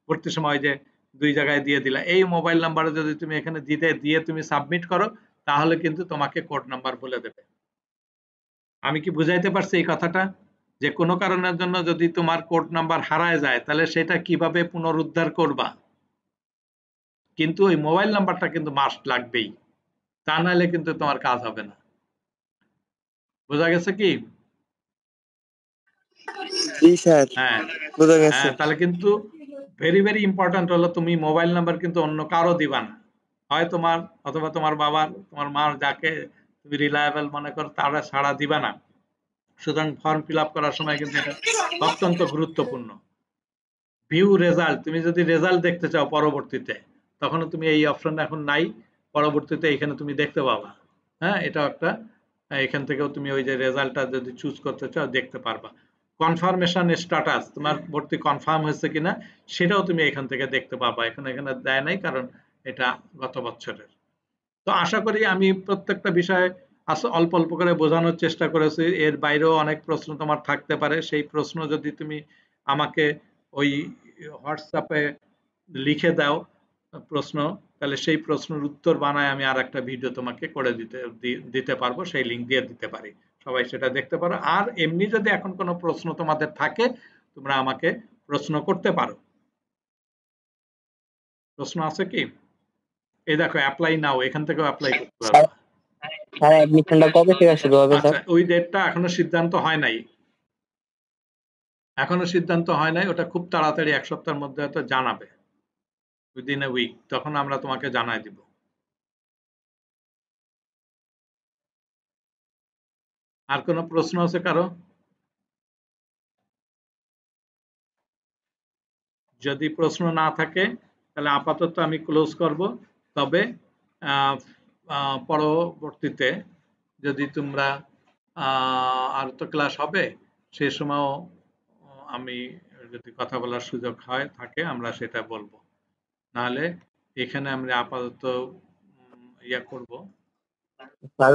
ভর্তির সময় যে 2 জায়গায় দিয়ে দিলা, এই মোবাইল নাম্বারে যদি তুমি এখানে দিয়ে তুমি সাবমিট করো, তাহলে কিন্তু তোমাকে কোড নাম্বার বলে দেবে। আমি কি বুঝাইতে পারছি এই কথাটা? যে কোনো কারণের জন্য যদি তোমার কোড নাম্বার হারায় যায়, তাহলে সেটা কিভাবে পুনরুদ্ধার করবা। কিন্তু ওই মোবাইল নাম্বারটা কিন্তু মাস্ট লাগবেই, তা নাহলে কিন্তু তোমার কাজ হবে না। বোঝা গেছে কি? জি স্যার, হ্যাঁ, বোঝা গেছে। তাহলে কিন্তু ভেরি ইম্পর্টেন্ট হলো তুমি মোবাইল নাম্বার কিন্তু অন্য কারো দিবা না, হয় তোমার অথবা তোমার বাবার, তোমার মার, যাকে তুমি রিলায়েবল মনে করো তারা ছাড়া দিবা না। সুতরাং ফর্ম ফিল আপ করার সময় কিন্তু এটা অত্যন্ত গুরুত্বপূর্ণ। ভিউ রেজাল্ট, তুমি যদি রেজাল্ট দেখতে চাও পরবর্তীতে, তখন তুমি এই অপশনটা এখন নাই, পরবর্তীতে এখানে তুমি দেখতে পাবা। হ্যাঁ, এটা একটা, এখান থেকেও তুমি ওই যে রেজাল্টটা যদি চুজ করতে চাও দেখতে পারবা। কনফার্মেশন স্ট্যাটাস, তোমার ভর্তি কনফার্ম হয়েছে কিনা সেটাও তুমি এখান থেকে দেখতে পাবা। এখানে দেয় নাই, কারণ এটা গত বছরের। তো আশা করি আমি প্রত্যেকটা বিষয়ে অল্প করে বোঝানোর চেষ্টা করেছি। এর বাইরেও অনেক প্রশ্ন তোমার থাকতে পারে, সেই প্রশ্ন যদি তুমি আমাকে ওই হোয়াটসঅ্যাপে লিখে দাও প্রশ্ন, তাহলে সেই প্রশ্নের উত্তর বানায় আমি আর একটা ভিডিও তোমাকে করে দিতে পারবো, সেই লিঙ্ক দিয়ে দিতে পারি, সবাই সেটা দেখতে পারো। আর এমনি যদি এখন কোনো প্রশ্ন তোমাদের থাকে, তোমরা আমাকে প্রশ্ন করতে পারো। প্রশ্ন আছে কি? এই দেখো অ্যাপ্লাই নাও, এখান থেকেও অ্যাপ্লাই করতে পারবা। স্যার অ্যাডমিশনটা কবে থেকে শুরু হবে স্যার? আচ্ছা, ওই ডেটটা এখনো সিদ্ধান্ত হয় নাই, ওটা খুব তাড়াতাড়ি 1 সপ্তাহের মধ্যে হয়তো জানাবে, উইদিন এ উইক, তখন আমরা তোমাকে জানাই দিব। আর কোনো প্রশ্ন আছে কারো? যদি প্রশ্ন না থাকে তাহলে আপাতত আমি ক্লোজ করব। তবে পরবর্তীতে যদি তোমরা আর তো ক্লাস হবে, সে সময়ও আমি যদি কথা বলার সুযোগ থাকে আমরা সেটা বলবো। নাহলে এখানে আমরা আপাতত ইয়া করব। স্যার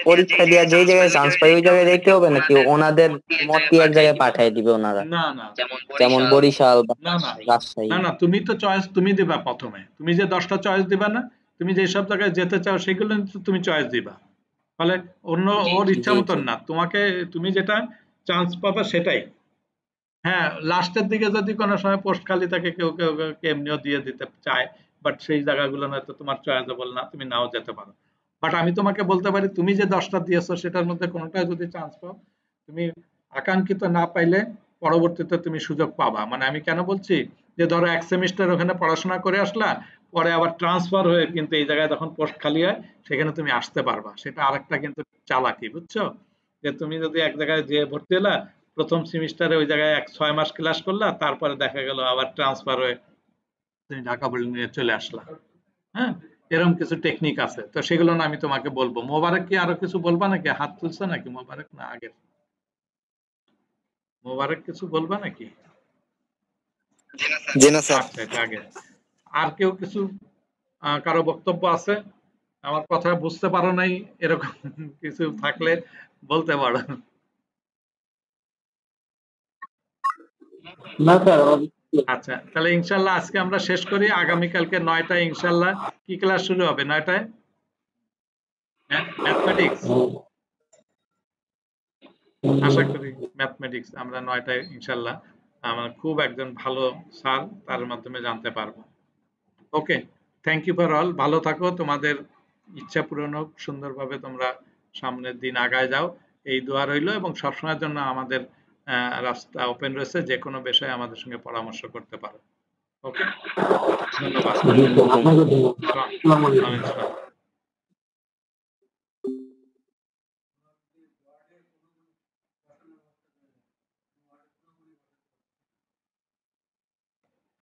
পরীক্ষা দেওয়া যেই জায়গায় চান্স পাই ওই জায়গায় দেখতে হবে নাকি ওনাদের মত কি এক জায়গায় পাঠিয়ে দিবে ওনারা? না, যেমন বরিশাল বা না, রাজশাহী। তুমি তো চয়েস তুমি দিবা প্রথমে। তুমি যে 10টা চয়েস দিবা না, তুমি যেসব জায়গায় যেতে চাও সেগুলো তুমি চয়েস দিবা। ফলে অন্য ওর ইচ্ছা জি মতন জি। না, তুমি যেটা চান্স পাবা সেটাই। হ্যাঁ, লাস্টের দিকে যদি কোনো সময় পোস্ট খালি থাকে, কেউ এমনিও দিয়ে দিতে চায়, বাট সেই জায়গাগুলো হয়তো তোমার চয়েসেবল না, তুমি নাও যেতে পারো। বাট আমি তোমাকে বলতে পারি, তুমি যে 10টা দিয়েছো সেটার মধ্যে কোনোটায় যদি চান্স পাও, তুমি আকাঙ্ক্ষিত না পাইলে পরবর্তীতে তুমি সুযোগ পাবা। মানে আমি কেন বলছি, যে ধরো 1 সেমিস্টার ওখানে পড়াশোনা করে আসলা, পরে আবার ট্রান্সফার হয়ে কিন্তু এই জায়গায় যখন পোস্ট খালি হয় সেখানে তুমি আসতে পারবা। সেটা আরেকটা কিন্তু চালাকি, বুঝছো? যে তুমি যদি এক জায়গায় যে ভর্তি হলা, প্রথম সেমিস্টারে ওই জায়গায় 6 মাস ক্লাস করলা, তারপরে দেখা গেল আবার ট্রান্সফার হয়ে তুমি ঢাকা বিল্ডিং এ চলে আসলা। হ্যাঁ, এরকম কিছু টেকনিক আছে, তো সেগুলো না আমি তোমাকে বলবো। মোবারক কি আরো কিছু বলবা নাকি? হাত তুলছে নাকি মোবারক? না আগে মোবারক কিছু বলবা নাকি? জি না স্যার। আচ্ছা, এটা আগে। আর কেউ কিছু কারো বক্তব্য আছে? আমার কথা বুঝতে পারো নাই এরকম কিছু থাকলে বলতে পারো। না স্যার, আচ্ছা, তাহলে ইনশাল্লাহ আজকে আমরা শেষ করি। আগামীকালকে 9টায় ইনশাল্লাহ কি ক্লাস শুরু হবে? 9টায় ম্যাথমেটিক্স, আশা করি ম্যাথমেটিক্স আমরা 9টায় ইনশাল্লাহ আমার খুব একজন ভালো স্যার তার মাধ্যমে জানতে পারবো। ওকে, থ্যাংক ইউ ফর অল। ভালো থাকো, তোমাদের ইচ্ছা পূরণ হোক, সুন্দরভাবে তোমরা সামনের দিন আগায় যাও, এই দোয়া রইল। এবং সবসময়ের জন্য আমাদের রাস্তা ওপেন রয়েছে, যে কোনো বিষয়ে আমাদের সঙ্গে পরামর্শ করতে পারো। ওকে, ধন্যবাদ। আপনাকে ধন্যবাদ। আসসালামু আলাইকুম। ওয়ালাইকুম আসসালাম।